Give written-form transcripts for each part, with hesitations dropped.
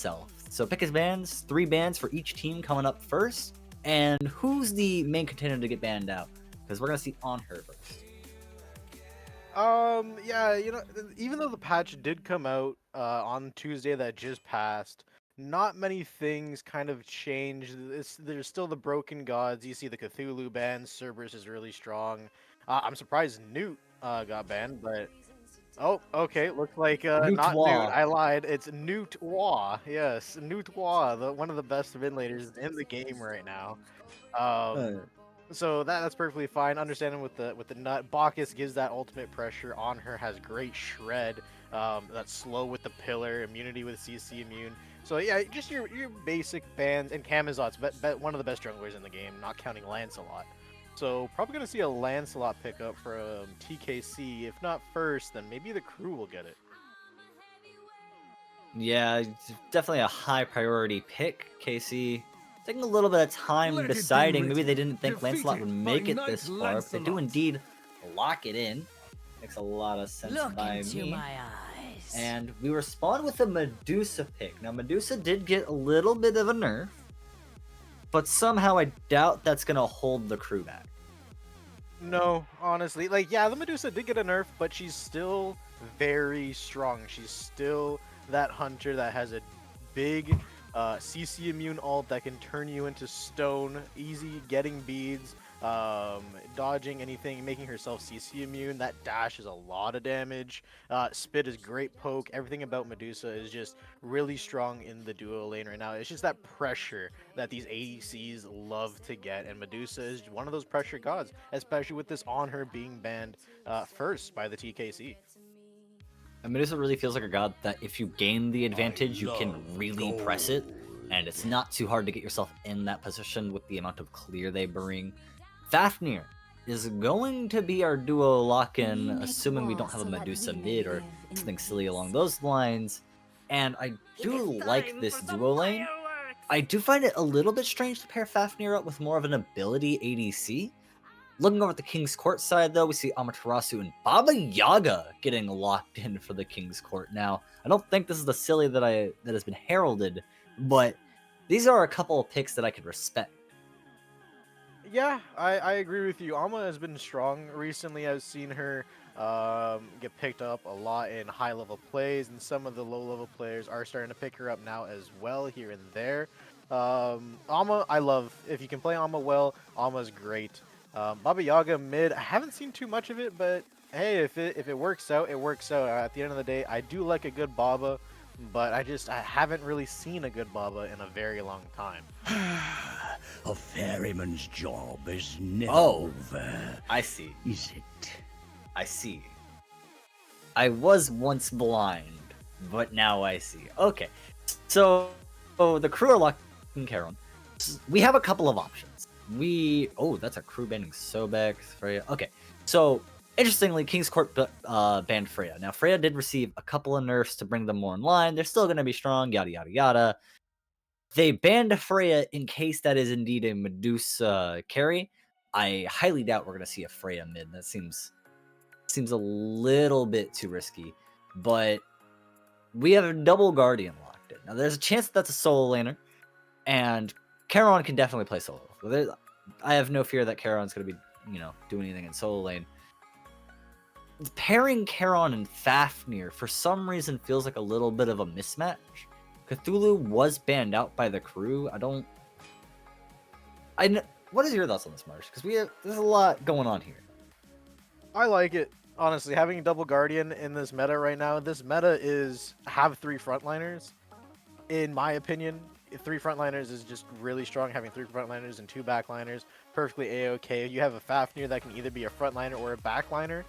himself. So pick his bans, 3 bans for each team coming up first. And who's the main contender to get banned out? Because we're going to see on her first. Yeah, even though the patch did come out on Tuesday that just passed, not many things kind of changed. There's still the broken gods. You see the Cthulhu ban. Cerberus is really strong. I'm surprised Newt got banned, but oh, okay. Looks like not Newt. I lied. It's Newt Wah. Yes, Newt Wah, one of the best mid laners in the game right now. So that's perfectly fine. Understanding with the nut, Bacchus gives that ultimate pressure on her. Has great shred. That's slow with the pillar, immunity with CC immune. So yeah, just your basic bans, and Camazot's one of the best junglers in the game, not counting Lancelot. So probably gonna see a Lancelot pickup from TKC. If not first, then maybe the crew will get it. Yeah, definitely a high priority pick, KC. Taking a little bit of time deciding. Maybe they didn't think Lancelot would make it this far, but they do indeed lock it in. Makes a lot of sense by me. My eyes. And we respond with a Medusa pick. Now, Medusa did get a little bit of a nerf, but somehow I doubt that's going to hold the crew back. No, honestly. Like, yeah, the Medusa did get a nerf, but she's still very strong. She's still that hunter that has a big CC immune ult that can turn you into stone, easy getting beads, dodging anything, making herself CC immune. That dash is a lot of damage. Spit is great poke. Everything about Medusa is just really strong in the duo lane right now. It's just that pressure that these ADCs love to get, and Medusa is one of those pressure gods, especially with this on her being banned first by the TKC. And Medusa really feels like a god that if you gain the advantage, you can really press it. And it's not too hard to get yourself in that position with the amount of clear they bring. Fafnir is going to be our duo lock-in, assuming we don't have a Medusa mid or something silly along those lines. And I do like this duo lane. I do find it a little bit strange to pair Fafnir up with more of an ability ADC. Looking over at the King's Court side, though, we see Amaterasu and Baba Yaga getting locked in for the King's Court. Now, I don't think this is the silly that has been heralded, but these are a couple of picks that I could respect. Yeah, I agree with you. Alma has been strong recently. I've seen her get picked up a lot in high-level plays, and some of the low-level players are starting to pick her up now as well here and there. Alma, I love. If you can play Alma well, Alma's great. Baba Yaga mid, I haven't seen too much of it, but hey, if it works out, it works out. At the end of the day, I do like a good Baba, but I haven't really seen a good Baba in a very long time. A ferryman's job is never over. I see. Is it? I see. I was once blind, but now I see. Okay, so the crew are locking Charon. We have a couple of options. That's a crew banning Sobek, Freya. Okay, so interestingly, King's Court banned Freya. Now, Freya did receive a couple of nerfs to bring them more in line. They're still going to be strong, yada, yada, yada. They banned Freya in case that is indeed a Medusa carry. I highly doubt we're going to see a Freya mid. That seems a little bit too risky. But we have a double Guardian locked in. Now, there's a chance that's a solo laner, and Charon can definitely play solo. I have no fear that Charon's going to be, doing anything in solo lane. Pairing Charon and Fafnir for some reason feels like a little bit of a mismatch. Cthulhu was banned out by the crew. What is your thoughts on this, Marsh? Because there's a lot going on here. I like it. Honestly, having a double Guardian in this meta right now, this meta is have 3 frontliners. In my opinion, 3 frontliners is just really strong. Having 3 frontliners and 2 backliners, perfectly a-okay. You have a Fafnir that can either be a frontliner or a backliner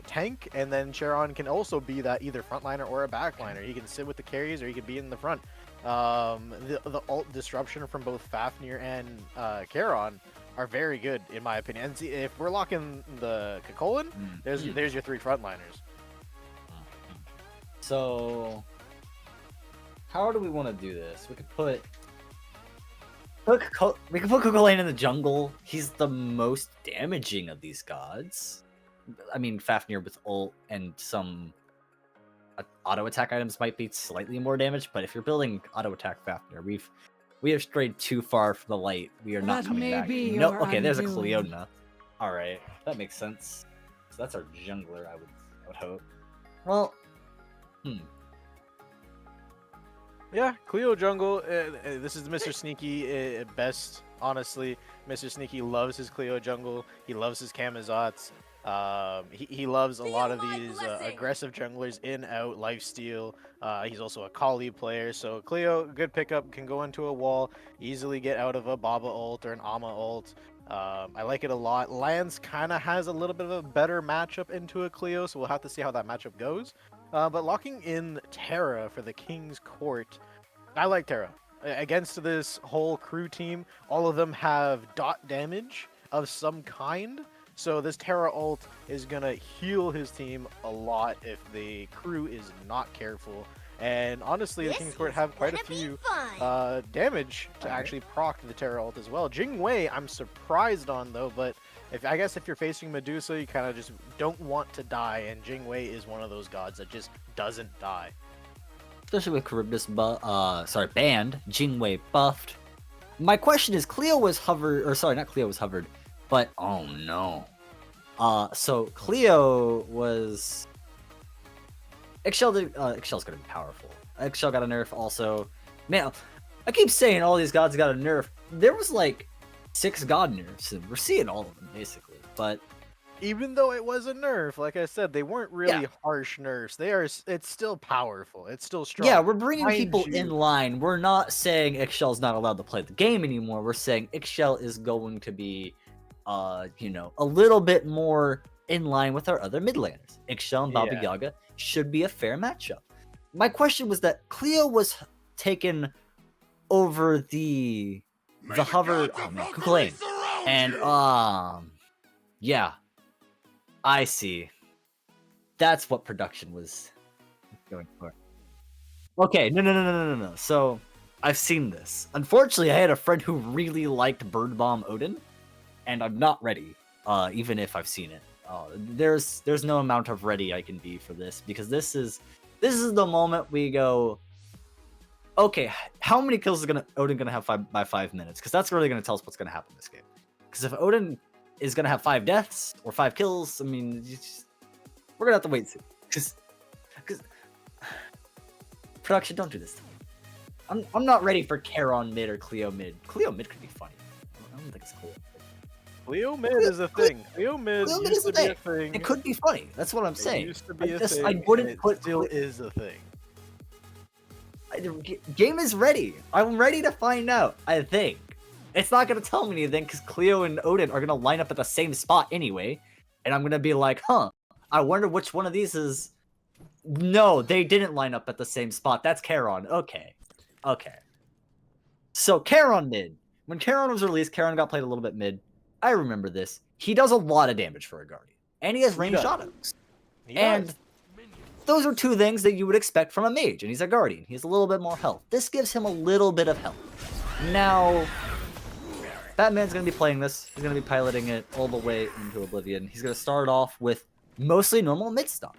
tank, and then Charon can also be that either frontliner or a backliner. He can sit with the carries or he can be in the front. The ult disruption from both Fafnir and Charon are very good in my opinion. And see, if we're locking the Kakolin, there's your 3 frontliners. So how do we want to do this? We could put Kukulane in the jungle. He's the most damaging of these gods. I mean, Fafnir with ult and some auto attack items might be slightly more damage, but if you're building auto attack Fafnir, we have strayed too far from the light. We are not That coming may back. be No, your okay, there's a undoing. Cleona. All right, that makes sense. So that's our jungler, I would hope. Well, Yeah, Cleo jungle. This is Mr. Sneaky at best, honestly. Mr. Sneaky loves his Cleo jungle. He loves his Camazotz. He loves a lot of these aggressive junglers in, out, lifesteal. He's also a Kali player, so Cleo, good pickup, can go into a wall, easily get out of a Baba ult or an Ama ult. I like it a lot. Lance kind of has a little bit of a better matchup into a Cleo, so we'll have to see how that matchup goes. But locking in Terra for the King's Court, I like Terra. Against this whole crew team, all of them have dot damage of some kind. So this Terra ult is going to heal his team a lot if the crew is not careful. And honestly, the King's Court have quite a few damage to actually proc the Terra ult as well. Jing Wei, I'm surprised on though, but I guess if you're facing Medusa, you kind of just don't want to die, and Jing Wei is one of those gods that just doesn't die. especially with Charybdis banned, Jingwei buffed. My question is, Cleo was hovered, or sorry, not Cleo was hovered, but oh no. So Cleo was. Eggshell's gonna be powerful. Eggshell got a nerf also. Man, I keep saying all these gods got a nerf. There was like 6 god nerfs, and we're seeing all of them basically. But Even though it was a nerf, like I said, they weren't really harsh nerfs. It's still powerful. It's still strong. yeah, we're bringing Mind people you. in line. We're not saying Eggshell's not allowed to play the game anymore. We're saying Eggshell is going to be, a little bit more in line with our other mid laners. Eggshell and Baba Yeah. Yaga should be a fair matchup. My question was that Cleo was taken over the hover Kukulane. And yeah, I see. That's what production was going for. Okay, no. So I've seen this. Unfortunately, I had a friend who really liked Bird Bomb Odin, and I'm not ready. Even if I've seen it, there's no amount of ready I can be for this, because this is the moment we go. Okay, how many kills is Odin gonna have by 5 minutes? Because that's really gonna tell us what's gonna happen in this game. Because if Odin is gonna have 5 deaths or 5 kills, I mean, we're gonna have to wait and see. Because production, don't do this to me. I'm not ready for Charon mid or Cleo mid. Cleo mid could be funny. I don't think it's cool. Cleo mid is a thing. Cleo mid used to be a thing. It could be funny. That's what I'm It saying. used to be a just- thing. I wouldn't and it put still Cle- is a thing. Game is ready. I'm ready to find out. I think it's not gonna tell me anything because Cleo and Odin are gonna line up at the same spot anyway, and I'm gonna be like, huh? I wonder which one of these is. No, they didn't line up at the same spot. That's Charon. Okay. So Charon mid. When Charon was released, Charon got played a little bit mid. I remember this. He does a lot of damage for a Guardian, and he has He ranged does. autos. He And does. those are 2 things that you would expect from a mage, and he's a guardian. He has a little bit more health. This gives him a little bit of health. Now, Batman's going to be playing this. He's going to be piloting it all the way into Oblivion. He's going to start off with mostly normal mid stock.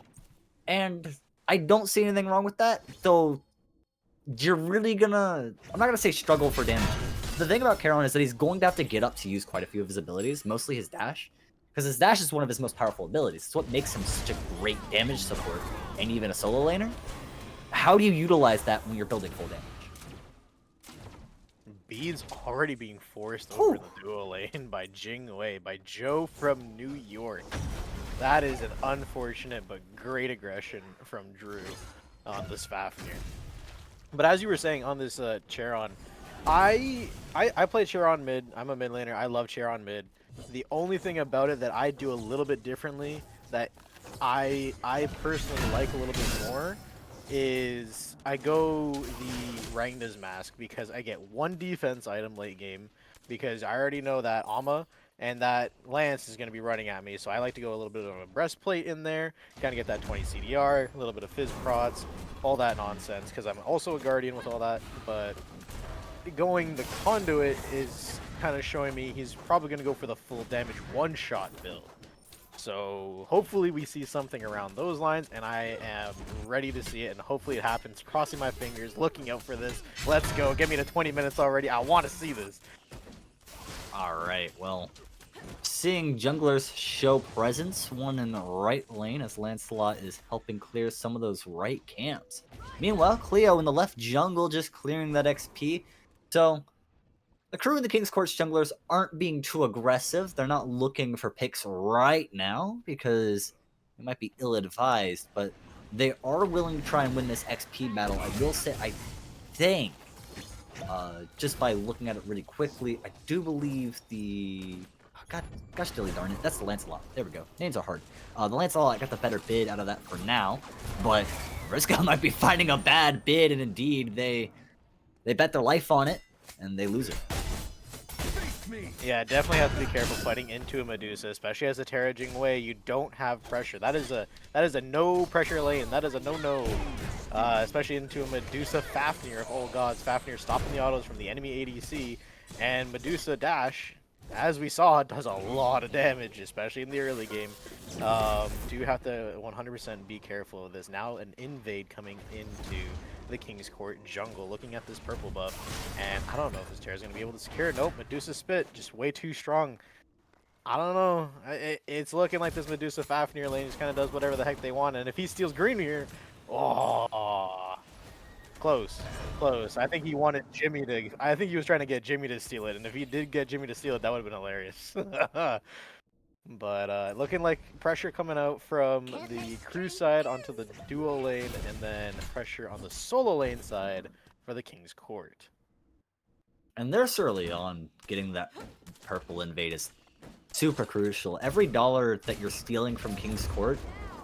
And I don't see anything wrong with that, though you're really going to... I'm not going to say struggle for damage. The thing about Charon is that he's going to have to get up to use quite a few of his abilities, mostly his dash. Because his dash is one of his most powerful abilities. It's what makes him such a great damage support, and even a solo laner. How do you utilize that when you're building full damage? Bede's already being forced over the duo lane by Jing Wei, by Joe from New York. That is an unfortunate but great aggression from Drew on this Fafnir. But as you were saying on this Charon, I play Charon mid. I'm a mid laner. I love Charon mid. The only thing about it that I do a little bit differently, that I personally like a little bit more, is I go the Rangda's Mask, because I get 1 defense item late game, because I already know that Ama and that Lance is going to be running at me, so I like to go a little bit of a breastplate in there, kind of get that 20 CDR, a little bit of fizz prots, all that nonsense, because I'm also a Guardian with all that. But going the Conduit is kind of showing me he's probably going to go for the full damage one-shot build. So hopefully we see something around those lines, and I am ready to see it, and hopefully it happens. Crossing my fingers, looking out for this. Let's go. Get me to 20 minutes already. I want to see this. All right, well, seeing junglers show presence, one in the right lane as Lancelot is helping clear some of those right camps. Meanwhile, Cleo in the left jungle just clearing that XP. So the crew in the King's Court's junglers aren't being too aggressive. They're not looking for picks right now because it might be ill-advised, but they are willing to try and win this XP battle. I will say, I think, just by looking at it really quickly, I do believe the... Oh, God, gosh dilly darn it, that's the Lancelot. There we go. Names are hard. The Lancelot got the better bid out of that for now, but Vriska might be finding a bad bid, and indeed, they bet their life on it, and they lose it. Yeah, definitely have to be careful fighting into a Medusa, especially as a Terra Jingwei. You don't have pressure. That is a no pressure lane. That is a no-no. Especially into a Medusa Fafnir of all gods. Fafnir stopping the autos from the enemy ADC, and Medusa Dash, as we saw, does a lot of damage, especially in the early game. Do have to 100% be careful of this. Now an invade coming into the King's Court jungle, looking at this purple buff, and I don't know if this Terra is going to be able to secure it. Nope, Medusa Spit, just way too strong. I don't know. It's looking like this Medusa Fafnir lane just kind of does whatever the heck they want, and if he steals green here, oh, close. I think he wanted Jimmy to. I think he was trying to get Jimmy to steal it, and if he did get Jimmy to steal it, that would have been hilarious. But looking like pressure coming out from the crew side onto the duo lane, and then pressure on the solo lane side for the King's Court. And they're early on getting that purple invade is super crucial. Every dollar that you're stealing from King's Court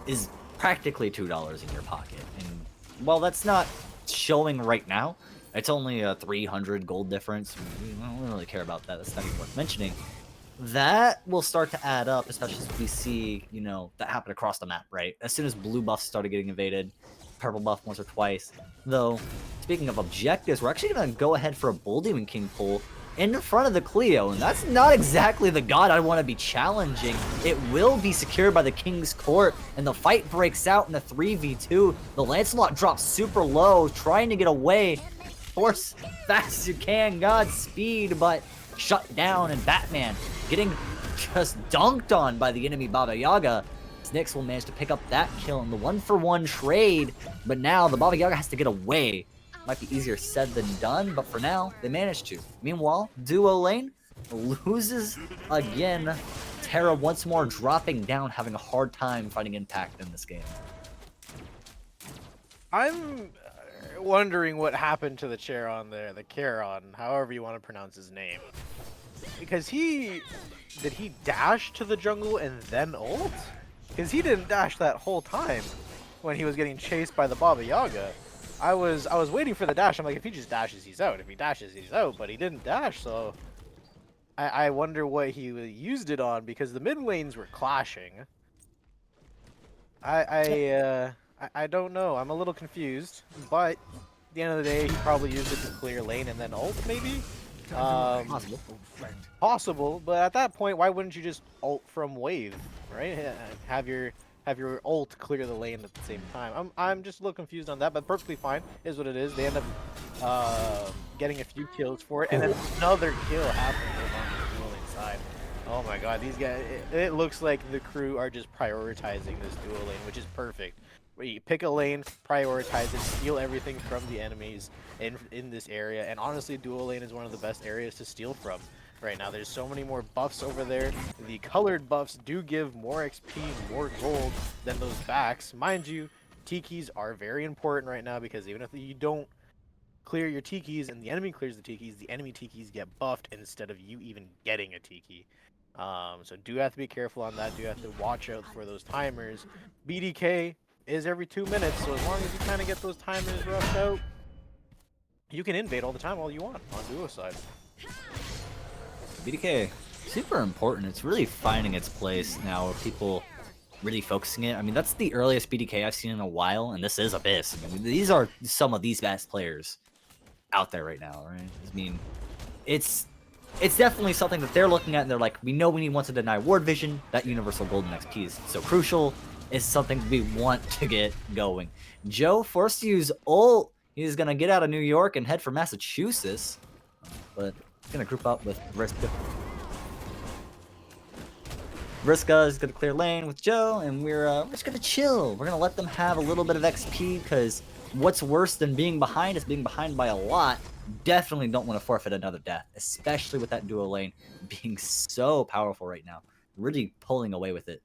is practically $2 in your pocket. And while that's not showing right now, it's only a 300 gold difference. We don't really care about that. That's not even worth mentioning. That will start to add up, especially as we see, that happen across the map, right? As soon as blue buffs started getting invaded, purple buff once or twice. Though, speaking of objectives, we're actually going to go ahead for a Bull Demon King pull in front of the Cleo, and that's not exactly the god I want to be challenging. It will be secured by the King's Court, and the fight breaks out in a 3v2. The Lancelot drops super low, trying to get away. Force fast as you can, Godspeed, but shut down, and Batman getting just dunked on by the enemy Baba Yaga. Nyx will manage to pick up that kill in the 1-for-1 trade, but now the Baba Yaga has to get away. Might be easier said than done, but for now, they managed to. Meanwhile, duo lane loses again. Terra once more dropping down, having a hard time finding impact in this game. I'm wondering what happened to the Charon there, the Charon, however you want to pronounce his name. Because did he dash to the jungle and then ult? Because he didn't dash that whole time when he was getting chased by the Baba Yaga. I was waiting for the dash. I'm like, if he just dashes, he's out. If he dashes, he's out. But he didn't dash, so I wonder what he used it on, because the mid lanes were clashing. I don't know. I'm a little confused. But at the end of the day, he probably used it to clear lane and then ult, maybe. Possible, but at that point, why wouldn't you just ult from wave, right? Have your ult clear the lane at the same time. I'm just a little confused on that, but perfectly fine. Is what it is. They end up getting a few kills for it, and then another kill happened on the dual lane side. Oh my god, these guys! It looks like the crew are just prioritizing this dual lane, which is perfect. Where you pick a lane, prioritize it, steal everything from the enemies in this area, and honestly, dual lane is one of the best areas to steal from right now. There's so many more buffs over there. The colored buffs do give more XP, more gold than those backs. Mind you, Tikis are very important right now, because even if you don't clear your Tikis and the enemy clears the enemy Tikis get buffed instead of you even getting a Tiki. So do have to be careful on that. Do have to watch out for those timers. BDK is every 2 minutes, so as long as you kind of get those timers rushed out, you can invade all the time all you want on duo side. BDK, super important. It's really finding its place now, with people really focusing it. I mean, that's the earliest BDK I've seen in a while, and this is Abyss. I mean, these are some of these best players out there right now, right? I mean, it's it's definitely something that they're looking at, and they're like, we know we need once to deny ward vision. That universal golden XP is so crucial. It's something we want to get going. Joe forced to use ult. He's gonna get out of New York and head for Massachusetts, but he's gonna group up with Vriska. Vriska is gonna clear lane with Joe, and we're just gonna chill. We're gonna let them have a little bit of XP, because what's worse than being behind is being behind by a lot. Definitely don't want to forfeit another death, especially with that duo lane being so powerful right now. Really pulling away with it.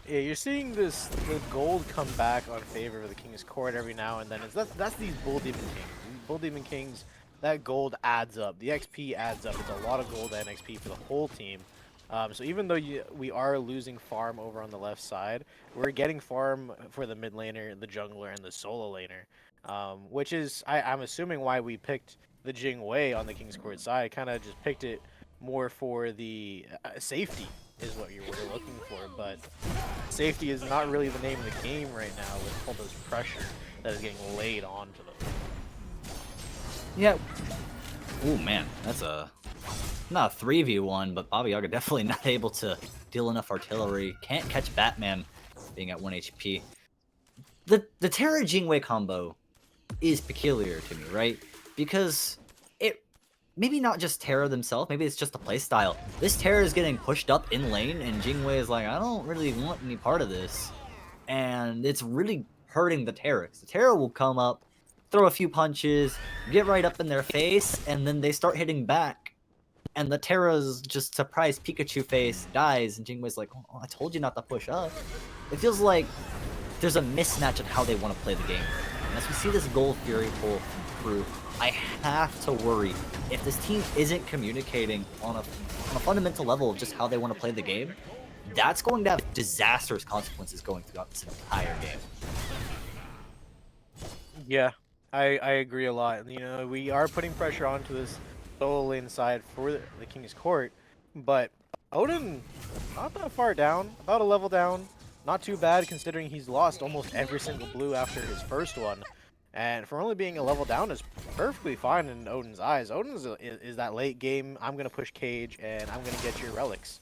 Yeah, you're seeing the gold come back on favor of the King's Court every now and then. That's these Bull Demon Kings. These Bull Demon Kings, that gold adds up. The XP adds up. It's a lot of gold and XP for the whole team. So even though we are losing farm over on the left side, we're getting farm for the mid laner, the jungler, and the solo laner. Which is, I'm assuming, why we picked the Jing Wei on the King's Court side. Kind of just picked it more for the safety is what you were looking for, but safety is not really the name of the game right now with all this pressure that is getting laid onto them. Yeah. Oh man, that's not a 3v1, but Baba Yaga definitely not able to deal enough artillery. Can't catch Batman being at 1 HP. The TheTary Jingwei combo is peculiar to me, right? Because it maybe not just Terra themselves, maybe it's just the playstyle. This Terra is getting pushed up in lane, and Jingwei is like, I don't really want any part of this. And it's really hurting the Terra. The Terra will come up, throw a few punches, get right up in their face, and then they start hitting back. And the Terra's just surprised Pikachu face dies, and Jingwei's like, oh, I told you not to push up. It feels like there's a mismatch in how they want to play the game. And as we see this Gold Fury pull through, I have to worry if this team isn't communicating on a fundamental level of just how they want to play the game. That's going to have disastrous consequences going throughout this entire game. Yeah, I agree a lot. You know, we are putting pressure onto this solo lane side for the King's Court, but Odin, not that far down, about a level down. Not too bad considering he's lost almost every single blue after his first one. And for only being a level down is perfectly fine in Odin's eyes. Odin is that late game, I'm going to push Cage and I'm going to get your relics.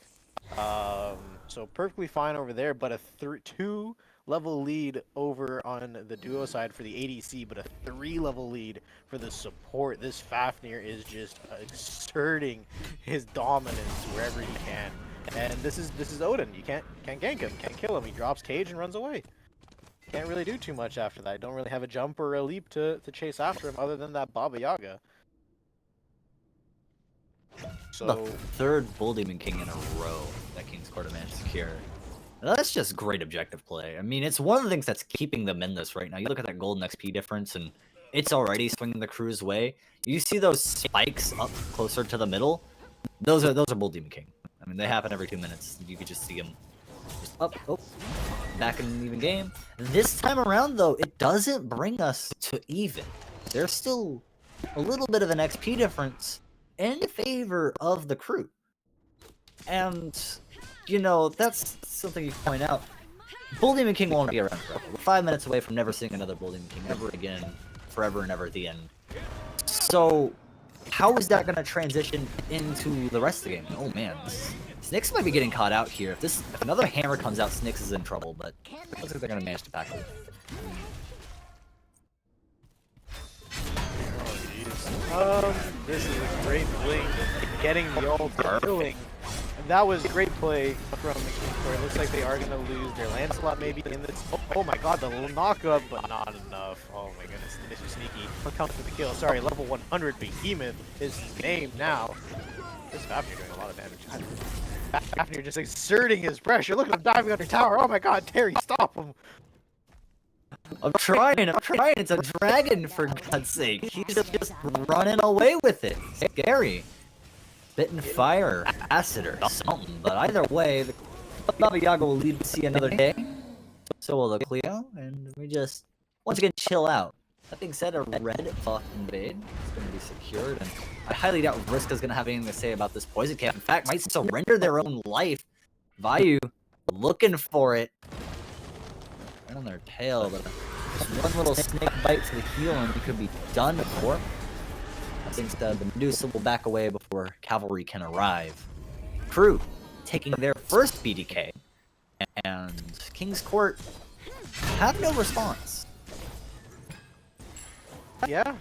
So perfectly fine over there, but a 2-level lead over on the duo side for the ADC, but a 3-level lead for the support. This Fafnir is just exerting his dominance wherever he can. And this is Odin. You can't gank him, can't kill him. He drops Cage and runs away. Can't really do too much after that. Don't really have a jump or a leap to chase after him other than that Baba Yaga. So The third Bull Demon King in a row that King's Court managed to secure. That's just great objective play. I mean, it's one of the things that's keeping them in this right now. You look at that golden XP difference, and it's already swinging the crew's way. You see those spikes up closer to the middle? Those are Bull Demon King. I mean, they happen every 2 minutes. You could just see them just up, oh, back in an even game. This time around, though, it doesn't bring us to even. There's still a little bit of an XP difference in favor of the crew. And, you know, that's something you point out. Bull Demon King won't be around forever. We're 5 minutes away from never seeing another Bull Demon King ever again, forever and ever at the end. So, how is that going to transition into the rest of the game? Oh man, Snyx might be getting caught out here. If another hammer comes out, Snyx is in trouble, but it looks like they're going to manage to tackle it. This is a great play. Getting the ult, killing. And that was a great play from the King's Court. It looks like they are going to lose their Lancelot maybe in this. Oh my god, the little knockup, but not enough. Oh my goodness, this is sneaky. Comes for the kill. Sorry, level 100 Behemoth is his name now. This Fafnir doing a lot of damage. Fafnir just exerting his pressure. Look at him diving under tower. Oh my god, Terry, stop him. I'm trying. It's a dragon, for God's sake. He's just running away with it. Scary. Spitting fire, acid, or something. But either way, the Baba Yaga will lead to see another day. So will the Cleo, and we just, once again, chill out. That being said, a red buff invade is going to be secured, and I highly doubt Vriska's going to have anything to say about this poison camp. In fact, might surrender their own life. Vayu looking for it. Right on their tail, but just one little snake bite to the heel, and we could be done for. Instead, the Medusa will back away before cavalry can arrive. Crew taking their first BDK, and King's Court have no response. Yeah,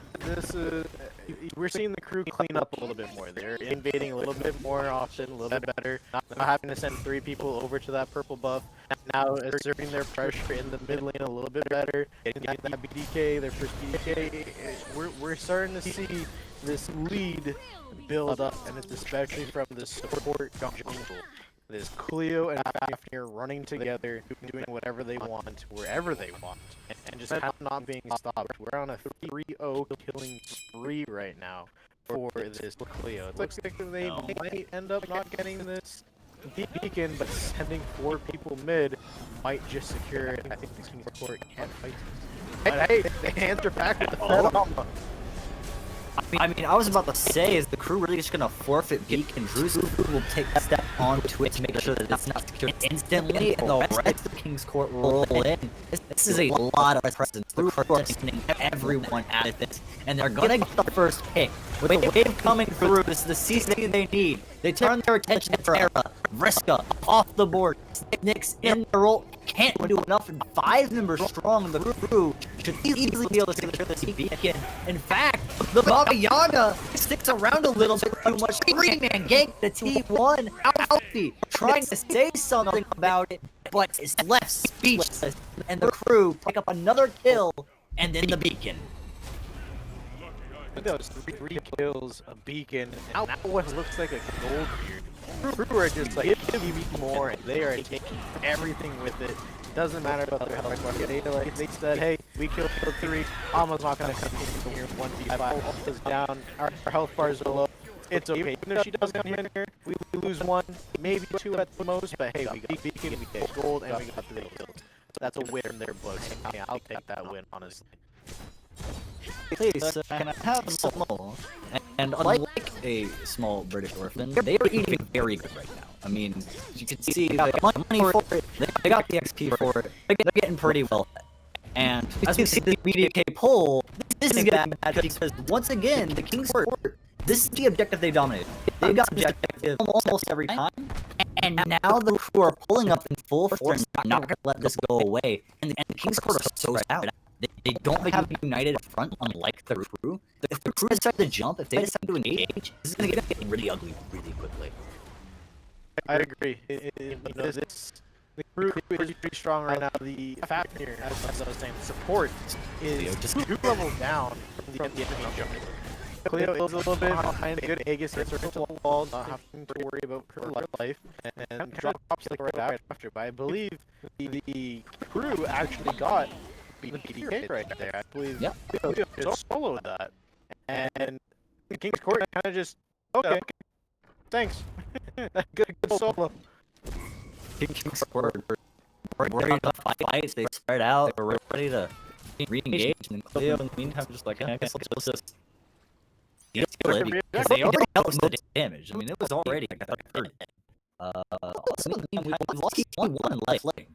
we're seeing the crew clean up a little bit more. They're invading a little bit more often, a little bit better. Not having to send 3 people over to that purple buff. Now asserting their pressure in the mid lane a little bit better. Getting that BDK, their first BDK. We're starting to see this lead build up, and it's especially from the support jungle. There's Cleo and Fafnir running together, doing whatever they want, wherever they want, and just kind of not being stopped. We're on a 3-0 killing spree right now for this Cleo. It looks like they might end up not getting this beacon, but sending 4 people mid might just secure it. I think the King's Court can't fight this. But hey, the hands are back with the Fed. I mean, I was about to say, is the crew really just gonna forfeit beacon? Drew's will take a step onto it to make sure that it's not secured instantly, and the rest of the King's Court roll in. This is a lot of presence. The crew are sending everyone at this, and they're gonna get the first pick. With the wave coming through, this is the seasoning they need. They turn their attention to Era, Vriska, off the board. Nyx in the role, can't do enough, and 5 members strong. The crew should easily be able to secure this beacon. In fact, the Baba Yaga sticks around a little bit too much. 3-man gank the T1. Alfie trying to say something about it, but is left speechless. And the crew pick up another kill, and then the beacon. Those 3 kills, a beacon, and now what looks like a gold beard. Crew are just like, give me more, and they are taking everything with it. Doesn't matter about their health bar. They said, hey, we killed 3. Almost not gonna continue here. 1v5. Health is down. Our health bars are low. It's okay. Even if she does come in here, we lose 1, maybe 2 at the most. But hey, we got beacon, we got gold, and we got 3 kills. So that's a win in their books. Yeah, I'll take that win, honestly. Please, can I have some more? And unlike a small British orphan, they are eating very good right now. I mean, you can see they got money for it, they got the XP for it, they're getting pretty well. And as we see the BDK poll, this is getting bad because once again, the King's Court, this is the objective they dominated. They got objective almost every time, and now the crew are pulling up in full force, not going to let this go away. And the King's Court are so out. They don't have a united front, unlike the crew. If the crew decide to jump, if they decide to engage, this is going to get really ugly really quickly. I agree. The crew is pretty strong right now. The Fafnir, as I was saying, support is just 2 levels down from the enemy jungle. Cleo is a little bit behind. Good Aegis hits her into the wall, not having to worry about her life, and drops like right after. But I believe the crew actually got the BDK right there. I believe Cleo just soloed that. And the King's Court kind of just, okay, thanks. good solo. King's Court, we're ready to fight, they spread out, we're ready to re-engage, and then Cleo in the meantime just like, I guess let's just kill it, because they already dealt the damage. I mean, it was already like a third. Also, in the meantime, we've lost T1 life lane.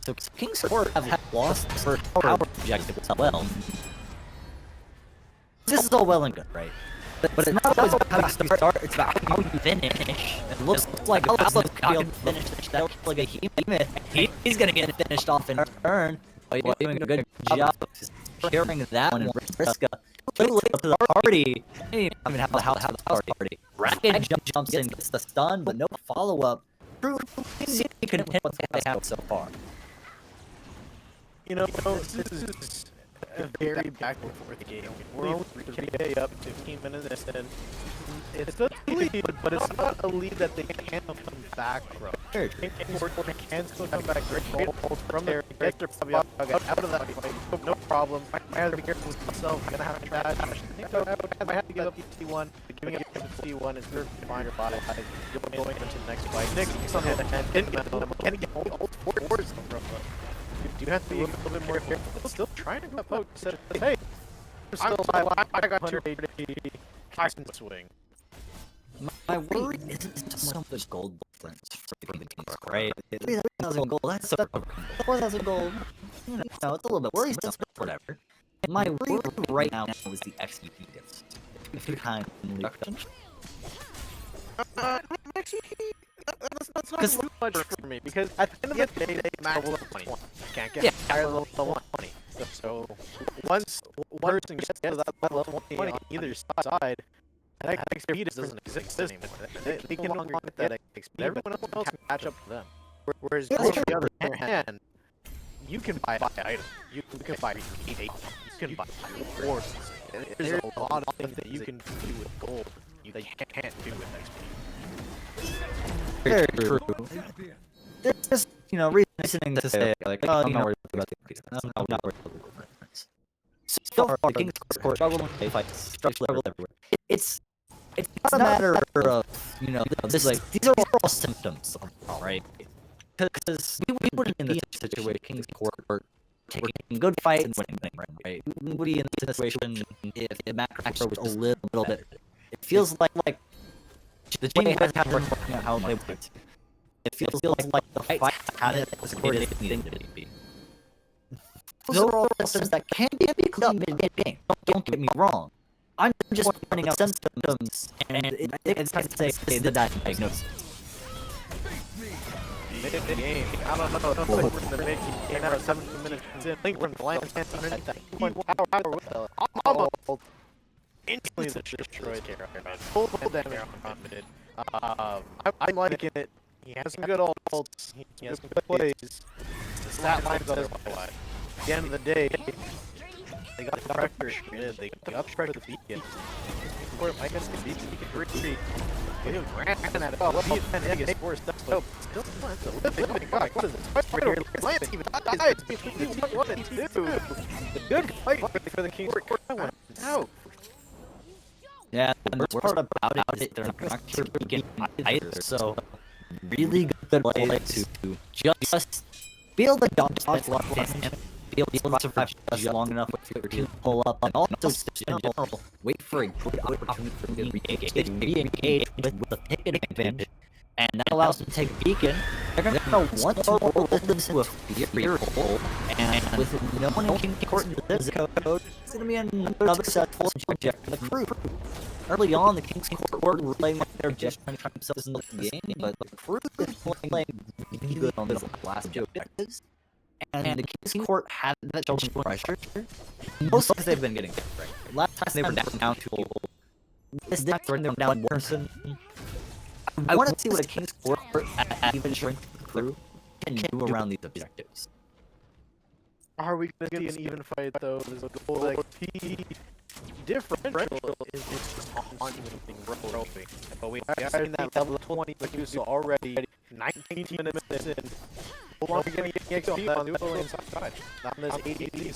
So King's Court have lost the first power objective as well. This is all well and good, right? But it's not always about how you start, it's about how you finish. It looks like Alex got finished that like a human. He's gonna get finished off in turn. But you're doing a good job of securing that one. Vriska too late to the party. He didn't even have the party. Rapid jumps in, gets the stun, but no follow-up. He couldn't hit what they have so far. You know, this is a very back and forth game. We're only 3K up, 15 minutes in. It's a lead, but it's not a lead that they can't come back from. They can still come back great gold from there. Get their out of that fight, no problem. I have to be careful with myself. I'm gonna have to trash. I have to give up T1. Giving up T1 is very fine or bottom. Going into the next fight. Nyx on the other hand, can get all 4 boards from you have to be a little bit more careful. Still trying to go poke. Said, hey, I got 180. I can swing. My worry isn't so much gold difference for the Kings, right? 3,000 gold, that's so 4,000 gold. You know, it's a little bit worrisome, whatever. My worry right now is the XP difference. if you kindly reduction. Actually, that's not too much for me because at the end of the day, they max level 20. Can't get higher than level 20. So once one person gets to that level 20 on either side, that XP doesn't exist anymore. They can no longer get that XP, but everyone else can catch up to them. Whereas on the other hand, you can buy items, you can buy items, you can buy rewards. There's a lot of things that you can do with gold that you can't do with XP. Very true. There's just, reasoning to say, like, oh, I'm not worried about the increase. I'm not worried about the difference. So far, King's Court struggle and fights, struggle everywhere. It's not a matter of, this, like, these are all symptoms, right? Because we wouldn't be in this situation, King's Court, taking good fights and winning, right? We would be in this situation if the macro was a little bit. It feels like the GA has had worked out how they want. It feels like the fight had it as coordinated needing to be. Those are all symptoms that can be cleaned up mid-game. Don't get me wrong. I'm just pointing out symptoms, and it's time to say the diagnosis. Mid-game, I don't know. It's like we're in the mid-game out of 17 minutes in. Link from the line can't underneath that. Power with the almost instantly destroyed Kara. Full damage on mid. I'm liking it. He has some good ults. He has some good plays. The stat line's otherwise. At the end of the day, they got the pressure. They got the pressure to beat it. Before it might get some beats, he could retreat. They ran at it. Oh, beat and he gets forced up. Still, it's a living. God, what is this? Fight over here. Lance even dies between one and two. The good fight for the King's Court went out. Yeah, and the worst part about it is they're not sure beginning either, so really good play to just be able to dodge a lot of damage, be able to survive just long enough for your team to pull up, and also just in general, wait for a good opportunity for them to re-engage with the picking advantage, and that allows them to take a beacon. They're going to want to roll this into a fear hole, and with no one in King Court in this code, it's going to be another successful objective for the crew. Early on, the King's Court were playing like they're just trying to find themselves in the game, but the crew is playing really good on those last objectives. And the King's Court had that shoulder pressure. Most because they've been getting right. Last time they were down 2 people. This time they're down 1 person. I want to see what a King's Court at even strength of the crew can do around these objectives. Are we going to see an even fight though? There's a goal like differential is just haunting roping. But we are in that level 20 like you saw already 19 minutes in. How long are we getting XP on the other lane side? Not on this 80.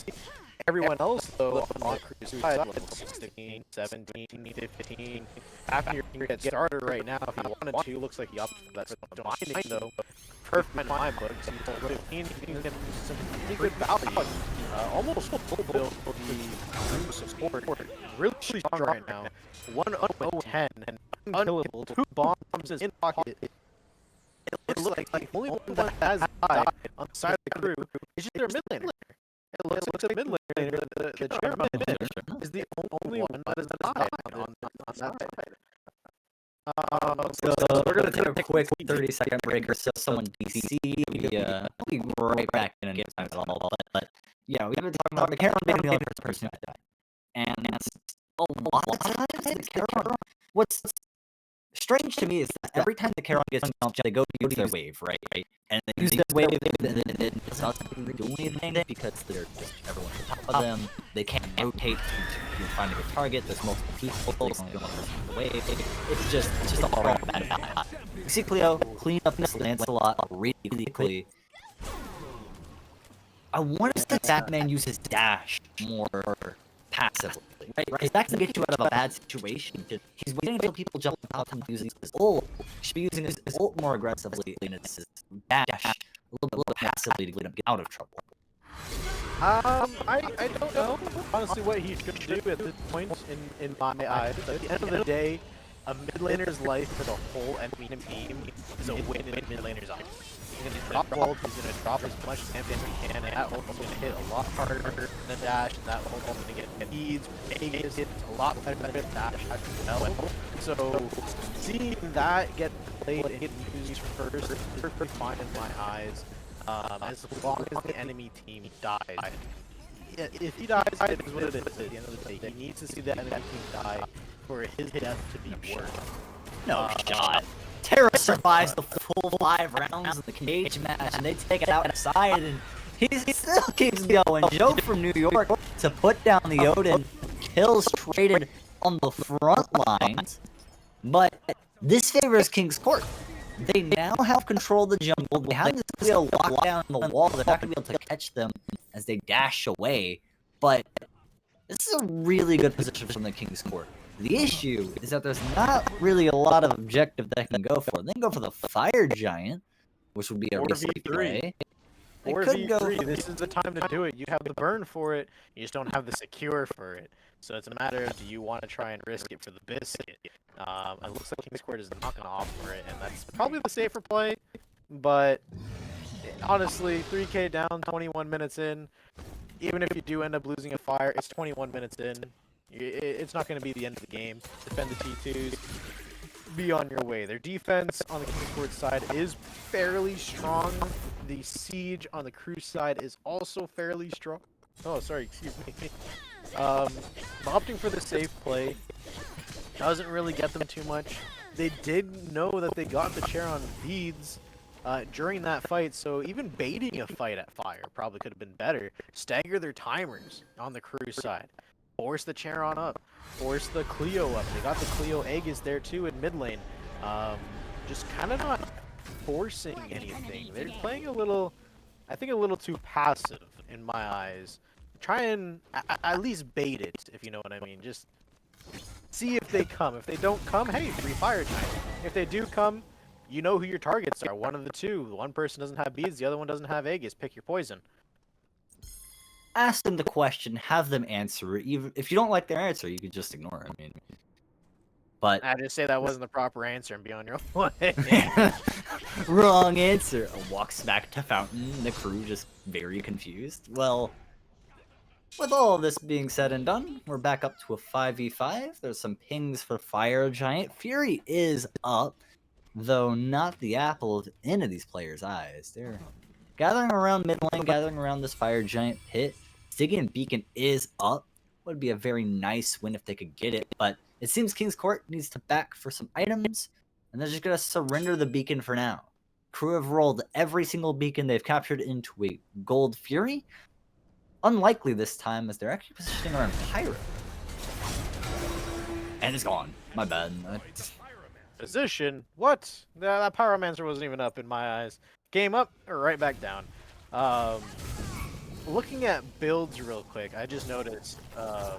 Everyone else though on the crew side level 16, 17, 15. After you get started right now, if you wanted to, looks like you opted for that binding though. Perfect in my book. So 15, you can get some pretty good value. Almost full build for the support. Really strong right now. 1-0-10 and unkillable. 2 bombs in pocket. It looks like the only one that has died on the side of the crew is just their mid laner. It looks like the mid laner, the chairman is the only one that has died on that side. So we're gonna take a quick 30-second break or so someone DC. We'll be right back in and get time at all. But yeah, we have been talking about the Karen being the only person who died, and that's a lot of times the Karen. What's strange to me is that every time the Karen gets jumped, they go to use their wave, right? And they use their wave, and it doesn't do anything because they're just everyone's on top of them. They can't rotate to find a good target. There's multiple people. There's only one person in the wave. It's just all around bad. You see Cleo clean up this Lancelot really quickly. I want to see Batman use his dash more passively, right? Because that can get you out of a bad situation. He's waiting until people jump out and using his ult. He should be using his ult more aggressively and his dash a little bit passively to get him out of trouble. I don't know honestly what he should do at this point in my eyes. At the end of the day, a mid laner's life for the whole enemy team is a win in mid laner's eyes. He's gonna drop ult, he's gonna drop as much damage as he can, and that ult's gonna hit a lot harder than the dash, and that ult's gonna get feeds, Vegas hits a lot better than dash as well. So seeing that get played and get used first is perfectly fine in my eyes. As long as the enemy team dies. If he dies, it is what it is at the end of the day. He needs to see the enemy team die for his death to be worth. No shot. Terra survives the full 5 rounds in the cage match, and they take it outside, and he still keeps going. Joe from New York to put down the Odin, kills traded on the front lines, but this favors King's Court. They now have control of the jungle. They have this Cleo locked down on the wall. They're not going to be able to catch them as they dash away, but this is a really good position from the King's Court. The issue is that there's not really a lot of objective they can go for. They can go for the Fire Giant, which would be a risky play. 4v3, this is the time to do it. You have the burn for it, you just don't have the secure for it. So it's a matter of, do you want to try and risk it for the biscuit? It looks like King's Court is not going to offer it, and that's probably the safer play. But honestly, 3k down, 21 minutes in, even if you do end up losing a fire, it's 21 minutes in. It's not going to be the end of the game. Defend the T2s. Be on your way. Their defense on the King's Court side is fairly strong. The siege on the Crew side is also fairly strong. Oh, sorry, excuse me. Opting for the safe play doesn't really get them too much. They did know that they got the chair on beads during that fight, so even baiting a fight at fire probably could have been better. Stagger their timers on the Crew side. Force the chair on up. Force the Cleo up. They got the Cleo Aegis there too in mid lane. Just kind of not forcing anything. They're playing a little, I think, a little too passive in my eyes. Try and at least bait it, if you know what I mean. Just see if they come. If they don't come, hey, free Fire Giant. If they do come, you know who your targets are. One of the two. One person doesn't have beads, the other one doesn't have Aegis. Pick your poison. Ask them the question, have them answer it. Even if you don't like their answer, you could just ignore it. I mean, but I just say that wasn't the proper answer and be on your way. wrong answer. Walks back to Fountain. The Crew just very confused. Well, with all of this being said and done, we're back up to a 5v5. There's some pings for Fire Giant. Fury is up, though not the apple of any of these players' eyes. They're gathering around mid lane, gathering around this Fire Giant pit. Stygian Beacon is up. Would be a very nice win if they could get it, but it seems King's Court needs to back for some items, and they're just going to surrender the beacon for now. Crew have rolled every single beacon they've captured into a Gold Fury. Unlikely this time, as they're actually positioning around Pyro. And it's gone. My bad. Position? What? That Pyromancer wasn't even up in my eyes. Game up, or right back down. Looking at builds real quick, I just noticed. I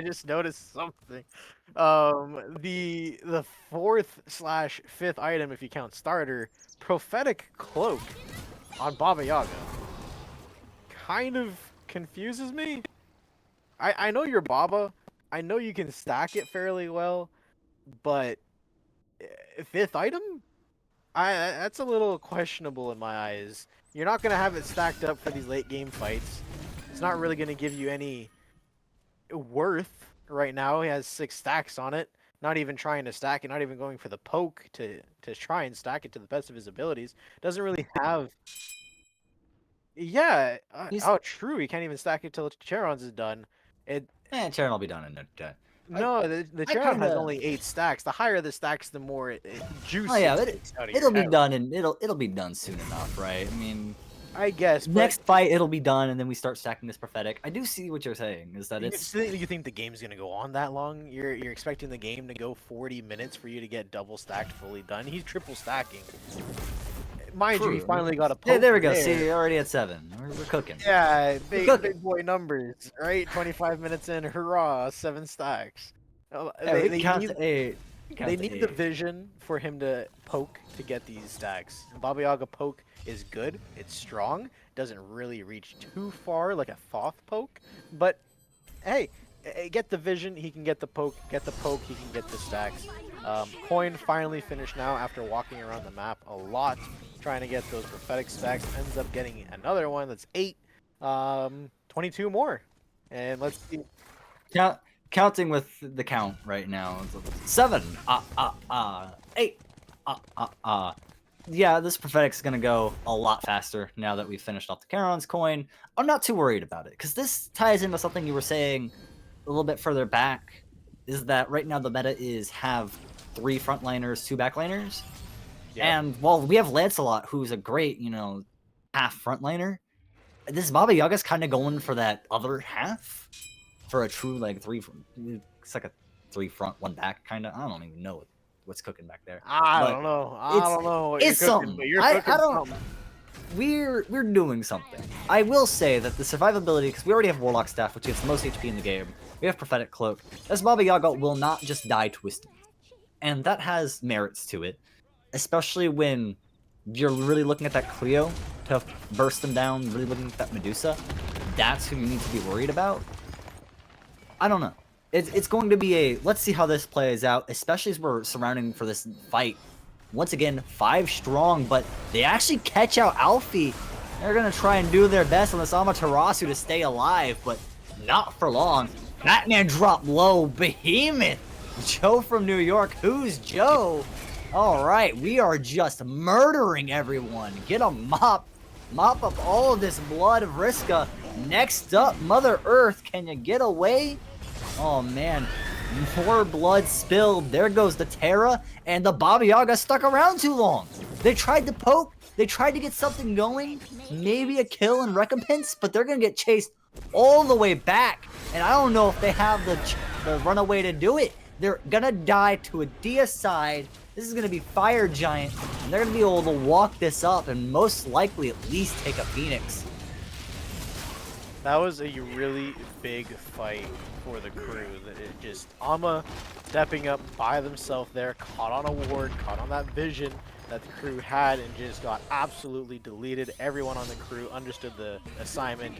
just noticed something. The 4th/5th item, if you count starter, Prophetic Cloak on Baba Yaga, kind of confuses me. I know you're Baba. I know you can stack it fairly well, but 5th item? That's a little questionable in my eyes. You're not going to have it stacked up for these late game fights. It's not really going to give you any worth right now. He has 6 stacks on it. Not even trying to stack it, not even going for the poke to try and stack it to the best of his abilities. Doesn't really have... Yeah, oh true, he can't even stack it till Charon's is done. Charon will be done in no time. No, the Charon has only 8 stacks. The higher the stacks, the more it juices. Oh yeah, it'll be done, and it'll be done soon enough, right? I mean, I guess next fight it'll be done, and then we start stacking this Prophetic. I do see what you're saying. Is that it's? You think the game's gonna go on that long? You're expecting the game to go 40 minutes for you to get double stacked, fully done? He's triple stacking. Mind you, he finally got a poke. Yeah, there we go. See, you're already at 7. We're cooking. Yeah, big boy numbers, right? 25 minutes in, hurrah, 7 stacks. They count to 8. They need the vision for him to poke to get these stacks. Baba Yaga poke is good. It's strong. Doesn't really reach too far like a Thoth poke. But hey, get the vision. He can get the poke. Get the poke. He can get the stacks. Coin finally finished now after walking around the map a lot, trying to get those prophetic stacks. Ends up getting another one that's 8, 22 more. And let's see. Counting with the count right now. 7. 8. Yeah, this prophetic's gonna go a lot faster now that we've finished off the Charon's coin. I'm not too worried about it, because this ties into something you were saying a little bit further back, is that right now the meta is have 3 frontliners, 2 backliners. Yep. And while we have Lancelot, who's a great, half frontliner, this Baba Yaga's kind of going for that other half, for a true, like, 3, it's like a 3 front, 1 back, kind of. I don't even know what's cooking back there. I But don't know. I don't know what it's you're cooking, something. but you're I cooking don't. something. We're doing something. I will say that the survivability, because we already have Warlock Staff, which gives the most HP in the game. We have Prophetic Cloak. This Baba Yaga will not just die twisted. And that has merits to it. Especially when you're really looking at that Cleo to burst them down, really looking at that Medusa. That's who you need to be worried about. I don't know. It's going to be a... Let's see how this plays out, especially as we're surrounding for this fight. Once again, 5 strong, but they actually catch out Alfie. They're going to try and do their best on this Amaterasu to stay alive, but not for long. Batman dropped low. Behemoth. Joe from New York. Who's Joe? All right, we are just murdering everyone. Get a mop. Mop up all of this blood of Vriska. Next up, Mother Earth. Can you get away? Oh, man. More blood spilled. There goes the Terra, and the Baba Yaga stuck around too long. They tried to poke. They tried to get something going. Maybe a kill and recompense, but they're going to get chased all the way back. And I don't know if they have the runaway to do it. They're going to die to a deicide. This is going to be Fire Giant, and they're going to be able to walk this up and most likely at least take a Phoenix. That was a really big fight for the crew. It just Ama stepping up by themselves there, caught on a ward, caught on that vision that the crew had, and just got absolutely deleted. Everyone on the crew understood the assignment.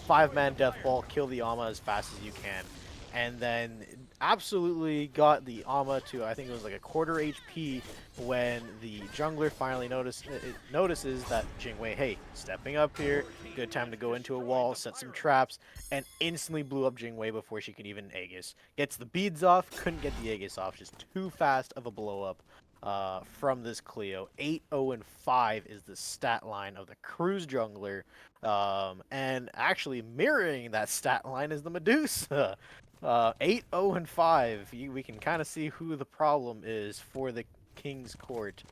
5-man death ball, kill the Ama as fast as you can, and then absolutely got the Ama to, I think it was like a quarter HP when the jungler finally notices that Jingwei, hey, stepping up here, good time to go into a wall, set some traps, and instantly blew up Jingwei before she could even Aegis. Gets the beads off, couldn't get the Aegis off, just too fast of a blow up from this Cleo. 8-0-5 is the stat line of the Crew's jungler, and actually mirroring that stat line is the Medusa. 8-0-5. We can kind of see who the problem is for the King's Court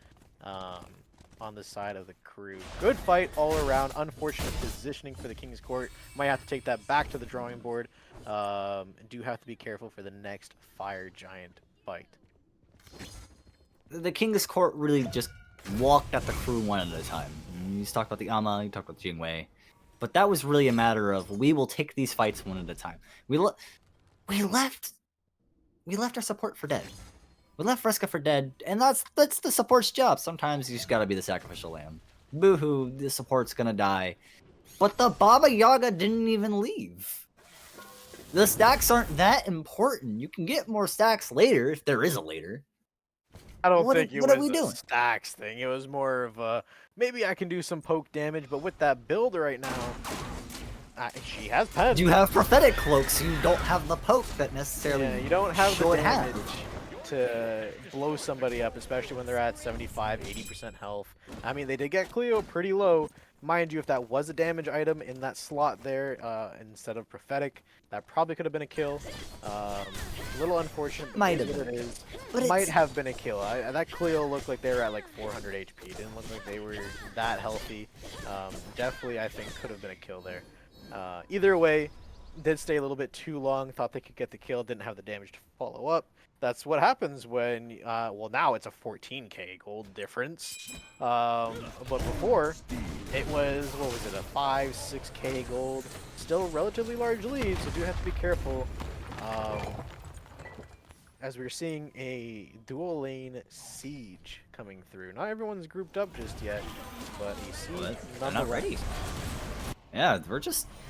on the side of the crew. Good fight all around. Unfortunate positioning for the King's Court. Might have to take that back to the drawing board. Do have to be careful for the next Fire Giant fight. The King's Court really just walked at the crew one at a time. You talked about the Ama, you talked about Jingwei. But that was really a matter of, we will take these fights one at a time. We left our support for dead. We left Vriska for dead, and that's the support's job. Sometimes you just gotta be the sacrificial lamb. Boo-hoo, the support's gonna die. But the Baba Yaga didn't even leave. The stacks aren't that important. You can get more stacks later, if there is a later. I don't think it was doing? a stacks thing. It was more of a, maybe I can do some poke damage, but with that build right now, she has pen. You have prophetic cloaks. You don't have the poke that necessarily. Yeah, you don't have the should damage have. to blow somebody up, especially when they're at 75, 80% health. I mean, they did get Cleo pretty low. Mind you, if that was a damage item in that slot there instead of prophetic, that probably could have been a kill. A little unfortunate. Might have been. been. It is. But Might have been a kill. That Cleo looked like they were at like 400 HP. Didn't look like they were that healthy. Definitely, I think, could have been a kill there. Either way, did stay a little bit too long. Thought they could get the kill. Didn't have the damage to follow up. That's what happens when, well, now it's a 14k gold difference. But before, it was, what was it, a 5-6k gold. Still a relatively large lead, so do have to be careful. As we're seeing a dual lane siege coming through. Not everyone's grouped up just yet, but a siege they're not ready. Yeah,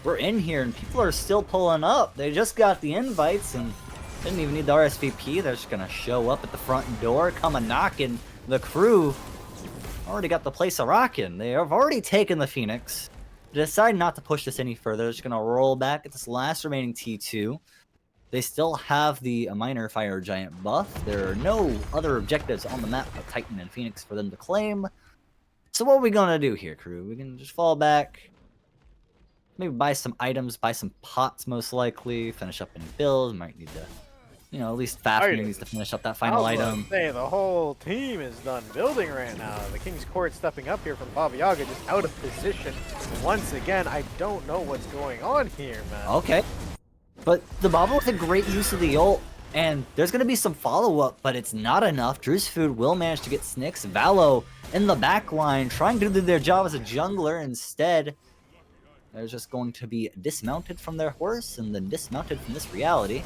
we're in here and people are still pulling up. They just got the invites and Didn't even need the RSVP. They're just gonna show up at the front door, come a knocking. The crew already got the place a rocking. They have already taken the Phoenix. Decide not to push this any further. They're just gonna roll back at this last remaining T2. They still have the minor fire giant buff. There are no other objectives on the map but Titan and Phoenix for them to claim. So what are we gonna do here, crew? We can just fall back. Maybe buy some items, buy some pots most likely, finish up any builds. Might need to, at least Fafnir needs to finish up that final item. Say the whole team is done building right now. The King's Court stepping up here from Baba Yaga, just out of position once again. I don't know what's going on here, man. Okay. But the Baba with a great use of the ult, and there's going to be some follow-up, but it's not enough. Drew's Food will manage to get Snicks. Valo in the back line trying to do their job as a jungler. Instead, they're just going to be dismounted from their horse and then dismounted from this reality.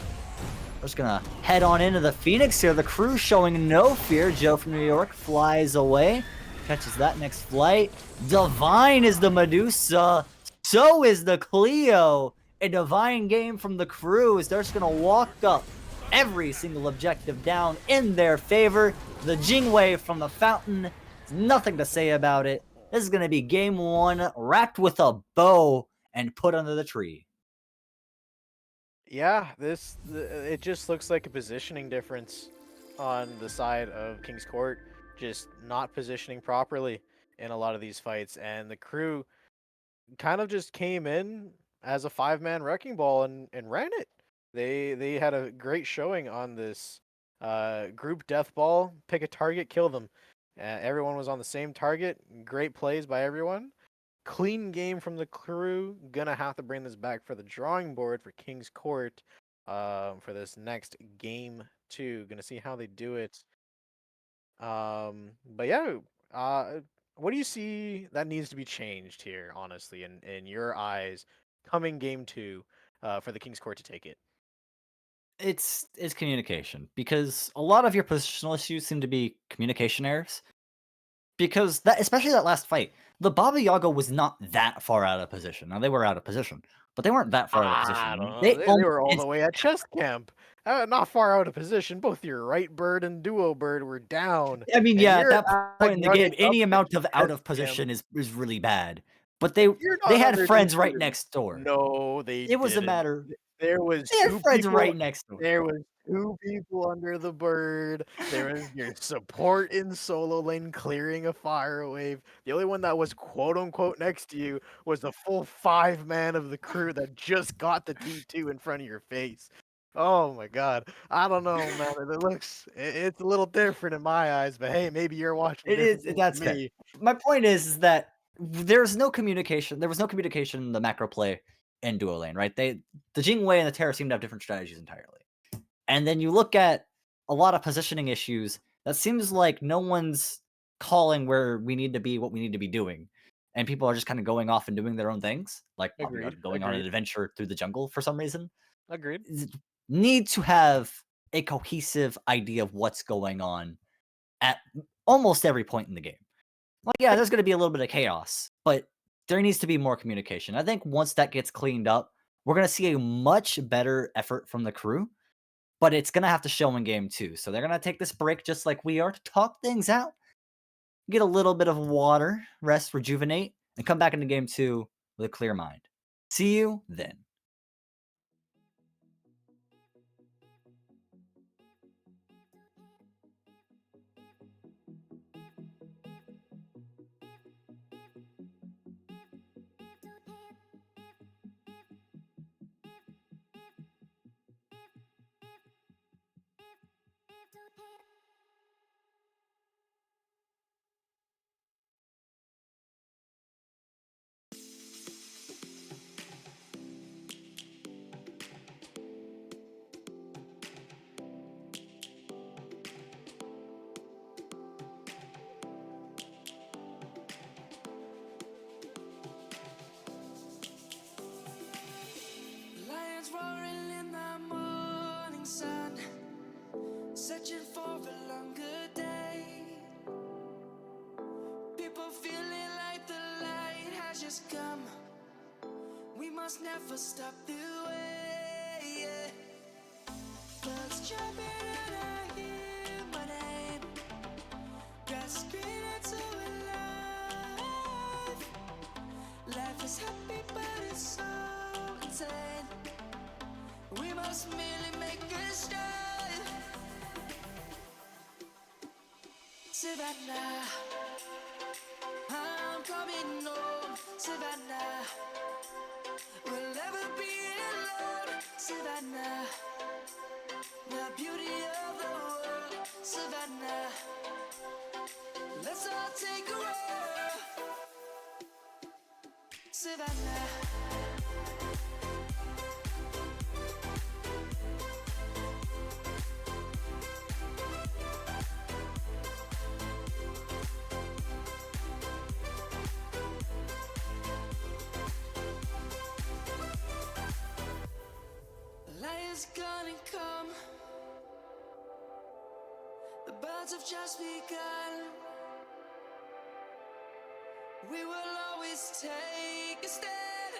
We're just going to head on into the Phoenix here. The crew showing no fear. Joe from New York flies away, catches that next flight. Divine is the Medusa. So is the Cleo. A divine game from the crew as they're just going to walk up every single objective down in their favor. The Jingwei from the fountain, nothing to say about it. This is going to be game one, wrapped with a bow and put under the tree. Yeah, it just looks like a positioning difference on the side of King's Court, just not positioning properly in a lot of these fights, and the crew kind of just came in as a 5-man wrecking ball and ran it. They had a great showing on this group death ball, pick a target, kill them. Everyone was on the same target. Great plays by everyone. Clean game from the crew. Gonna have to bring this back for the drawing board for King's Court for this next game 2. Gonna see how they do it. But yeah, what do you see that needs to be changed here, honestly, in your eyes, coming game 2 for the King's Court to take it? It's communication, because a lot of your positional issues seem to be communication errors. Because that, especially that last fight, the Baba Yaga was not that far out of position. Now they were out of position, but they weren't that far out of I don't position. know. They They almost were all the way at chest camp. Not far out of position. Both your right bird and duo bird were down. I mean, And yeah, at you're that point in the running game, up any to amount of out chest of camp. position is really bad. But they You're they not had underneath friends right the. next door. No, they It was a didn't. matter. There was They had 2 friends people. right next door. There was 2 people under the bird. There was your support in solo lane clearing a fire wave. The only one that was quote unquote next to you was the full 5-man of the crew that just got the T2 in front of your face. Oh my god. I don't know, man. It's a little different in my eyes, but hey, maybe you're watching It is. differently That's than fair. me. My point is that there's no communication. There was no communication in the macro play in duo lane, right? The Jingwei and the Terra seem to have different strategies entirely. And then you look at a lot of positioning issues. That seems like no one's calling where we need to be, what we need to be doing, and people are just kind of going off and doing their own things, like Baba Agreed. Yaga going on an Agreed. adventure through the jungle for some reason. Agreed. Need to have a cohesive idea of what's going on at almost every point in the game. Like, yeah, there's going to be a little bit of chaos, but there needs to be more communication. I think once that gets cleaned up, we're going to see a much better effort from the crew, but it's going to have to show in game 2. So they're going to take this break just like we are to talk things out, get a little bit of water, rest, rejuvenate, and come back into game 2 with a clear mind. See you then. Lions roaring in the morning sun, searching for a longer day. People feeling like the light has just come. We must never stop the way. Yeah. Birds Savannah, I'm coming home, Savannah. We'll never be alone, Savannah. The beauty of the world, Savannah. Let's all take a walk, Savannah. Light is gonna come. The birds have just begun. We will always take a stand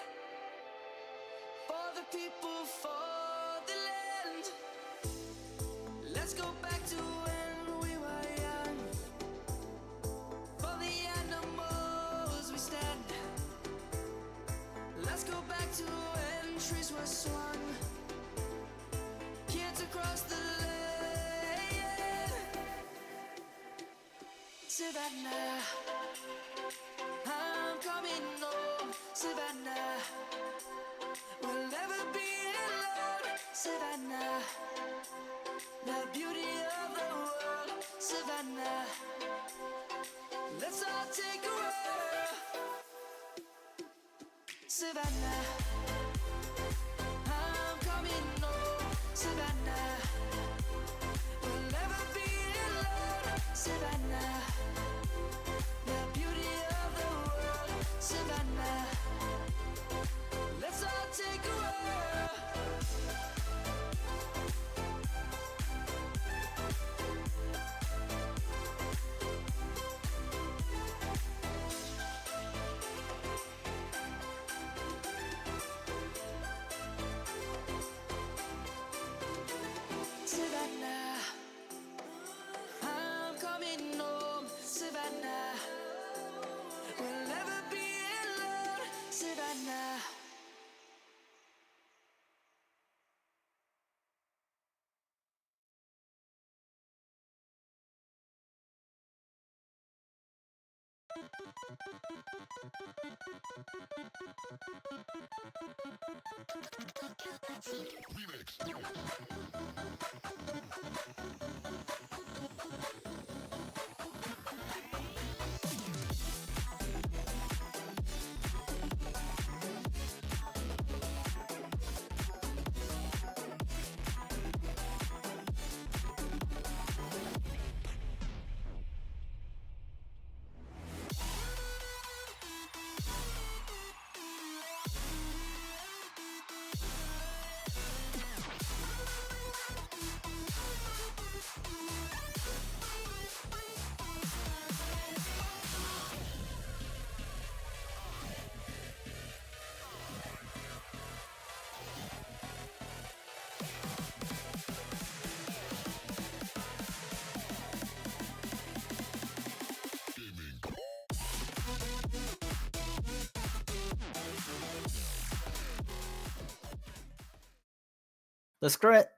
for the people, for the land. Let's go back to when we were young. For the animals we stand. Let's go back to when trees were swung. Kids across the land. Savannah, I'm coming home, Savannah. We'll never be alone, Savannah. The beauty of the world, Savannah. Let's all take a walk, Savannah. I'm coming home, Savannah. We'll never be alone, Savannah. The beauty of the world, Savannah. Let's all take a walk. Savannah, I'm coming home, Savannah. We'll never be alone, Savannah.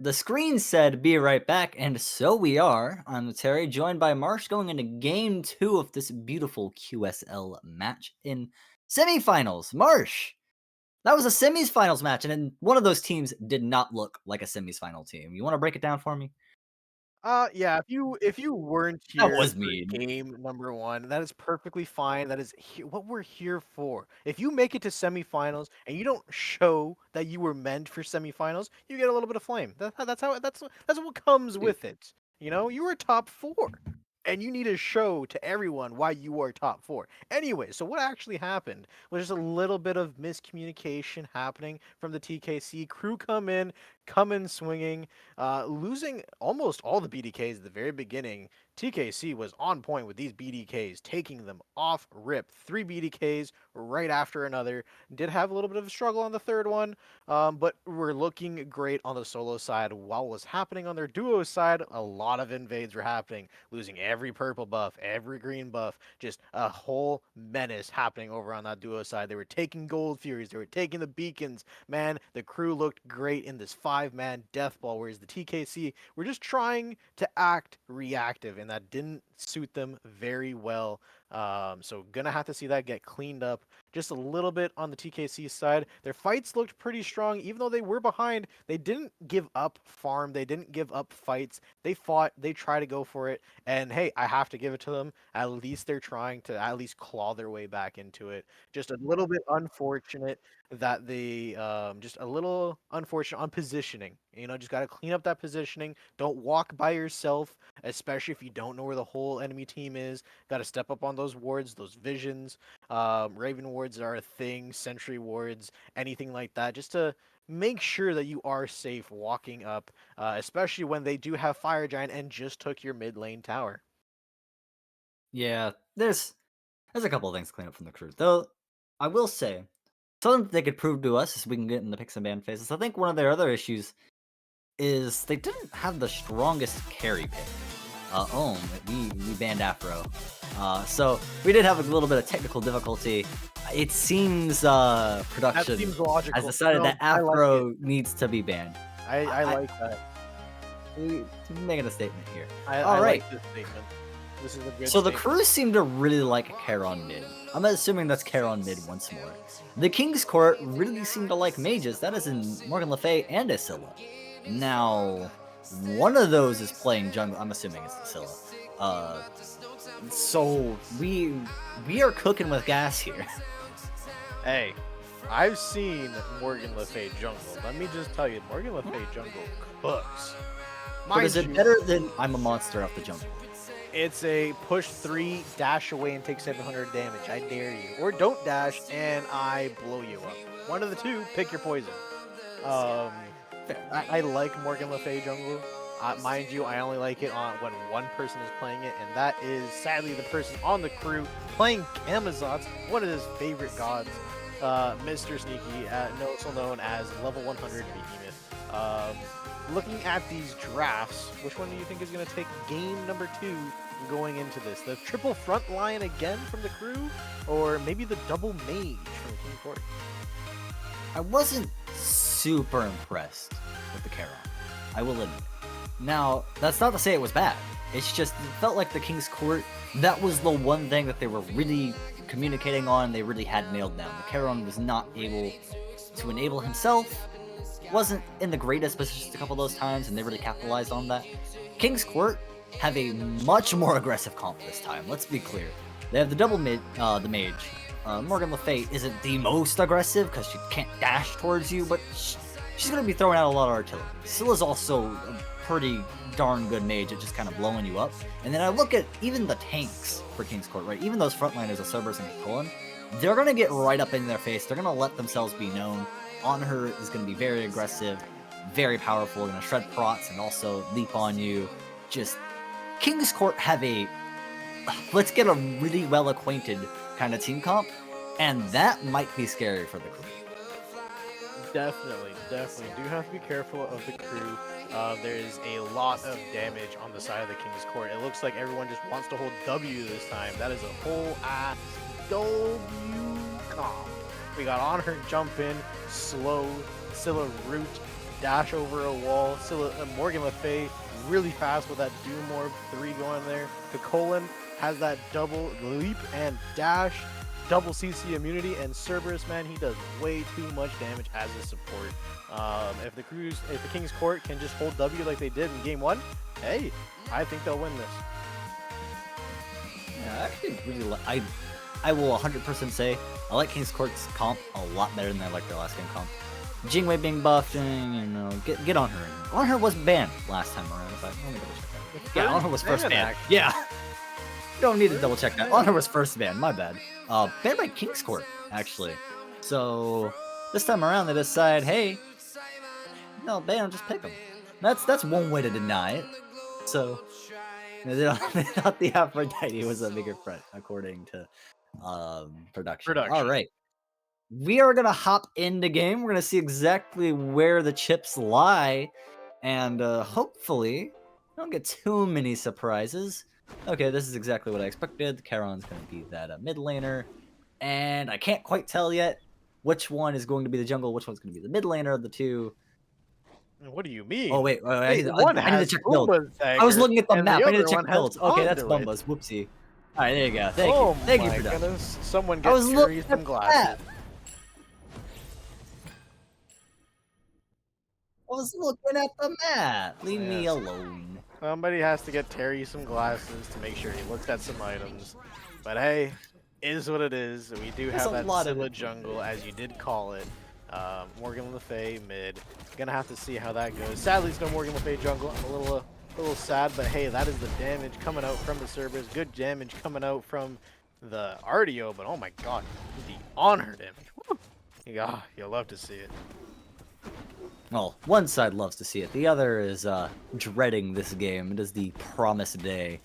The screen said be right back, and so we are. I'm TheTary, joined by Marsh, going into game 2 of this beautiful QSL match in semifinals. Marsh, that was a semifinals match, and then one of those teams did not look like a semifinal team. You want to break it down for me? Yeah. If you weren't That here was for mean. game number one, that is perfectly fine. That is what we're here for. If you make it to semifinals and you don't show that you were meant for semifinals, you get a little bit of flame. That's what comes Dude. with it. You know, you were top four, and you need to show to everyone why you are top four. Anyway, so what actually happened was just a little bit of miscommunication happening from the TKC crew. Come in swinging, losing almost all the BDKs at the very beginning. TKC was on point with these BDKs, taking them off rip. 3 BDKs right after another. Did have a little bit of a struggle on the third one, but we're looking great on the solo side. While it was happening on their duo side, a lot of invades were happening, losing every purple buff, every green buff, just a whole menace happening over on that duo side. They were taking Gold Furies, they were taking the beacons. Man, the crew looked great in this 5-man death ball, whereas the TKC were just trying to act reactive, and that didn't suit them very well. So gonna have to see that get cleaned up just a little bit on the TKC side. Their fights looked pretty strong, even though they were behind. They didn't give up farm. They didn't give up fights. They fought. They tried to go for it. And hey, I have to give it to them. At least they're trying to at least claw their way back into it. Just a little bit unfortunate that they just a little unfortunate on positioning. Just got to clean up that positioning. Don't walk by yourself, especially if you don't know where the whole enemy team is. Got to step up on those wards, those visions. Raven wards are a thing, sentry wards, anything like that, just to make sure that you are safe walking up, especially when they do have Fire Giant and just took your mid lane tower. Yeah, there's a couple of things to clean up from the crew. Though, I will say, something they could prove to us is we can get in the picks and ban phases. I think one of their other issues is they didn't have the strongest carry pick. We banned Afro. So we did have a little bit of technical difficulty. It seems production That seems logical. has decided No, that I like Afro needs to be banned. I like that. We're making a statement here. I Alright. like this statement. This is a good So the statement. crew seem to really like Charon mid. I'm assuming that's Charon mid once more. The King's Court really seem to like mages. That is in Morgan Le Fay and Isilla. Now, one of those is playing jungle. I'm assuming it's Isilla. So we are cooking with gas here. Hey, I've seen Morgan Le Fay jungle. Let me just tell you, Morgan Le Fay jungle cooks. But is it Mind you, better than I'm a monster off the jungle? It's a push 3, dash away, and take 700 damage. I dare you. Or don't dash, and I blow you up. One of the two, pick your poison. I like Morgan Le Fay jungle. Mind you, I only like it when one person is playing it, and that is sadly the person on the crew playing Camazotz, one of his favorite gods, Mr. Sneaky, also known as level 100 Behemoth. Looking at these drafts, which one do you think is going to take game number 2 going into this? The triple front line again from the crew, or maybe the double mage from King Court? I wasn't super impressed with the Charon. I will admit. Now, that's not to say it was bad. It's just, it felt like the King's Court, that was the one thing that they were really communicating on, they really had nailed down. The Charon was not able to enable himself, wasn't in the greatest positions a couple of those times, and they really capitalized on that. King's Court have a much more aggressive comp this time, let's be clear. They have the double mid, the mage. Morgan Le Fay isn't the most aggressive because she can't dash towards you, but she's going to be throwing out a lot of artillery. Scylla's also a pretty darn good mage at just kind of blowing you up. And then I look at even the tanks for King's Court, right? Even those frontliners of Cerberus and Cullen, they're going to get right up in their face. They're going to let themselves be known. On her is going to be very aggressive, very powerful, going to shred procs and also leap on you. Just, King's Court have a, let's get a really well-acquainted kind of team comp, and that might be scary for the crew. Definitely. Do have to be careful of the crew. There is a lot of damage on the side of the King's Court. It looks like everyone just wants to hold W this time. That is a whole ass W comp. We got on her jump in, slow, Scylla root, dash over a wall. Morgan Le Fay really fast with that Doom Orb 3 going there. Colin has that double leap and dash, double CC immunity, and Cerberus, man, he does way too much damage as a support. If the King's Court can just hold W like they did in game 1, hey, I think they'll win this. Yeah, I actually really I will 100% say I like King's Court's comp a lot better than I like their last game comp. Jingwei being buffed, and get on her. On her was banned last time around. But let me double check that. Yeah, on her was first banned. Yeah, you don't need to double check that. On her was first banned. My bad. Banned by King's Court actually. So this time around they decide, hey, no ban, just pick them. That's one way to deny it. So they thought the Aphrodite was a bigger threat according to production. All right, we are gonna hop into game. We're gonna see exactly where the chips lie, and hopefully don't get too many surprises. Okay, this is exactly what I expected. Charon's gonna be that mid laner, and I can't quite tell yet which one is going to be the jungle, which one's gonna be the mid laner of the two. What do you mean? Oh wait, One I need to has check build. Pumbaa's I was dagger, looking at the and map. the I need to other check one has builds. Okay, that's conduit. Bumba's. Whoopsie. All right, there you go. Oh Thank you, my production. goodness! Someone I get was Terry looking some at glasses. that. I was looking at the map. Leave me Yes. alone. Somebody has to get Terry some glasses to make sure he looks at some items. But hey, is what it is. We do There's have a that lot of Scylla it. jungle, as you did call it. Morgan Le Fay mid. Gonna have to see how that goes. Sadly, it's no Morgan Le Fay jungle. I'm a little sad, but hey, that is the damage coming out from the Cerberus. Good damage coming out from the RDO, but oh my god, the honor damage. Woo! Yeah, you'll love to see it. Well, one side loves to see it. The other is dreading this game. It is the promised day.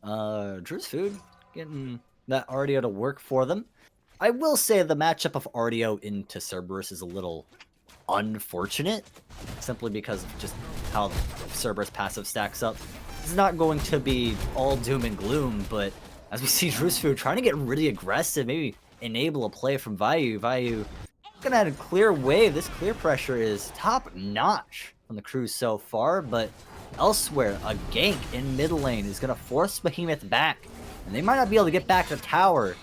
Drew's Food getting that RDO to work for them. I will say the matchup of RDO into Cerberus is a little unfortunate, simply because of just how Cerberus passive stacks up. It's not going to be all doom and gloom, but as we see Drew's Food trying to get really aggressive, maybe enable a play from Vayu. Vayu gonna have a clear wave. This clear pressure is top notch from the crew so far, but elsewhere, a gank in mid lane is gonna force Behemoth back, and they might not be able to get back to tower.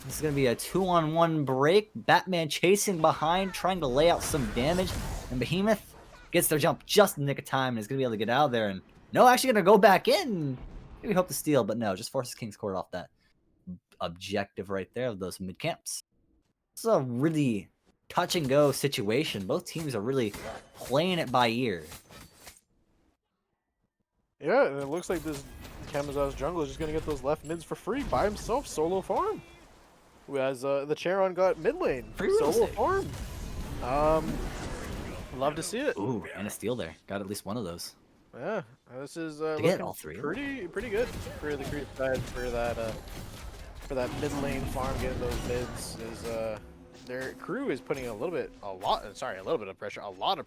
This is gonna be a 2-on-1 break. Batman chasing behind, trying to lay out some damage, and Behemoth gets their jump just in the nick of time and is gonna be able to get out of there. And no, actually gonna go back in. Maybe hope to steal, but no, just forces King's Court off that objective right there of those mid camps. This is a really touch and go situation. Both teams are really playing it by ear. Yeah, and it looks like this Kamazov's jungle is just gonna get those left mids for free by himself, solo farm. Who has the Charon got mid lane, Free real solo estate. farm. Love to see it. Ooh, and a steal there. Got at least one of those. Yeah, this is get looking all three. pretty good for the creep side for that mid lane farm. Getting those mids is their crew is putting a lot of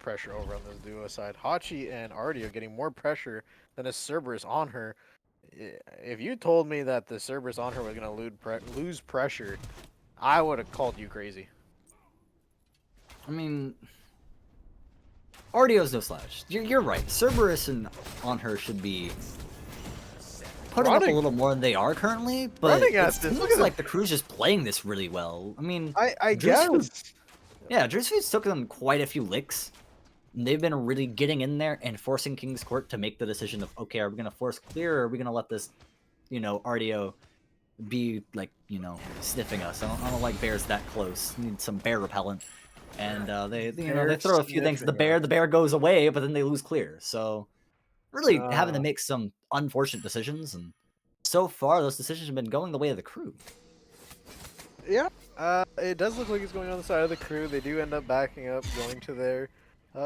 pressure over on this duo side. Hachi and Artie are getting more pressure than a Cerberus on her. If you told me that the Cerberus on her was gonna lose pressure, I would have called you crazy. I mean, RDO's no slouch. You're right. Cerberus and on her should be putting up a little more than they are currently, but Running it at this. seems like the crew's just playing this really well. I mean, I Drew's Food- guess. yeah, Drew's Food's took them quite a few licks. And they've been really getting in there and forcing King's Court to make the decision of, okay, are we going to force clear or are we going to let this, RDO be, like, sniffing us? I don't like bears that close. Need some bear repellent. And they throw a few things at the bear goes away, but then they lose clear. So really having to make some unfortunate decisions, and so far those decisions have been going the way of the crew. Yeah, it does look like it's going on the side of the crew. They do end up backing up, going to their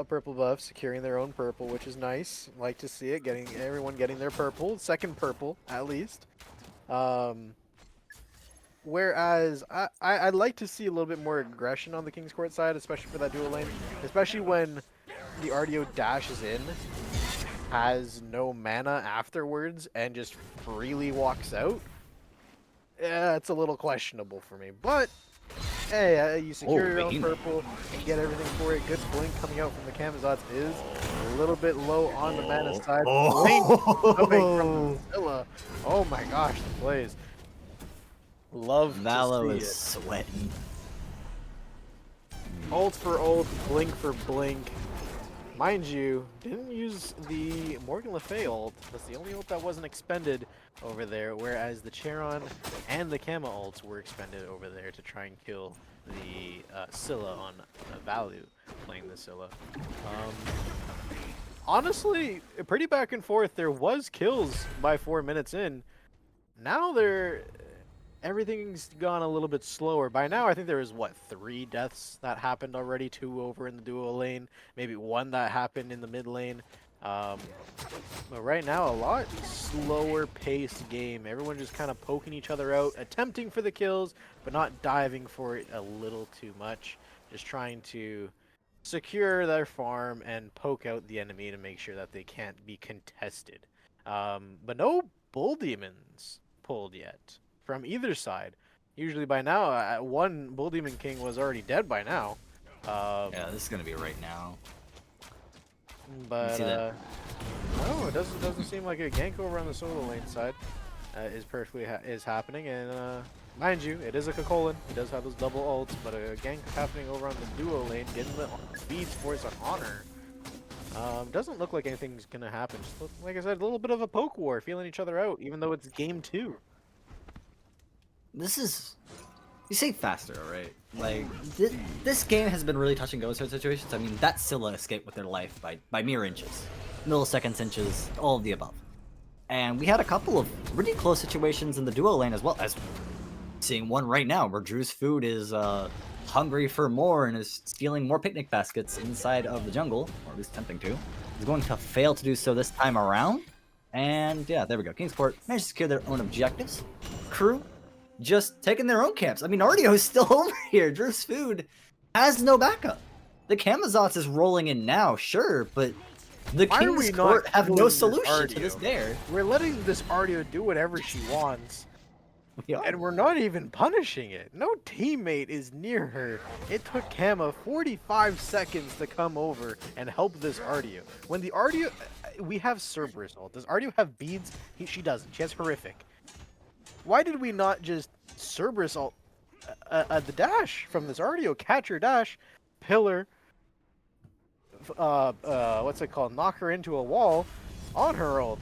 purple buff, securing their own purple, which is nice. Like to see it, everyone getting their purple, second purple at least. Whereas I'd like to see a little bit more aggression on the King's Court side, especially for that dual lane, especially when the RDO dashes in, has no mana afterwards, and just freely walks out. Yeah, it's a little questionable for me, but hey, you secure your own purple and get everything for it. Good blink coming out from the Kamazots is a little bit low on the mana side. Blink coming from Zilla. Oh my gosh, the plays. Love Valo to is see it. sweating. Ult for ult, blink for blink. Mind you, didn't use the Morgan Le Fay ult. That's the only ult that wasn't expended over there, whereas the Charon and the Kama ults were expended over there to try and kill the Scylla on Value, playing the Scylla. Honestly, pretty back and forth. There was kills by 4 minutes in. Now everything's gone a little bit slower. By now, I think there was, 3 deaths that happened already? 2 over in the duo lane, maybe 1 that happened in the mid lane. But right now, a lot slower paced game. Everyone just kind of poking each other out, attempting for the kills, but not diving for it a little too much. Just trying to secure their farm and poke out the enemy to make sure that they can't be contested. But no bull demons pulled yet from either side. Usually by now, one Bull Demon King was already dead by now. Yeah, this is gonna be right now. But see that. no, it doesn't seem like a gank over on the solo lane side is perfectly is happening. And mind you, it is a Kakolin. He does have those double ults, but a gank happening over on the duo lane, getting the beads for his honor. Doesn't look like anything's gonna happen. Just like I said, a little bit of a poke war, feeling each other out, even though it's game 2. This is, you say faster, right? Like this game has been really touch and go in certain situations. I mean, that Scylla escaped with their life by mere inches, milliseconds, inches, all of the above. And we had a couple of really close situations in the duo lane as well as seeing one right now where Drew's food is hungry for more and is stealing more picnic baskets inside of the jungle, or at least attempting to. He's going to fail to do so this time around. And yeah, there we go. Kingsport managed to secure their own objectives. Crew just taking their own camps. I mean, Artio is still over here. Drew's food has no backup. The Camazotz is rolling in now, sure, but the Why are we King's not Court have no killing this solution to this Artio? dare. We're letting this Artio do whatever she wants. We are. And we're not even punishing it. No teammate is near her. It took Kama 45 seconds to come over and help this Artio. When the Artio... We have Cerberus ult. Does Artio have beads? She doesn't. She has Horrific. Why did we not just Cerberus ult the dash from this Artio? Catch her dash, pillar, what's it called? Knock her into a wall on her ult.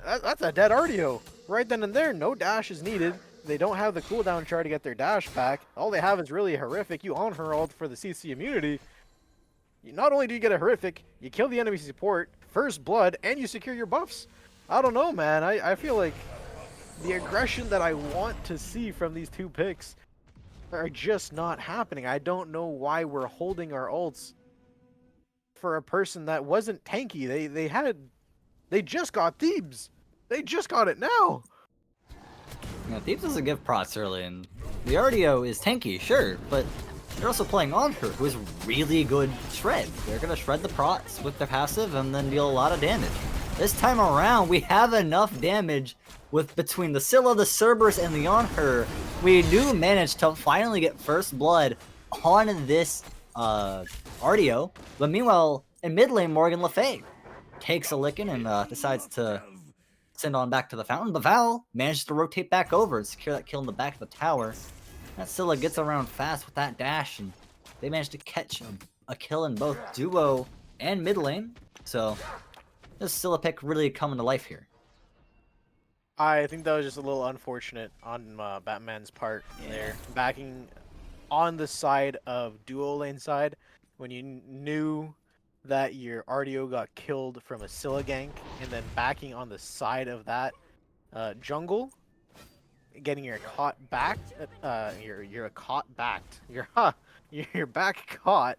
That's a dead Artio. Right then and there, no dash is needed. They don't have the cooldown char to get their dash back. All they have is really Horrific. You on her ult for the CC immunity. Not only do you get a Horrific, you kill the enemy support, first blood, and you secure your buffs. I don't know, man. I feel like the aggression that I want to see from these two picks are just not happening. I don't know why we're holding our ults for a person that wasn't tanky. They just got Thebes. They just got it now. Yeah, Thebes doesn't give prots early, and the Artio is tanky, sure, but they're also playing on her, who is really good shred. They're gonna shred the prots with their passive and then deal a lot of damage. This time around, we have enough damage with between the Scylla, the Cerberus, and the on her. We do manage to finally get first blood on this Artio, but meanwhile, in mid lane, Morgan Le Fay takes a licking and decides to send on back to the fountain, but Val manages to rotate back over and secure that kill in the back of the tower. That Scylla gets around fast with that dash, and they manage to catch a kill in both duo and mid lane. So this Scylla pick really coming to life here. I think that was just a little unfortunate on Batman's part there. Backing on the side of duo lane side when you knew that your Artio got killed from a Scylla gank, and then backing on the side of that jungle, getting your caught back, you're caught backed, your back caught.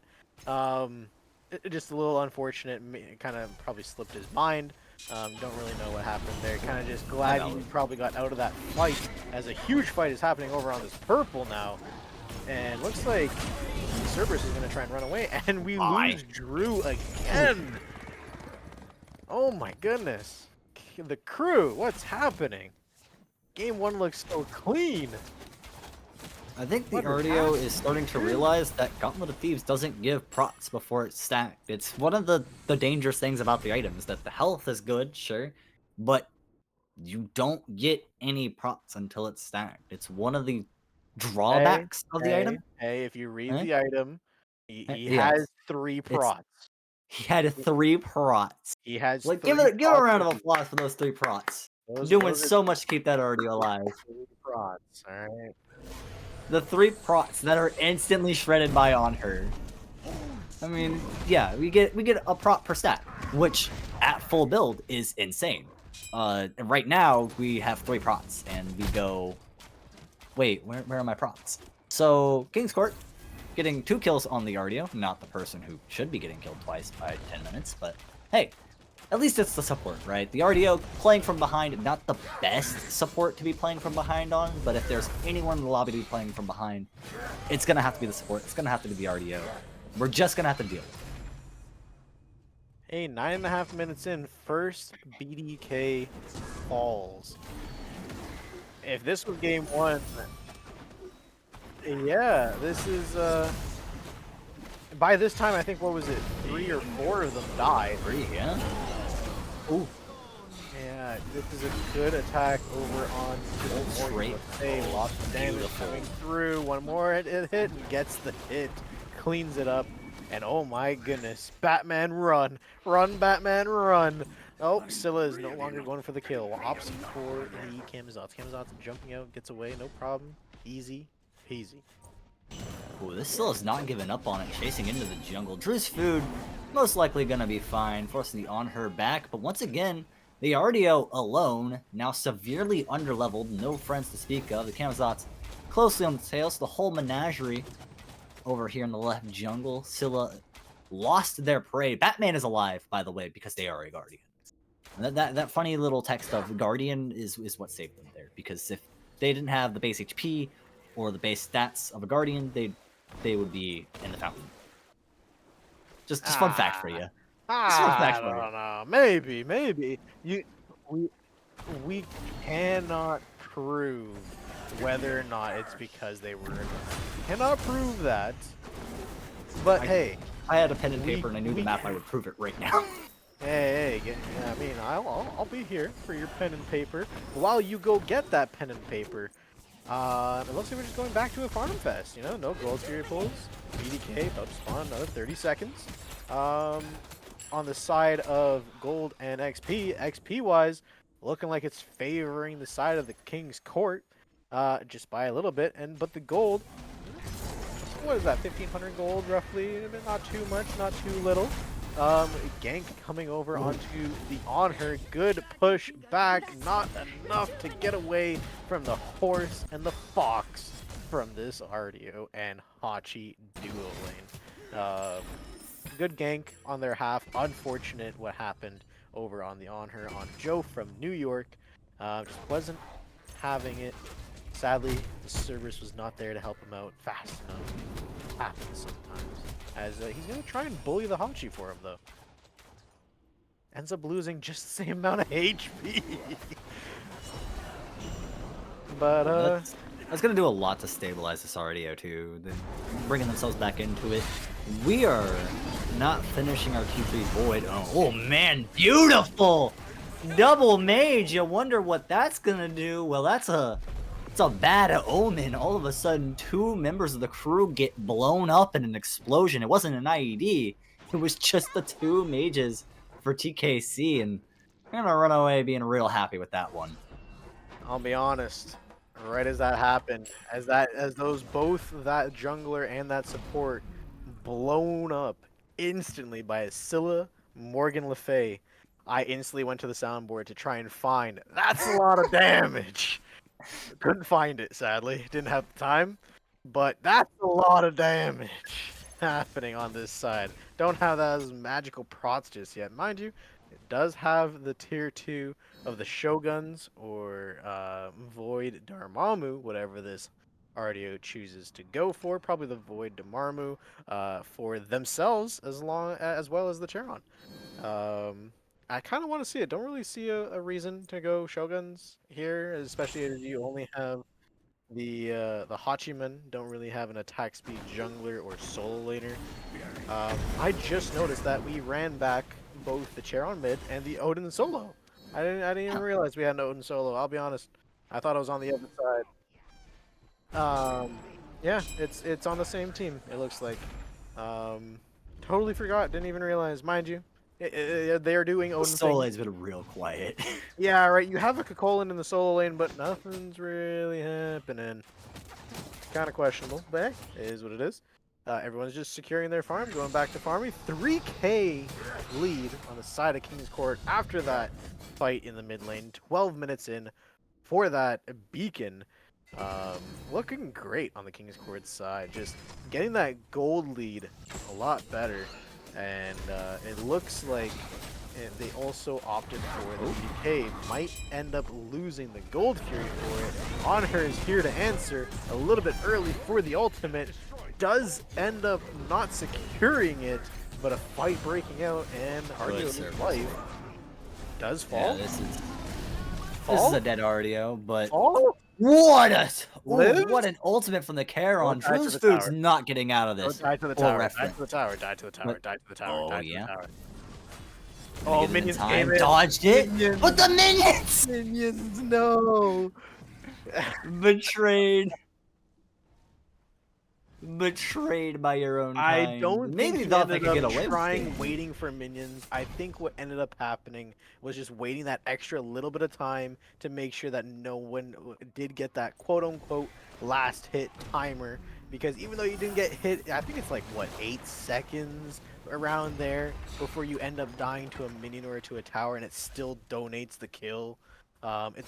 Just a little unfortunate. Kind of probably slipped his mind. Don't really know what happened there. Kind of just glad he probably got out of that fight, as a huge fight is happening over on this purple now. And looks like Cerberus is going to try and run away, and we lose Drew again. Oh my goodness. The crew, what's happening? Game 1 looks so clean. I think the Artio is starting to realize that Gauntlet of Thieves doesn't give prots before it's stacked. It's one of the dangerous things about the item is that the health is good, sure, but you don't get any prots until it's stacked. It's one of the drawbacks of the item. Hey, if you read the item, he Yes. has 3 prots. He had 3 prots. He has Like, 3 give a round of prots. applause for those 3 prots. Those Doing are so much to keep that Artio alive. 3 prots, alright? The 3 prots that are instantly shredded by on her. I mean, yeah, we get a prot per stat, which at full build is insane. Right now we have 3 prots, and we go. Wait, where are my prots? So King's Court getting 2 kills on the Artio, not the person who should be getting killed twice by 10 minutes, but hey. At least it's the support, right? The Artio playing from behind, not the best support to be playing from behind on, but if there's anyone in the lobby to be playing from behind, it's gonna have to be the support. It's gonna have to be the Artio. We're just gonna have to deal with it. Hey, 9.5 minutes in, first BDK falls. If this was game 1, yeah, this is by this time, I think, what was it, 3 or 4 of them died. 3, yeah. Ooh. Yeah, this is a good attack over on Straight. Hey, lots of damage Beautiful. coming through. One more hit and gets the hit, cleans it up, and oh my goodness, Batman run, run Batman run. Oh, Scylla is no longer going for the kill. Opts for the Camazotz. Camazotz jumping out, gets away, no problem, easy peasy. Ooh, this still is not giving up on it, chasing into the jungle. Drew's food, most likely gonna be fine, forcing the on her back, but once again, the Ardio alone, now severely underleveled, no friends to speak of. The Camazotz closely on the tail, so the whole menagerie over here in the left jungle. Scylla lost their prey. Batman is alive, by the way, because they are a Guardian. And that funny little text of Guardian is what saved them there, because if they didn't have the base HP or the base stats of a Guardian, they would be in the fountain. Just fun fact for you. I don't know. Maybe. We cannot prove whether or not it's because they were. We cannot prove that. But hey, I had a pen and paper, and I knew the map I would prove it right now. hey, I mean, I'll be here for your pen and paper while you go get that pen and paper. It looks like we're just going back to a farm fest. You know, no gold fury pulls. BDK about to spawn another 30 seconds. On the side of gold and XP wise, looking like it's favoring the side of the King's Court, just by a little bit. But the gold, what is that? 1,500 gold roughly. Not too much, not too little. Gank coming over onto the on her. Good push back, not enough to get away from the horse and the fox from this Ardio and Hachi duo lane. Good gank on their half. Unfortunate what happened over on the on her on Joe from New York. Just wasn't having it. Sadly, the service was not there to help him out fast enough. Happens sometimes. As he's going to try and bully the Hachi for him, though. Ends up losing just the same amount of HP. But, that's going to do a lot to stabilize this RDO, too. Then bringing themselves back into it. We are not finishing our Q3 Void. Oh man, beautiful! Double Mage. You wonder what that's going to do. Well, it's a bad omen. All of a sudden, 2 members of the crew get blown up in an explosion. It wasn't an IED. It was just the 2 mages for TKC, and I'm gonna run away being real happy with that one. I'll be honest. Right as that happened, as those both that jungler and that support blown up instantly by a Scylla, Morgan Le Fay, I instantly went to the soundboard to try and find. That's a lot of damage. Couldn't find it, sadly. Didn't have the time. But that's a lot of damage happening on this side. Don't have that as magical prots just yet. Mind you, it does have the tier 2 of the Shoguns or Void Dormammu, whatever this RDO chooses to go for. Probably the Void Dormammu for themselves as well as the Charon. I kind of want to see it. Don't really see a reason to go Shoguns here, especially as you only have the Hachiman. Don't really have an attack speed jungler or solo laner. I just noticed that we ran back both the Charon mid and the Odin solo. I didn't even realize we had an Odin solo. I'll be honest. I thought it was on the other side. Yeah, it's on the same team. It looks like. Totally forgot. Didn't even realize. Mind you. They're doing Odin solo lane's been real quiet. Yeah, right. You have a Kokolin in the solo lane, but nothing's really happening. Kind of questionable, but hey, it is what it is. Everyone's just securing their farm, going back to farming. 3K lead on the side of King's Court after that fight in the mid lane. 12 minutes in for that beacon. Looking great on the King's Court side. Just getting that gold lead a lot better. And it looks like they also opted for the BK. Might end up losing the Gold Fury for it. On her is here to answer a little bit early for the ultimate. Does end up not securing it, but a fight breaking out and Ardio's life does fall. Yeah, this is a dead Ardio, but fall? What a Lives? what an ultimate from the Charon. Don't die to Drew's the Food's tower. not getting out of Don't this. die to the Full tower. Die reference. to the tower. Die to the tower. What? Die to the tower. Oh, Die to yeah? the tower. Gonna Oh, get it in minions time. came in. Dodged it. Minions. But the minions Minions, no. betrayed. Betrayed by your own I kind. don't Maybe think he thought they ended could get up away with trying, it. waiting for minions. I think what ended up happening was just waiting that extra little bit of time to make sure that no one did get that quote-unquote last hit timer. Because even though you didn't get hit, I think it's like, what, 8 seconds around there before you end up dying to a minion or to a tower, and it still donates the kill.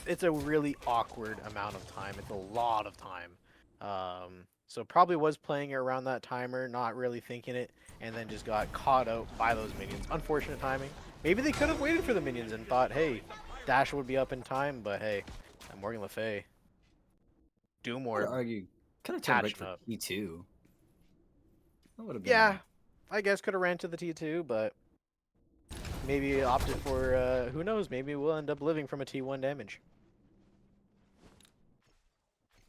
It's a really awkward amount of time. It's a lot of time. So probably was playing around that timer, not really thinking it, and then just got caught out by those minions. Unfortunate timing. Maybe they could have waited for the minions and thought, hey, Dash would be up in time, but hey, Morgan Le Fay. Doom I would Orb. argue could have turned right Catching for up. E2. That would have been. Yeah, I guess could have ran to the T2, but maybe opted for, who knows, maybe we'll end up living from a T1 damage.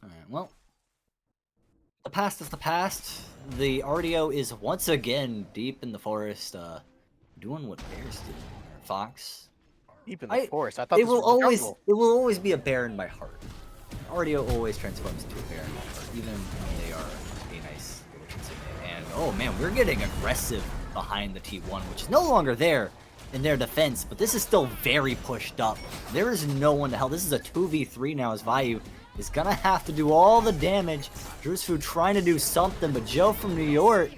Alright, well. The past is the past. The RDO is once again deep in the forest, doing what bears do. Fox. Deep in the forest. I thought It this will was the always jungle. it will always be a bear in my heart. RDO always transforms into a bear in my heart, even when they are a nice little consignment. And oh man, we're getting aggressive behind the T1, which is no longer there in their defense, but this is still very pushed up. There is no one to help. This is a 2v3 now as Vayu is gonna have to do all the damage. Drew's Food trying to do something, but Joe from New York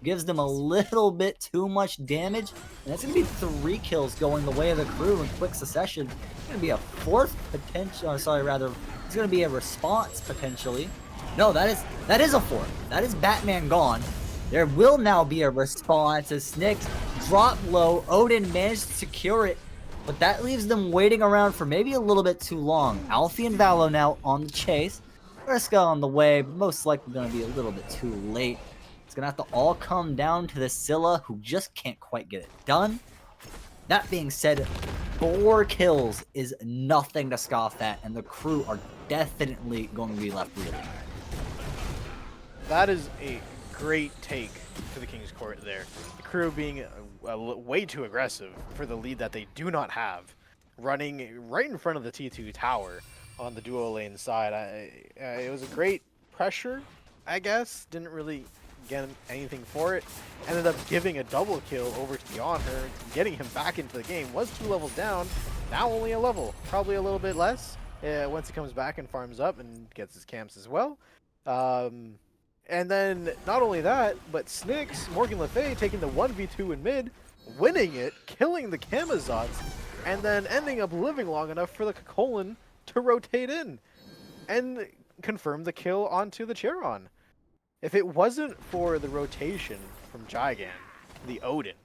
gives them a little bit too much damage. And that's gonna be 3 kills going the way of the crew in quick succession. It's gonna be a 4th potential, it's gonna be a response potentially. No, that is a 4th. That is Batman gone. There will now be a response as Snicks drop low. Odin managed to secure it, but that leaves them waiting around for maybe a little bit too long. Alfie and Valo now on the chase. Vriska on the way, but most likely going to be a little bit too late. It's going to have to all come down to the Scylla, who just can't quite get it done. That being said, 4 kills is nothing to scoff at, and the crew are definitely going to be left reeling. That is a great take to the King's Court there. The crew being way too aggressive for the lead that they do not have, running right in front of the T2 tower on the duo lane side. It was a great pressure, I guess. Didn't really get anything for it. Ended up giving a double kill over to the Honor, getting him back into the game. Was 2 levels down, now only a level, probably a little bit less once he comes back and farms up and gets his camps as well. And then, not only that, but Snicks, Morgan Le Fay taking the 1v2 in mid, winning it, killing the Kamazots, and then ending up living long enough for the Kakolin to rotate in and confirm the kill onto the Charon. If it wasn't for the rotation from Gigan, the Odin,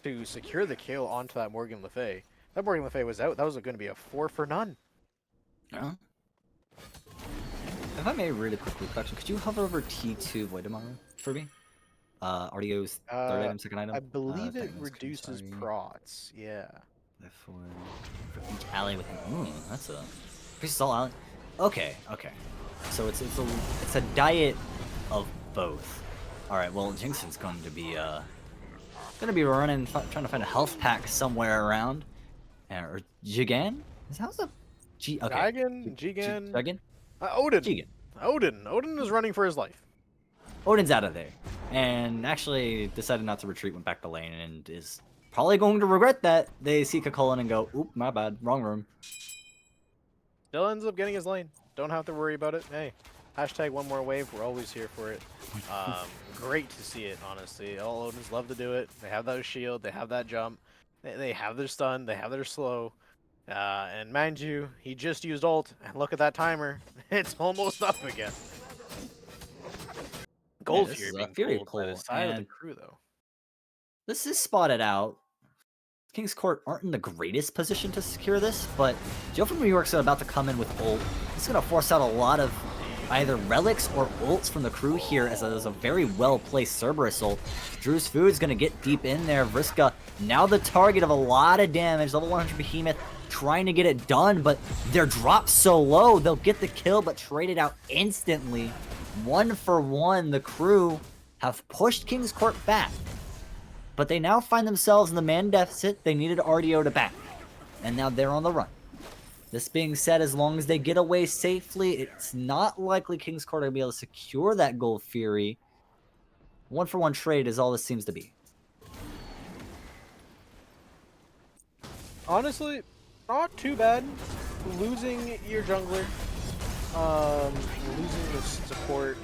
to secure the kill onto that Morgan Le Fay, that Morgan Le Fay was out. That was going to be a 4 for none. Yeah. If I may really quickly, question, could you hover over T2 Voidemon for me? RDO's third item, second item? I believe it thanks, reduces sorry. prots, yeah. For each alley with that's a pretty solid alley. Okay. So it's a diet of both. All right. Well, Jinxon's going to be running, trying to find a health pack somewhere around. Or Jigan? How's the G? Okay. Jigan. Jigan. Odin. Jigan. Odin is running for his life. Odin's out of there, and actually decided not to retreat. Went back to lane and is probably going to regret that. They see Kakolin and go, "Oop, my bad, wrong room." Still ends up getting his lane. Don't have to worry about it. Hey, hashtag one more wave. We're always here for it. Great to see it, honestly. All Odins love to do it. They have that shield. They have that jump. They have their stun. They have their slow. And mind you, he just used ult. And look at that timer. It's almost up again. Gold this here is, being Fury pulled by the Cole, side of the and crew, though. This is spotted out. King's Court aren't in the greatest position to secure this, but Joe from New York's about to come in with ult. He's going to force out a lot of either relics or ults from the crew here, as there's a very well-placed Cerberus ult. Drew's Food's going to get deep in there. Vriska, now the target of a lot of damage. Level 100 Behemoth trying to get it done, but they're dropped so low, they'll get the kill, but trade it out instantly. 1 for 1, the crew have pushed King's Court back, but they now find themselves in the man deficit they needed RDO to back, and now they're on the run. This being said, as long as they get away safely, it's not likely King's Court will be able to secure that Gold Fury. 1 for 1 trade is all this seems to be. Honestly, not too bad. Losing your jungler, losing the support.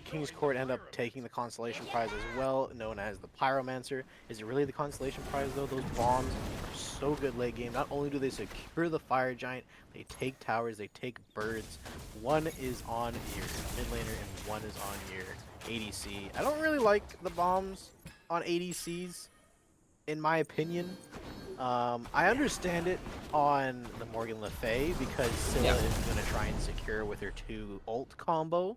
King's Court end up taking the consolation prize as well, known as the Pyromancer. Is it really the consolation prize though? Those bombs are so good late game. Not only do they secure the Fire Giant, they take towers, they take birds. One is on your mid laner and one is on your ADC. I don't really like the bombs on ADCs, in my opinion. I understand it on the Morgan Le Fay because Scylla is going to try and secure with her 2 ult combo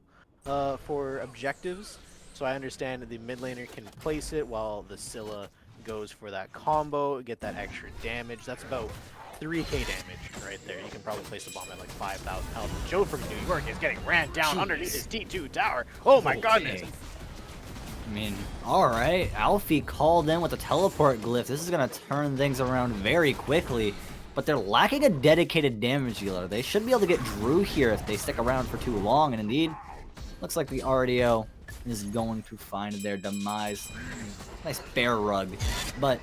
for objectives. So I understand that the mid laner can place it while the Scylla goes for that combo, get that extra damage. That's about 3k damage right there. You can probably place the bomb at like 5,000 health. Joe from New York is getting ran down underneath his T2 tower. Oh my goodness. I mean, alright, Alfie called in with the teleport glyph. This is going to turn things around very quickly, but they're lacking a dedicated damage dealer. They should be able to get Drew here if they stick around for too long, and indeed, looks like the RDO is going to find their demise. Nice bear rug. But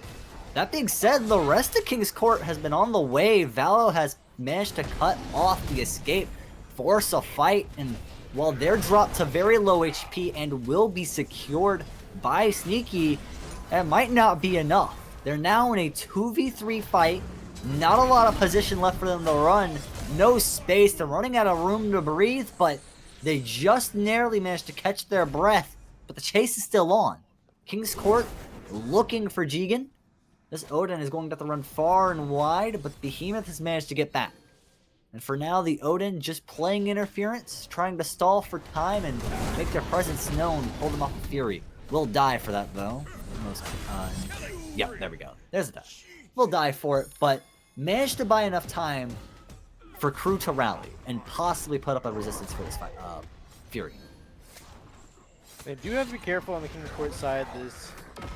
that being said, the rest of King's Court has been on the way. Valo has managed to cut off the escape, force a fight, and while they're dropped to very low HP and will be secured by Sneaky, that might not be enough. They're now in a 2v3 fight, not a lot of position left for them to run, no space, they're running out of room to breathe, but they just narrowly managed to catch their breath, but the chase is still on. King's Court looking for Jigen. This Odin is going to have to run far and wide, but Behemoth has managed to get back. And for now, the Odin just playing interference, trying to stall for time and make their presence known, hold them off with Fury. Will die for that, though. Yeah, there we go. There's the die. Will die for it, but managed to buy enough time for crew to rally and possibly put up a resistance for this fight. Fury. They do have to be careful on the King's Court side. This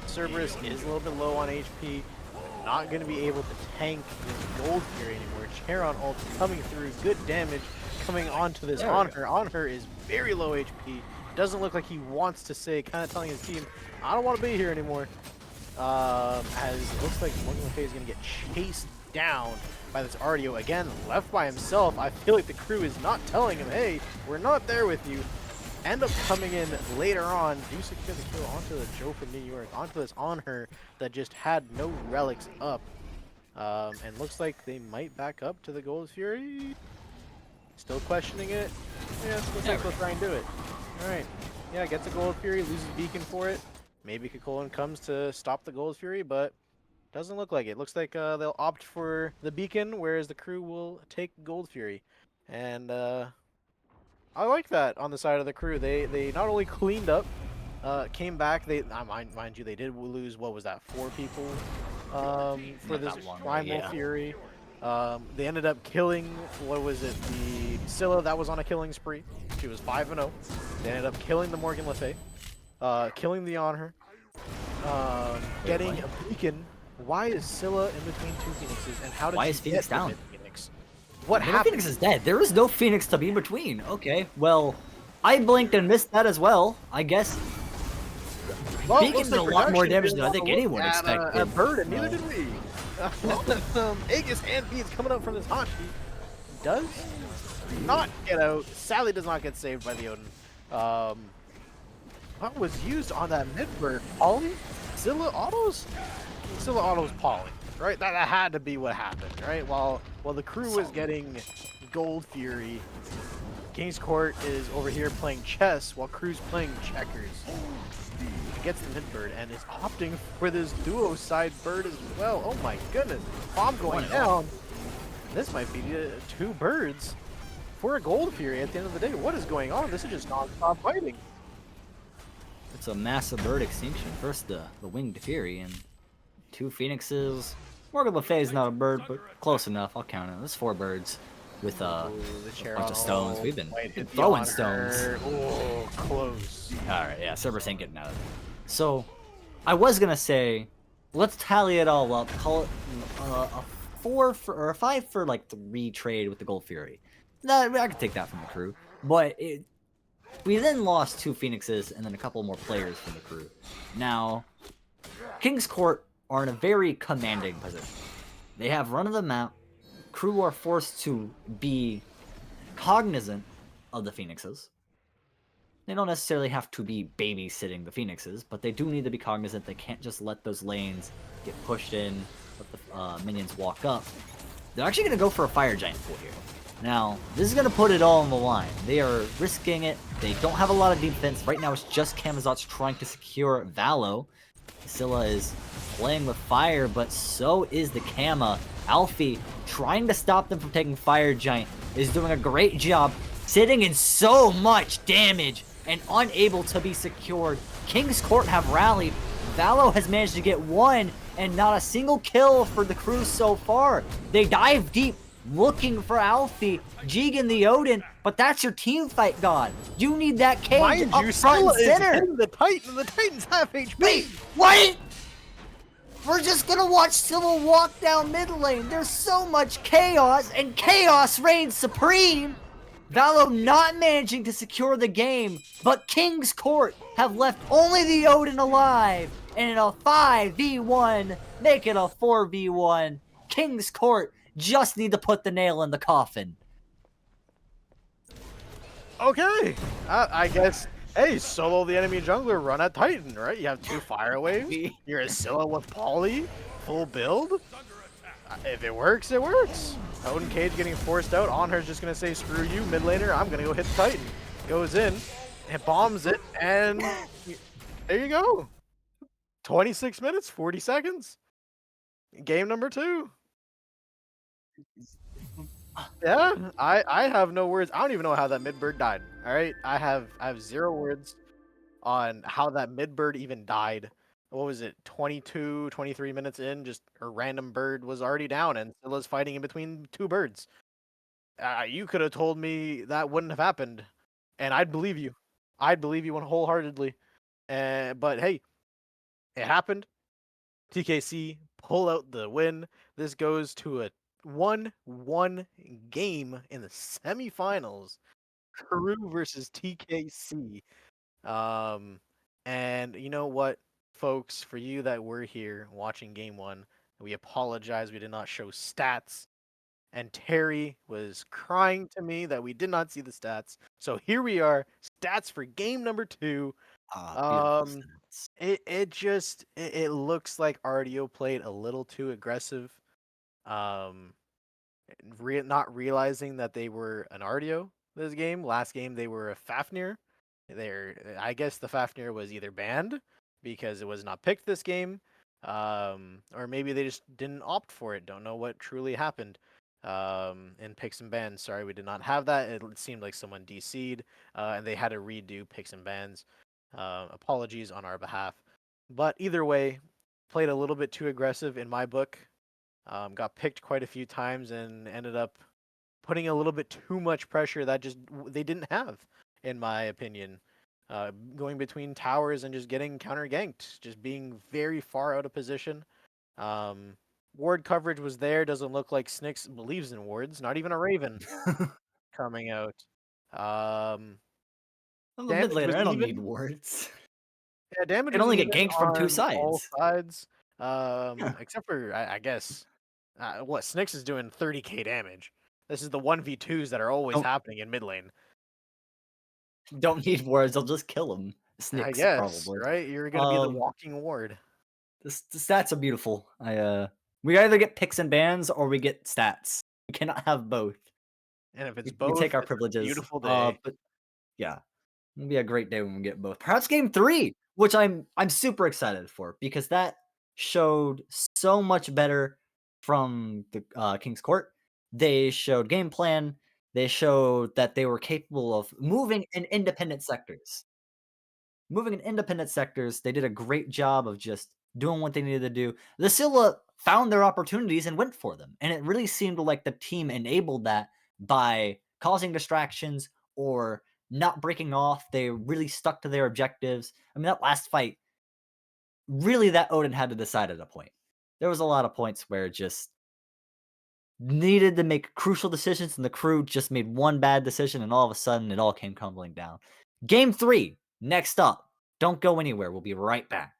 Cerberus is a little bit low on HP. Not going to be able to tank this Gold Fury anymore. Charon ult coming through, good damage coming onto this on her. On her is very low HP. Doesn't look like he wants to say, kind of telling his team, I don't want to be here anymore. As it looks like Morgan Le Fay is going to get chased down by this RDO again, left by himself. I feel like the crew is not telling him, hey, we're not there with you. End up coming in later on, do secure the kill onto the Joe from New York, onto this on her that just had no relics up. And looks like they might back up to the Gold Fury. Still questioning it. Yeah, looks like they'll try and do it. Alright. Yeah, gets a Gold Fury, loses Beacon for it. Maybe Kakolan comes to stop the Gold Fury, but doesn't look like it. Looks like they'll opt for the Beacon, whereas the crew will take Gold Fury. And I like that on the side of the crew. They not only cleaned up, came back. They mind you, they did lose, what was that, 4 people for this Primal Fury. They ended up killing, what was it, the Scylla that was on a killing spree. She was 5-0. They ended up killing the Morgan Le Fay, killing the on her, getting a Beacon. Why is Scylla in between 2 Phoenixes, and how did she Phoenix get down? Phoenix? What happened? Phoenix is dead. There is no Phoenix to be between. Okay, well, I blinked and missed that as well. I guess Well, Beacon did a lot more damage than I think anyone expected. A bird, and neither did we. Aegis and Beats coming up from this Hachi does not get out. Sadly, does not get saved by the Odin. What was used on that mid bird? Poly? Scylla autos? Scylla autos Poly, right? That had to be what happened, right? While the crew was getting Gold Fury, King's Court is over here playing chess while crew's playing checkers. He gets the mid bird and is opting for this duo side bird as well. Oh my goodness. Bomb going down. This might be 2 birds for a Gold Fury at the end of the day. What is going on? This is just non-stop fighting. It's a massive bird extinction. First the Winged Fury and 2 Phoenixes. Morgan Le Fay is not a bird, but close enough. I'll count it. There's 4 birds with Ooh, the a chair bunch on of stones. hold. We've been Might hit the throwing on stones. her. Oh, close. All right, yeah, Cerberus ain't getting out of it. So, I was gonna say, let's tally it all up. Call it a 4 for or a 5 for like 3 trade with the Gold Fury. That I could take that from the crew, but we then lost 2 Phoenixes and then a couple more players from the crew. Now, King's Court are in a very commanding position. They have run of the map. Crew are forced to be cognizant of the Phoenixes. They don't necessarily have to be babysitting the Phoenixes, but they do need to be cognizant they can't just let those lanes get pushed in, let the minions walk up. They're actually going to go for a Fire Giant pool here. Now, this is going to put it all on the line. They are risking it. They don't have a lot of defense. Right now, it's just Camazotz trying to secure Valo. Scylla is playing with fire, but so is the Kama. Alfie, trying to stop them from taking Fire Giant, is doing a great job, sitting in so much damage and unable to be secured. King's Court have rallied. Valo has managed to get 1 and not a single kill for the crew so far. They dive deep, looking for Alfie, Jigen the Odin, but that's your team fight god. You need that cage Mind up you, front and Scylla is center. hitting the Titan. The Titan's half HP. Wait, what? We're just gonna watch Scylla walk down mid lane. There's so much chaos, and chaos reigns supreme. Valo not managing to secure the game, but King's Court have left only the Odin alive. And in a 5v1, make it a 4v1. King's Court just need to put the nail in the coffin. Okay, I guess. Hey, solo the enemy jungler, run at Titan, right? You have 2 fire waves. You're a Scylla with Polly, full build. If it works, it works. Odin Cage getting forced out. Onher's just gonna say, screw you, mid laner. I'm gonna go hit the Titan. Goes in, and bombs it, and there you go. 26 minutes, 40 seconds. Game number 2. Yeah, I have no words. I don't even know how that mid bird died. All right, I have 0 words on how that mid bird even died. What was it? 22, 23 minutes in, just a random bird was already down, and Scylla's fighting in between 2 birds. You could have told me that wouldn't have happened, and I'd believe you. I'd believe you wholeheartedly. But hey, it happened. TKC pull out the win. This goes to a 1-1 game in the semifinals. Peru versus TKC. And you know what, folks, for you that were here watching game 1, we apologize we did not show stats. And Terry was crying to me that we did not see the stats. So here we are, stats for game number 2. Beautiful stats. It looks like RDO played a little too aggressive. Not realizing that they were an RDO this game. Last game they were a Fafnir. I guess the Fafnir was either banned because it was not picked this game, or maybe they just didn't opt for it. Don't know what truly happened. In picks and bans, sorry, we did not have that. It seemed like someone DC'd, and they had to redo picks and bans. Apologies on our behalf. But either way, played a little bit too aggressive in my book. Got picked quite a few times and ended up putting a little bit too much pressure that just they didn't have, in my opinion. Going between towers and just getting counter ganked, just being very far out of position. Ward coverage was there. Doesn't look like Snyx believes in wards. Not even a Raven coming out. I'm a mid Damage laner. was I don't need even. wards. Yeah, damage Can was only get even ganked from 2 on all sides. sides. Yeah. Except for I guess what Snyx is doing 30k damage. This is the 1v2s that are always Don't happening in mid lane. don't need wards. I'll just kill him. I Snicks guess, probably. right? You're gonna be the walking ward. The stats are beautiful. We either get picks and bans or we get stats. We cannot have both. And if it's We both, take our it's a privileges. beautiful day. But yeah, it'll be a great day when we get both. Perhaps game 3, which I'm super excited for because that showed so much better from the King's Court. They showed game plan. They showed that they were capable of moving in independent sectors. Moving in independent sectors, they did a great job of just doing what they needed to do. The Scylla found their opportunities and went for them. And it really seemed like the team enabled that by causing distractions or not breaking off. They really stuck to their objectives. I mean, that last fight, really, that Odin had to decide at a point. There was a lot of points where it just needed to make crucial decisions, and the crew just made one bad decision, and all of a sudden, it all came crumbling down. Game 3, next up. Don't go anywhere. We'll be right back.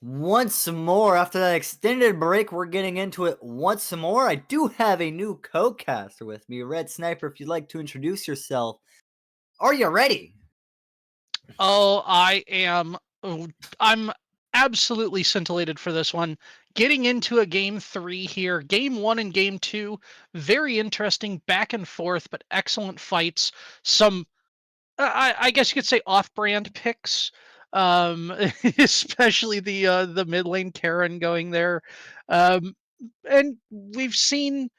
once more after that extended break. We're getting into it once more. I do have a new co-caster with me, Red Sniper. If you'd like to introduce yourself, are you ready? Oh, I am. I'm absolutely scintillated for this one. Getting into a game 3 here. Game 1 and game 2, very interesting back and forth, but excellent fights. Some, I guess you could say, off-brand picks. Um, especially the mid lane Karen going there. Um, and we've seen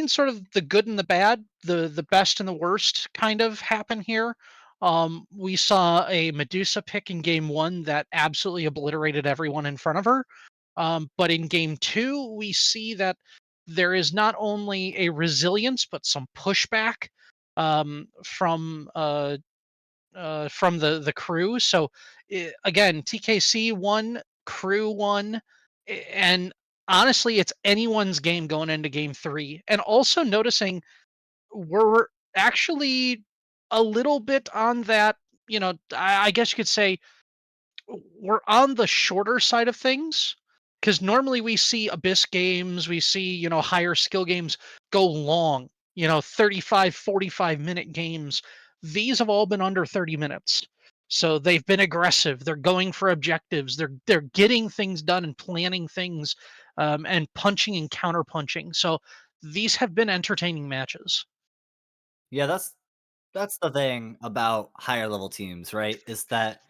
sort of the good and the bad, the best and the worst kind of happen here. We saw a Medusa pick in game 1 that absolutely obliterated everyone in front of her. But in game 2, we see that there is not only a resilience but some pushback from the crew. So again, TKC won, crew won, and honestly, it's anyone's game going into game 3. And also noticing we're actually a little bit on that. I guess you could say we're on the shorter side of things because normally we see abyss games, we see higher skill games go long, 35 45 minute games. These have all been under 30 minutes, so they've been aggressive, they're going for objectives, they're getting things done and planning things, and punching and counter punching. So these have been entertaining matches. Yeah, that's the thing about higher level teams, right? Is that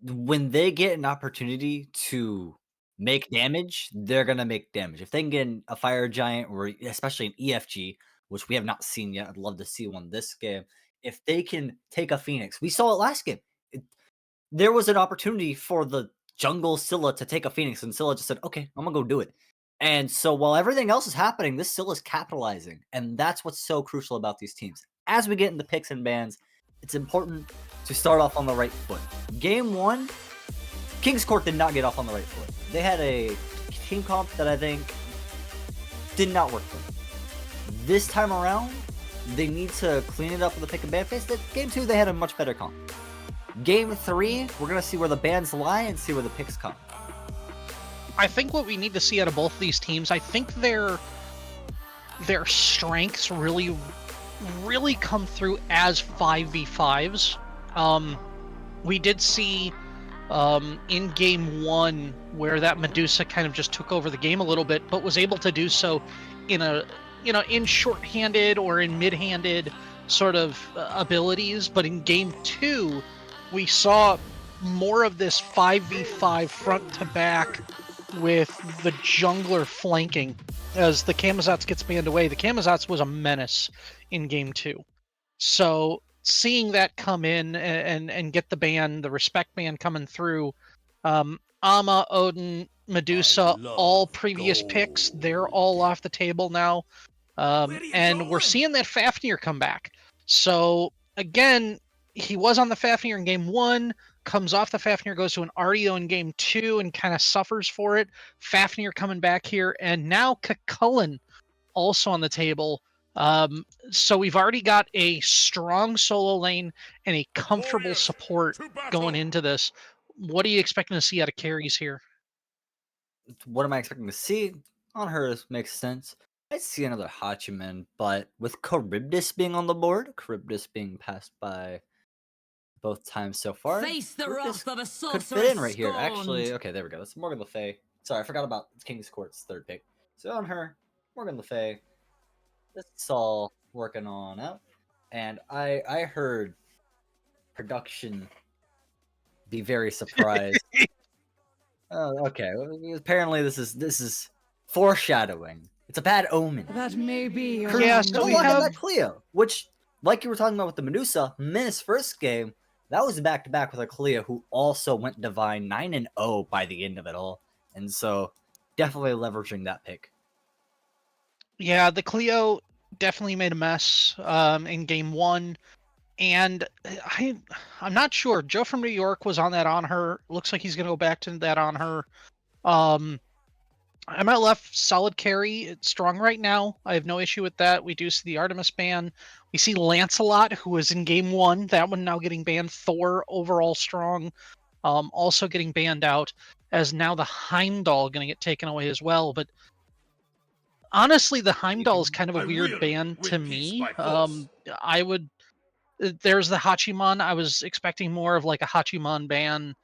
when they get an opportunity to make damage, they're gonna make damage. If they can get a fire giant or especially an EFG, which we have not seen yet, I'd love to see one this game. If they can take a Phoenix, we saw it last game. There was an opportunity for the jungle Scylla to take a Phoenix, and Scylla just said, "Okay, I'm gonna go do it." And so while everything else is happening, this Scylla's capitalizing, and that's what's so crucial about these teams. As we get into picks and bans, it's important to start off on the right foot. Game 1, King's Court did not get off on the right foot. They had a team comp that I think did not work for them. This time around, they need to clean it up with the pick and ban phase. Game 2, they had a much better comp. Game 3, we're going to see where the bans lie and see where the picks come. I think what we need to see out of both of these teams, I think their strengths really come through as 5v5s. We did see in game 1 where that Medusa kind of just took over the game a little bit, but was able to do so in in short-handed or in mid-handed sort of abilities. But in game 2, we saw more of this 5v5 front to back with the jungler flanking as the Camazotz gets banned away. The Camazotz was a menace in game 2. So seeing that come in and get the ban, the respect ban coming through, Ama, Odin, Medusa, all previous picks, they're all off the table now. And we're seeing that Fafnir come back. So again, he was on the Fafnir in game 1, comes off the Fafnir, goes to an Artio in game 2 and kind of suffers for it. Fafnir coming back here, and now Kakullen also on the table. So we've already got a strong solo lane and a comfortable support going into this. What are you expecting to see out of carries here? What am I expecting to see? On her makes sense. I see another Hachiman, but with Charybdis being on the board, Charybdis being passed by both times so far, Face the Charybdis wrath of a could sorcerer fit in right here. scorned. Actually, okay, there we go. That's Morgan Le Fay. Sorry, I forgot about King's Court's third pick. So on her, Morgan Le Fay. This is all working on out. And I heard production be very surprised. Oh, okay. Apparently this is foreshadowing. It's a bad omen. That may be your Yeah, end. so No we lock in have- that Cleo, which, like you were talking about with the Medusa, Min's first game, that was back to back with a Cleo who also went Divine 9-0 by the end of it all. And so definitely leveraging that pick. Yeah, the Clio definitely made a mess in game 1. And I'm not sure. Joe from New York was on that on her. Looks like he's going to go back to that on her. I'm at left, solid carry. It's strong right now. I have no issue with that. We do see the Artemis ban. We see Lancelot, who was in game 1. That one now getting banned. Thor, overall strong, also getting banned out. as now the Heimdall going to get taken away as well. But honestly, the Heimdall is kind of a weird ban to me. I would. There's the Hachiman. I was expecting more of like a Hachiman ban,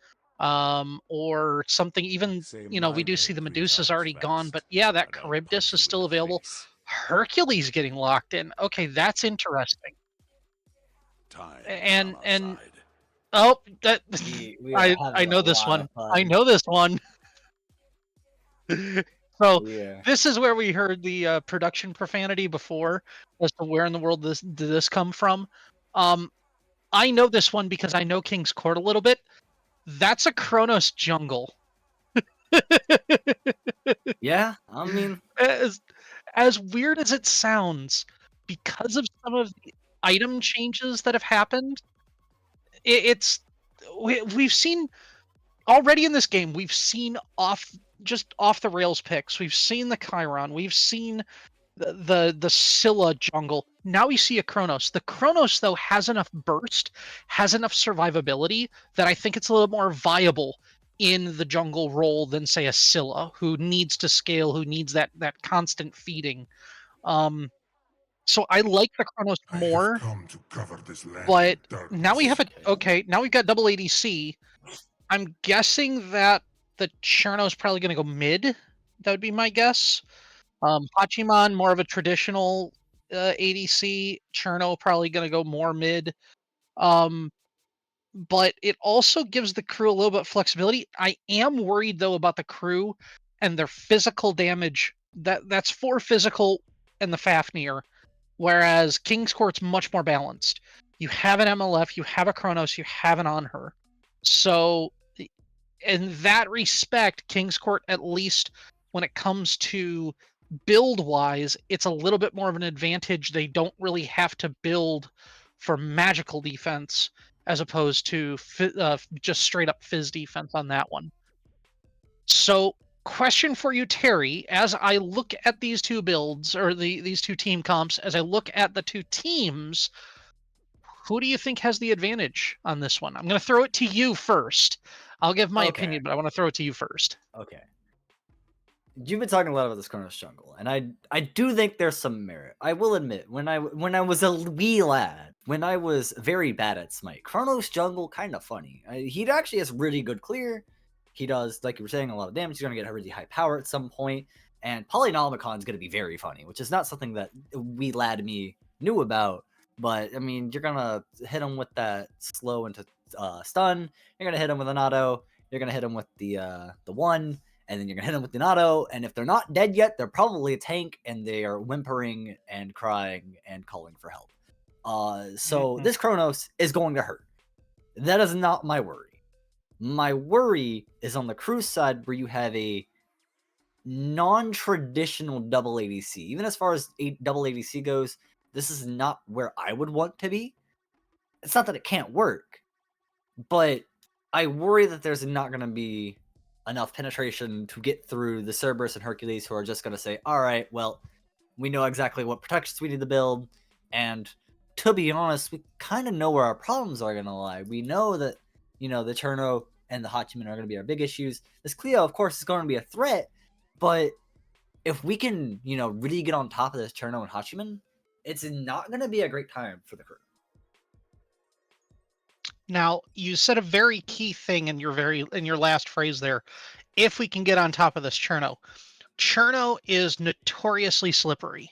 or something. Even we do see the Medusa's already gone, but yeah, that Charybdis is still available. Hercules getting locked in. Okay, that's interesting. And oh, that We are I having a know this lot one. of I fun. know this one. So Yeah. this is where we heard the production profanity before as to where in the world did this come from. Um, I know this one because I know King's Court a little bit. That's a Kronos jungle. Yeah, I mean, as, as weird as it sounds, because of some of the item changes that have happened, it's we've seen already in this game. We've seen off the rails picks. We've seen the Chiron. We've seen the Scylla jungle. Now we see a Kronos. The Kronos though has enough burst, has enough survivability that I think it's a little more viable in the jungle role than say a Scylla, who needs to scale, who needs that constant feeding. Um, so I like the Kronos I have more, come to cover this land but in now we have darkness. a okay. Now we've got double ADC. I'm guessing that the Cherno's probably going to go mid. That would be my guess. Hachiman, more of a traditional ADC. Cherno probably going to go more mid. Um, but it also gives the crew a little bit of flexibility. I am worried though about the crew and their physical damage. That's 4 physical and the Fafnir, whereas King's Court's much more balanced. You have an MLF, you have a Kronos, you have an on her. So in that respect, King's Court, at least when it comes to build wise, it's a little bit more of an advantage. They don't really have to build for magical defense as opposed to just straight up fizz defense on that one. So, question for you, Terry, as I look at these two builds or these two team comps, as I look at the two teams, who do you think has the advantage on this one? I'm going to throw it to you first. I'll give my okay, opinion, but I want to throw it to you first. okay. You've been talking a lot about this Kronos jungle, and I do think there's some merit. I will admit, when I was a wee lad, when I was very bad at Smite, Kronos jungle kind of funny. He actually has really good clear. He does, like you were saying, a lot of damage. He's gonna get a really high power at some point, and Polynomicon's gonna be very funny, which is not something that wee lad me knew about. But I mean, you're gonna hit him with that slow into stun. You're gonna hit him with an auto. You're gonna hit him with the one, and then you're gonna hit them with an auto, and if they're not dead yet, they're probably a tank, and they are whimpering and crying and calling for help. So this Kronos is going to hurt. That is not my worry. My worry is on the crew side, where you have a non-traditional double ADC. Even as far as double ADC goes, this is not where I would want to be. It's not that it can't work, but I worry that there's not going to be enough penetration to get through the Cerberus and Hercules, who are just going to say, all right, well, we know exactly what protections we need to build, and to be honest, we kind of know where our problems are going to lie. We know that, the Cherno and the Hachiman are going to be our big issues. This Cleo, of course, is going to be a threat, but if we can, really get on top of this Cherno and Hachiman, it's not going to be a great time for the crew. Now, you said a very key thing in your last phrase there. If we can get on top of this Cherno. Cherno is notoriously slippery.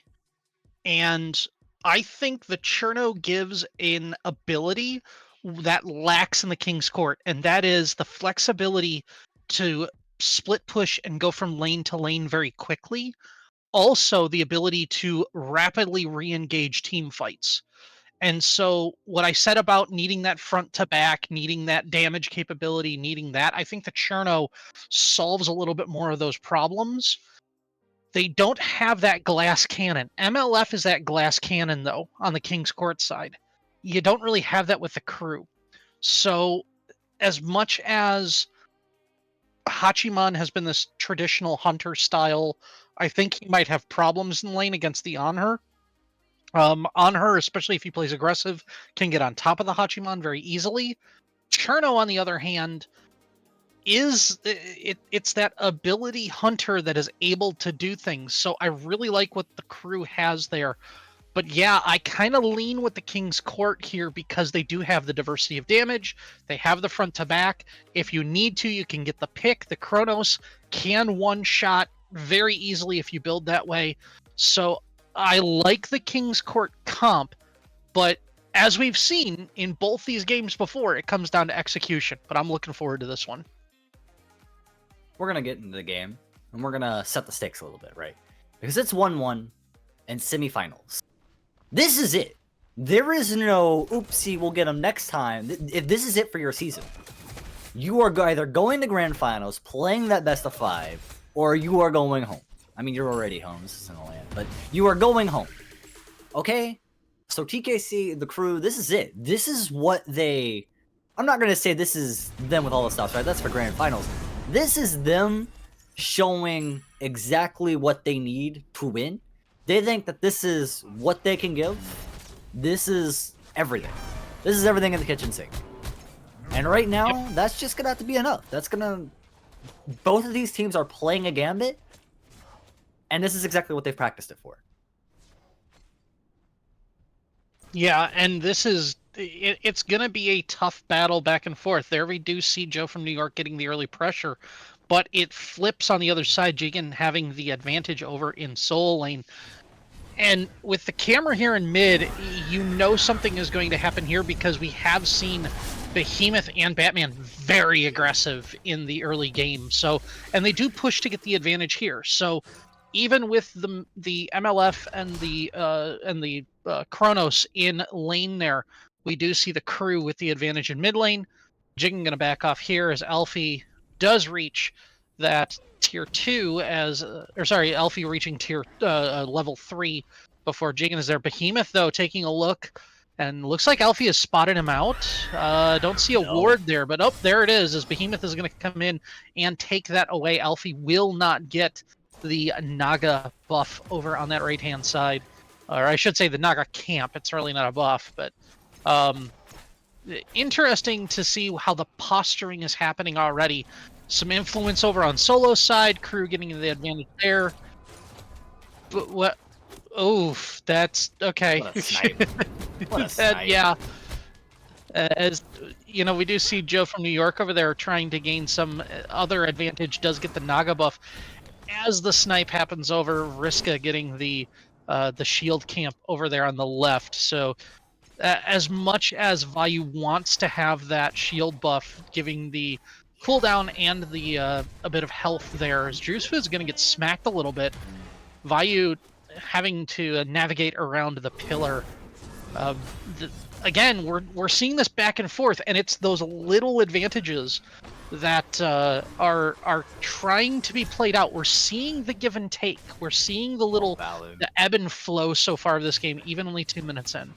And I think the Cherno gives an ability that lacks in the King's Court, and that is the flexibility to split push and go from lane to lane very quickly. Also, the ability to rapidly re-engage team fights. And so, what I said about needing that front to back, needing that damage capability, needing that, I think the Cherno solves a little bit more of those problems. They don't have that glass cannon. MLF is that glass cannon, though, on the King's Court side. You don't really have that with the crew. So, as much as Hachiman has been this traditional hunter style, I think he might have problems in lane against the Anher. Anher, especially if he plays aggressive, can get on top of the Hachiman very easily. Cherno, on the other hand, it's that ability hunter that is able to do things. So I really like what the crew has there. But yeah, I kind of lean with the King's Court here because they do have the diversity of damage. They have the front to back. If you need to, you can get the pick. The Chronos can one-shot very easily if you build that way. So I like the King's Court comp, but as we've seen in both these games before, it comes down to execution. But I'm looking forward to this one. We're going to get into the game, and we're going to set the stakes a little bit, right? Because it's 1-1 and semifinals. This is it. There is no, oopsie, we'll get them next time. If this is it for your season, you are either going to grand finals, playing that best of 5, or you are going home. I mean, you're already home, this isn't a land, but you are going home. Okay? So TKC, the crew, this is it. This is what they... I'm not going to say this is them with all the stops, right? That's for grand finals. This is them showing exactly what they need to win. They think that this is what they can give. This is everything. This is everything in the kitchen sink. And right now, that's just going to have to be enough. That's going to... Both of these teams are playing a gambit, and this is exactly what they've practiced it for. Yeah, and this is... It's going to be a tough battle back and forth. There we do see Joe from New York getting the early pressure, but it flips on the other side, Jigen having the advantage over in solo lane. And with the camera here in mid, you know something is going to happen here because we have seen Behemoth and Batman very aggressive in the early game. So, and they do push to get the advantage here. So even with the MLF and the Chronos in lane there, we do see the crew with the advantage in mid lane. Jigen going to back off here as Alfie does reach that tier 2 as Alfie reaching tier level 3 before Jigen is there. Behemoth though taking a look, and looks like Alfie has spotted him out. Don't see a ward there, but there it is, as Behemoth is going to come in and take that away. Alfie will not get the Naga buff over on that right hand side, or I should say the Naga camp. It's really not a buff, but interesting to see how the posturing is happening already. Some influence over on solo side, crew getting the advantage there. But what? Oh, that's okay. What a snipe. What a snipe. Yeah. As you know, we do see Joe from New York over there trying to gain some other advantage. Does get the Naga buff as the snipe happens over. Vriska getting the shield camp over there on the left. So as much as Vayu wants to have that shield buff, giving the cooldown and the a bit of health there, as Drewsfoot is going to get smacked a little bit. Vayu having to navigate around the pillar. Again, we're seeing this back and forth, and it's those little advantages that are trying to be played out. We're seeing the give and take. We're seeing the ebb and flow so far of this game, even only 2 minutes in.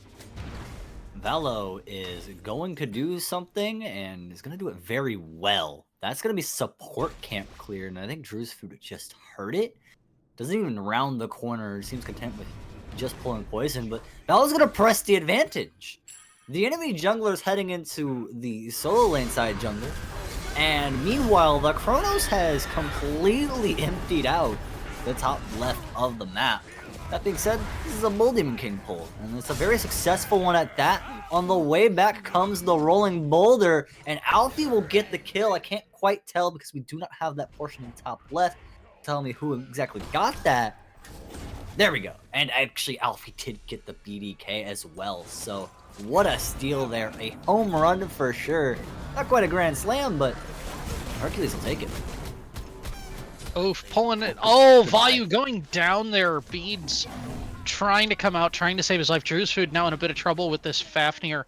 Valo is going to do something, and is going to do it very well. That's going to be support camp clear, and I think Drewsfoot just heard it. Doesn't even round the corner. Seems content with just pulling poison, but Valo's going to press the advantage. The enemy jungler's heading into the solo lane side jungle, and meanwhile, the Chronos has completely emptied out the top left of the map. That being said, this is a Bull Demon King pull, and it's a very successful one at that. On the way back comes the Rolling Boulder, and Alfie will get the kill. I can't quite tell because we do not have that portion in top left. Tell me who exactly got that. There we go. And actually, Alfie did get the BDK as well, so what a steal there. A home run for sure. Not quite a grand slam, but Hercules will take it. Oh, pulling it. Oh, Vayu going down there. Beads trying to come out, trying to save his life. Drewsfoot now in a bit of trouble with this Fafnir.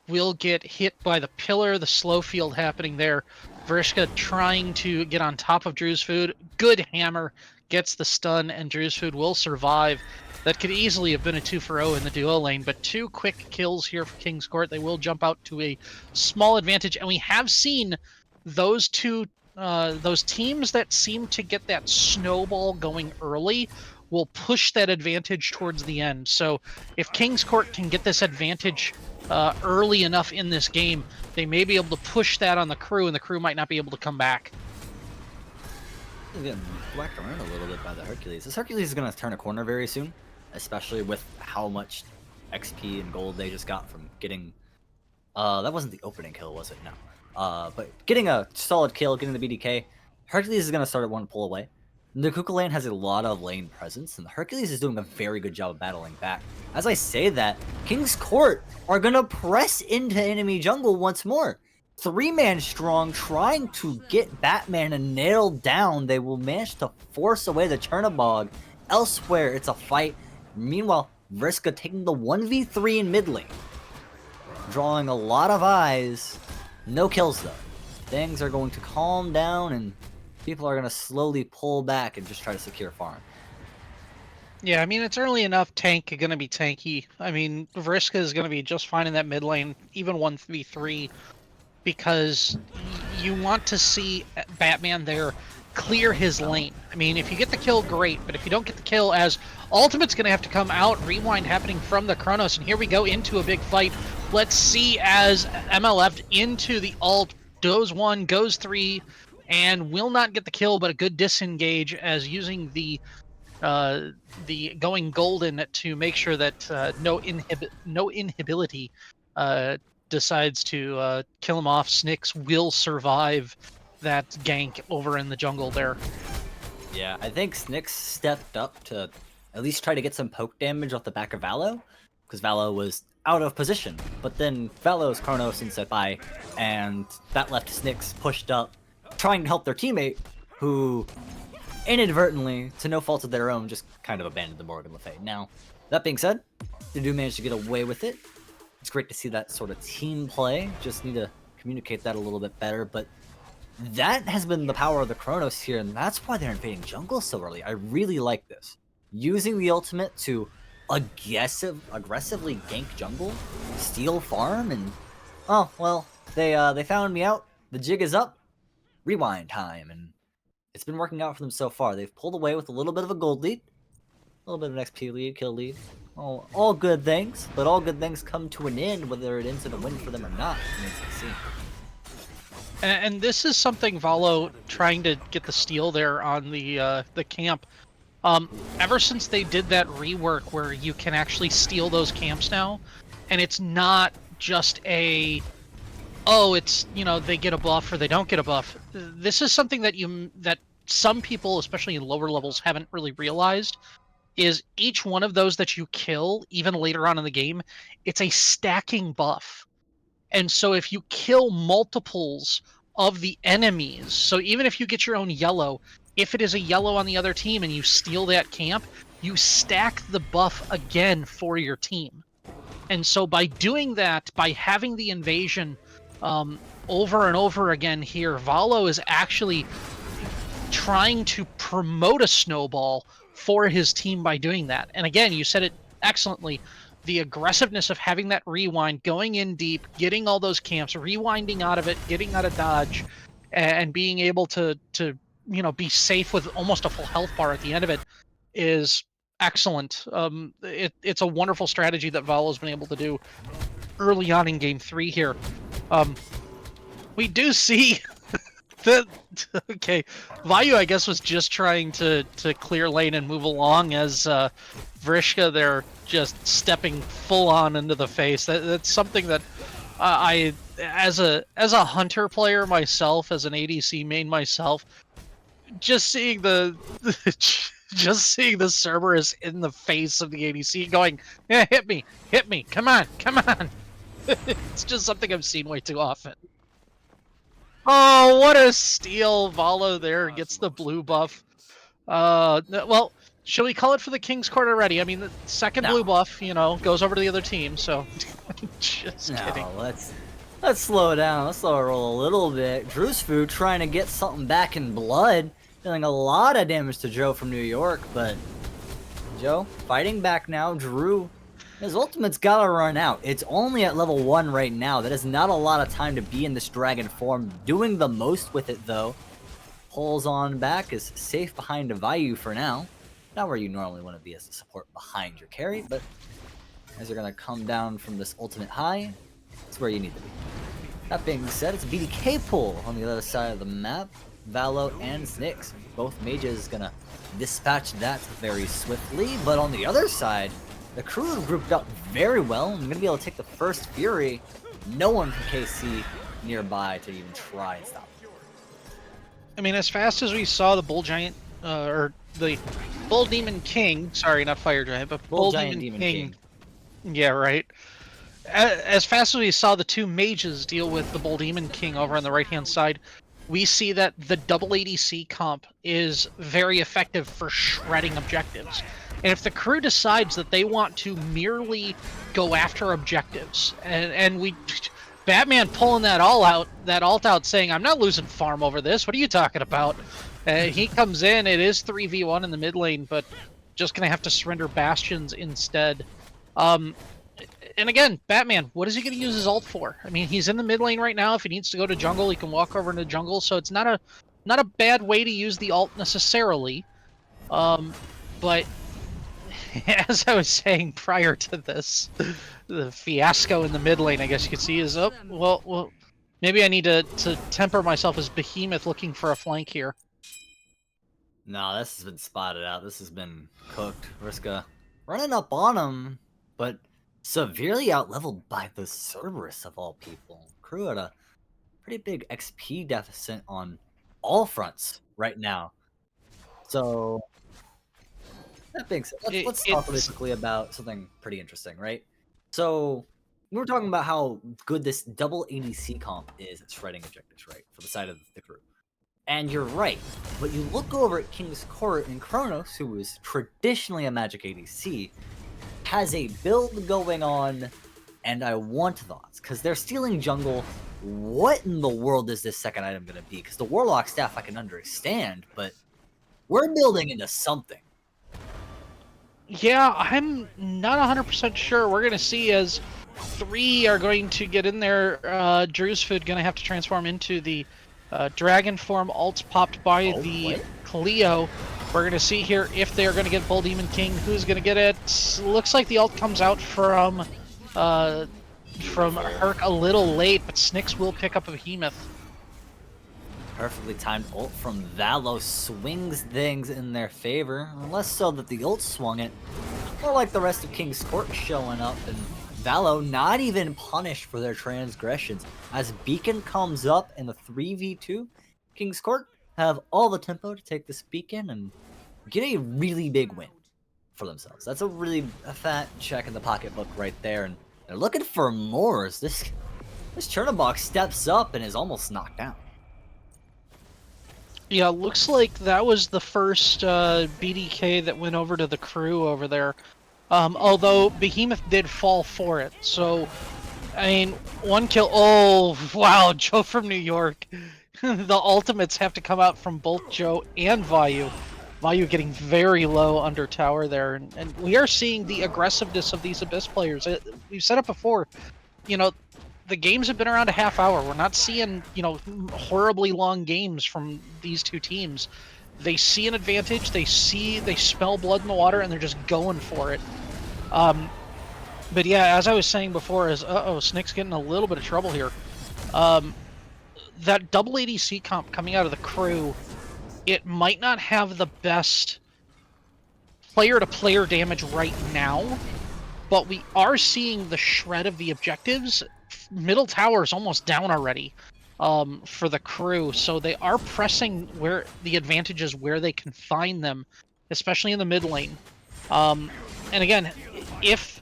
Will get hit by the pillar. The slow field happening there. Vrishka trying to get on top of Drewsfoot. Good hammer. Gets the stun, and Drewsfoot will survive. That could easily have been a 2-for-0 in the duo lane, but 2 quick kills here for King's Court. They will jump out to a small advantage, and we have seen those 2 those teams that seem to get that snowball going early will push that advantage towards the end. So if King's Court can get this advantage early enough in this game, they may be able to push that on the crew, and the crew might not be able to come back. Getting whacked around a little bit by the Hercules. This Hercules is going to turn a corner very soon, especially with how much XP and gold they just got from getting... that wasn't the opening kill, was it? No. But getting a solid kill, getting the BDK, Hercules is going to start at one pull away. The Kuka lane has a lot of lane presence, and the Hercules is doing a very good job of battling back. As I say that, King's Court are going to press into enemy jungle once more. 3-man strong, trying to get Batman and nail down. They will manage to force away the Chernobog. Elsewhere, it's a fight. Meanwhile, Vriska taking the 1v3 in mid lane. Drawing a lot of eyes. No kills, though. Things are going to calm down, and people are going to slowly pull back and just try to secure farm. Yeah, I mean, it's early enough. Tank going to be tanky. I mean, Vriska is going to be just fine in that mid lane, even 1v3, because you want to see Batman there clear his lane. I mean, if you get the kill, great, but if you don't get the kill, as Ultimate's going to have to come out, rewind happening from the Chronos, and here we go into a big fight. Let's see as MLF into the ult, goes 1, goes 3, and will not get the kill, but a good disengage as using the going golden to make sure that no inhibility decides to kill him off. Snicks will survive that gank over in the jungle there. Yeah, I think Snicks stepped up to at least try to get some poke damage off the back of Valo, because Valo was out of position. But then Valo's Chronos and set by, and that left Snicks pushed up, trying to help their teammate, who inadvertently, to no fault of their own, just kind of abandoned the Morgan Le Fay. Now, that being said, they do manage to get away with it. It's great to see that sort of team play. Just need to communicate that a little bit better, but that has been the power of the Chronos here, and that's why they're invading jungle so early. I really like this. Using the ultimate to aggressively gank jungle, steal farm, and oh well, they found me out. The jig is up. Rewind time, and it's been working out for them so far. They've pulled away with a little bit of a gold lead, a little bit of an XP lead, kill lead. All good things, but all good things come to an end, whether it ends in a win for them or not. Remains to be seen. And this is something Valo trying to get the steal there on the camp. Ever since they did that rework where you can actually steal those camps now, and it's not just it's they get a buff or they don't get a buff. This is something that some people, especially in lower levels, haven't really realized. Is each one of those that you kill, even later on in the game, it's a stacking buff. And so if you kill multiples of the enemies, so even if you get your own yellow, if it is a yellow on the other team and you steal that camp, you stack the buff again for your team. And so by doing that, by having the invasion over and over again here, Valo is actually trying to promote a snowball for his team by doing that. And again, you said it excellently. The aggressiveness of having that rewind, going in deep, getting all those camps, rewinding out of it, getting out of dodge, and being able to be safe with almost a full health bar at the end of it is excellent. It's a wonderful strategy that Valo's been able to do early on in game 3 here. We do see that Vayu, I guess, was just trying to clear lane and move along as Vriska there just stepping full on into the face. That's something that I, as a hunter player myself, as an ADC main myself, just seeing the Cerberus in the face of the ADC going, yeah, hit me, come on. It's just something I've seen way too often. Oh, what a steal! Valo there gets the blue buff. Well, shall we call it for the King's Court already? I mean, the second blue buff, goes over to the other team, so just kidding. Let's slow down. Let's slow roll a little bit. Drewsfu trying to get something back in blood, dealing a lot of damage to Joe from New York, but Joe fighting back now. Drew, his ultimate's gotta run out. It's only at level 1 right now. That is not a lot of time to be in this dragon form. Doing the most with it, though. pulls on back, is safe behind a Vayu for now. Not where you normally want to be as a support behind your carry, but as you're going to come down from this ultimate high, it's where you need to be. That being said, it's a BDK pull on the other side of the map. Valo and Snicks, both mages gonna dispatch that very swiftly, but on the other side, the crew grouped up very well and gonna be able to take the first Fury. No one from KC nearby to even try and stop it. I mean, as fast as we saw the Bull Giant, or the Bull Demon King, sorry, not Fire Giant, but Bull Giant Demon, Demon King. Yeah, right. As fast as we saw the two mages deal with the Bull Demon King over on the right-hand side, we see that the double ADC comp is very effective for shredding objectives. And if the crew decides that they want to merely go after objectives, and we... Batman pulling that ult out saying, I'm not losing farm over this, what are you talking about? He comes in, it is 3v1 in the mid lane, but just gonna have to surrender Bastions instead. And again, Batman, what is he going to use his ult for? I mean, he's in the mid lane right now. If he needs to go to jungle, he can walk over into jungle. So it's not a bad way to use the ult necessarily. But as I was saying prior to this, the fiasco in the mid lane, I guess you could see, is up. Well, maybe I need to temper myself as Behemoth looking for a flank here. No, this has been spotted out. This has been cooked. Vriska running up on him, but severely outleveled by the Cerberus of all people. Crew at a pretty big XP deficit on all fronts right now. So that being said, let's talk really quickly about something pretty interesting, right? So we were talking about how good this double ADC comp is at shredding objectives, right? For the side of the crew. And you're right, but you look over at King's Court and Kronos, who is traditionally a magic ADC, has a build going on, and I want thoughts, because they're stealing jungle. What in the world is this second item going to be? Because the Warlock staff I can understand, but we're building into something. Yeah, I'm not 100% sure. We're going to see as 3 are going to get in there. Drew's Food going to have to transform into the Dragon form ult popped by the Cleo. We're going to see here if they're going to get Bull Demon King. Who's going to get it? Looks like the ult comes out from Herc a little late, but Snicks will pick up a Behemoth. Perfectly timed ult from Valo swings things in their favor. Less so that the ult swung it. More like the rest of King's Court showing up, and Valo not even punished for their transgressions. As Beacon comes up in the 3v2, King's Court have all the tempo to take this Beacon and get a really big win for themselves. That's a fat check in the pocketbook right there, and they're looking for more as this Chernobog steps up and is almost knocked down. Yeah, looks like that was the first BDK that went over to the crew over there. Although Behemoth did fall for it, so I mean, 1 kill. Oh wow, Joe from New York. The ultimates have to come out from both Joe and Vayu. Vayu getting very low under tower there, and we are seeing the aggressiveness of these Abyss players. We've said it before, you know, the games have been around a half hour. We're not seeing, you know, horribly long games from these two teams. They see an advantage, they smell blood in the water, and they're just going for it. But yeah, as I was saying before, Snick's getting a little bit of trouble here. That double ADC comp coming out of the crew, it might not have the best player-to-player damage right now, but we are seeing the shred of the objectives. Middle tower is almost down already for the crew, so they are pressing where the advantage is, where they can find them, especially in the mid lane. And again, if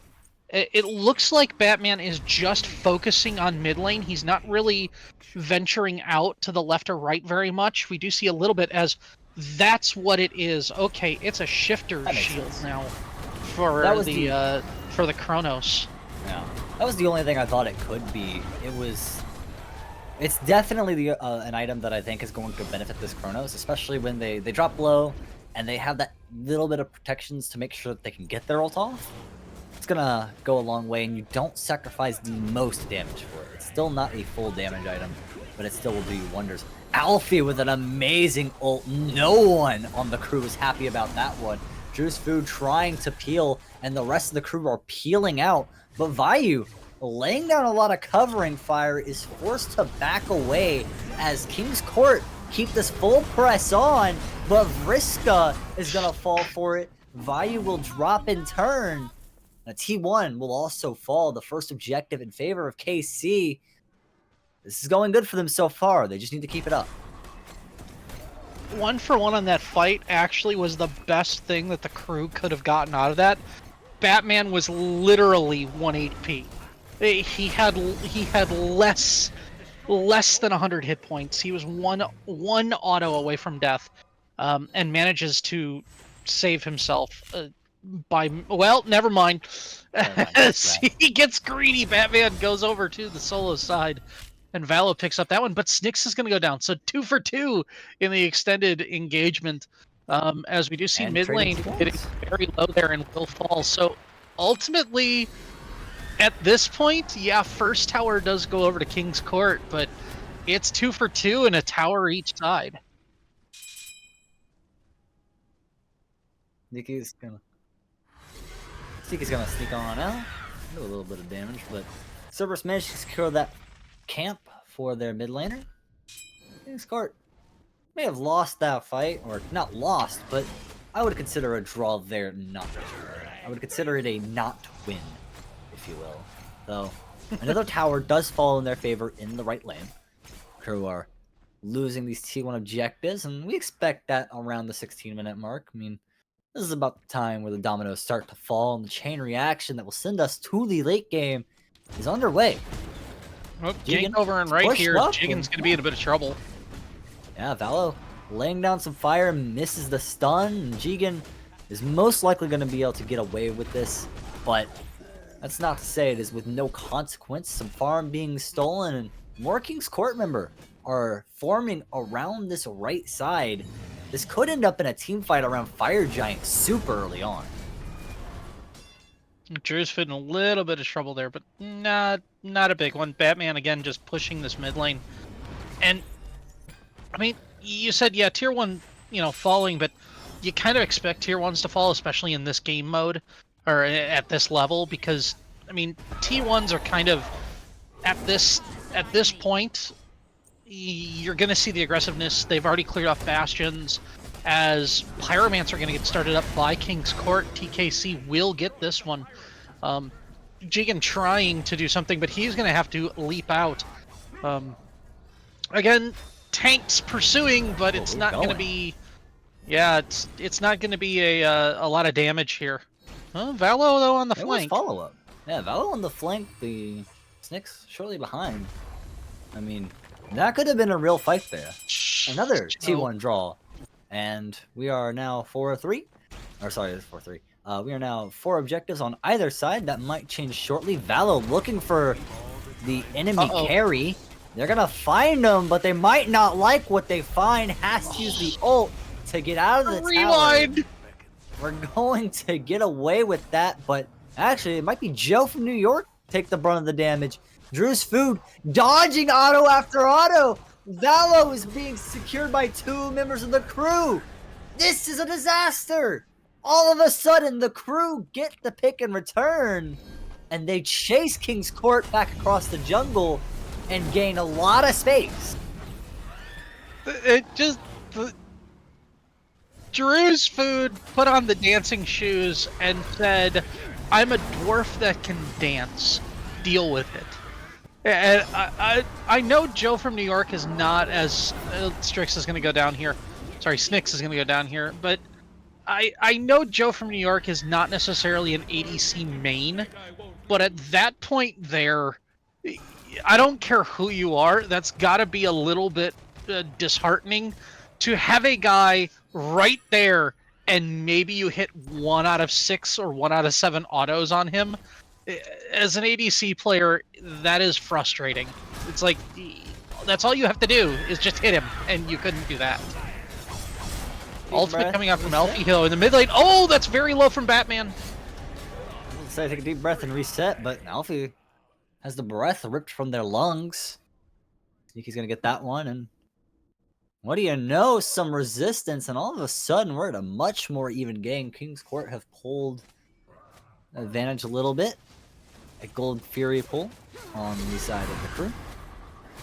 it looks like Batman is just focusing on mid lane, he's not really venturing out to the left or right very much. We do see a little bit as that's what it is. Okay, it's a shifter shield now for the Kronos. Yeah, that was the only thing I thought it could be. It's definitely an item that I think is going to benefit this Kronos, especially when they drop low and they have that little bit of protections to make sure that they can get their ult off. It's gonna go a long way, and you don't sacrifice the most damage for it. It's still not a full damage item, but it still will do you wonders. Alfie with an amazing ult. No one on the crew is happy about that one. Drew's Food trying to peel, and the rest of the crew are peeling out. But Vayu, laying down a lot of covering fire, is forced to back away as King's Court keep this full press on, but Vriska is going to fall for it. Vayu will drop in turn. Now, T1 will also fall, the first objective in favor of KC. This is going good for them so far. They just need to keep it up. 1-for-1 on that fight actually was the best thing that the crew could have gotten out of that. Batman was literally 1 HP. He had less than 100 hit points. He was one auto away from death, and manages to save himself by, well, never mind. As he gets greedy, Batman goes over to the solo side, and Valo picks up that one, but Snyx is going to go down. So 2 for 2 in the extended engagement, as we do see mid lane getting very low there and will fall. So ultimately, at this point, yeah, first tower does go over to King's Court, but it's 2 for 2 and a tower each side. Sneaky's gonna sneak on out, do a little bit of damage, but Cerberus managed to secure that camp for their mid laner. King's Court may have lost that fight, or not lost, but I would consider a draw there not. I would consider it a not win, if you will. Though another tower does fall in their favor in the right lane. Crew are losing these T1 objectives, and we expect that around the 16-minute mark. I mean, this is about the time where the dominoes start to fall, and the chain reaction that will send us to the late game is underway. Oh, Jigen over and right here. Jigen's going to be in a bit of trouble. Yeah, Valo laying down some fire, misses the stun, and Jigen is most likely going to be able to get away with this, but that's not to say it is with no consequence. Some farm being stolen, and more King's Court member are forming around this right side. This could end up in a team fight around Fire Giant super early on. Drew's fit in a little bit of trouble there, but not a big one. Batman again just pushing this mid lane. And I mean, you said, yeah, tier 1, you know, falling, but you kind of expect tier 1s to fall, especially in this game mode or at this level, because I mean, T1s are kind of at this point, you're going to see the aggressiveness. They've already cleared off bastions. As Pyromancer are going to get started up by King's Court, TKC will get this one. Jigen trying to do something, but he's going to have to leap out. Again, tanks pursuing, but it's not going to be... Yeah, it's not going to be a lot of damage here. Valo, though, on the flank. Follow-up. Yeah, Valo on the flank, the Snyx shortly behind. I mean, that could have been a real fight there. Another T1 draw. And we are now 4-3. Or sorry, it's 4-3. We are now 4 objectives on either side. That might change shortly. Valo looking for the enemy carry. They're going to find them, but they might not like what they find. Has to use the ult to get out of the Rewind. tower. We're going to get away with that, but actually, it might be Joe from New York take the brunt of the damage. Drew's Food dodging auto after auto. Valo is being secured by 2 members of the crew. This is a disaster. All of a sudden, the crew get the pick and return, and they chase King's Court back across the jungle and gain a lot of space. Drew's Food put on the dancing shoes and said, I'm a dwarf that can dance. Deal with it. And I know Joe from New York is not as... Strix is going to go down here. Sorry, Snyx is going to go down here. But I know Joe from New York is not necessarily an ADC main. But at that point there, I don't care who you are. That's got to be a little bit disheartening to have a guy right there and maybe you hit 1 out of 6 or 1 out of 7 autos on him. As an ADC player, that is frustrating. It's like, that's all you have to do is just hit him, and you couldn't do that. Ultimate coming out from Alfie Hill in the mid lane. Oh, that's very low from Batman. I would say take a deep breath and reset, but Alfie has the breath ripped from their lungs. Sneaky's gonna get that one, and what do you know? Some resistance, and all of a sudden we're at a much more even game. King's Court have pulled advantage a little bit. A Gold Fury pull on the side of the crew.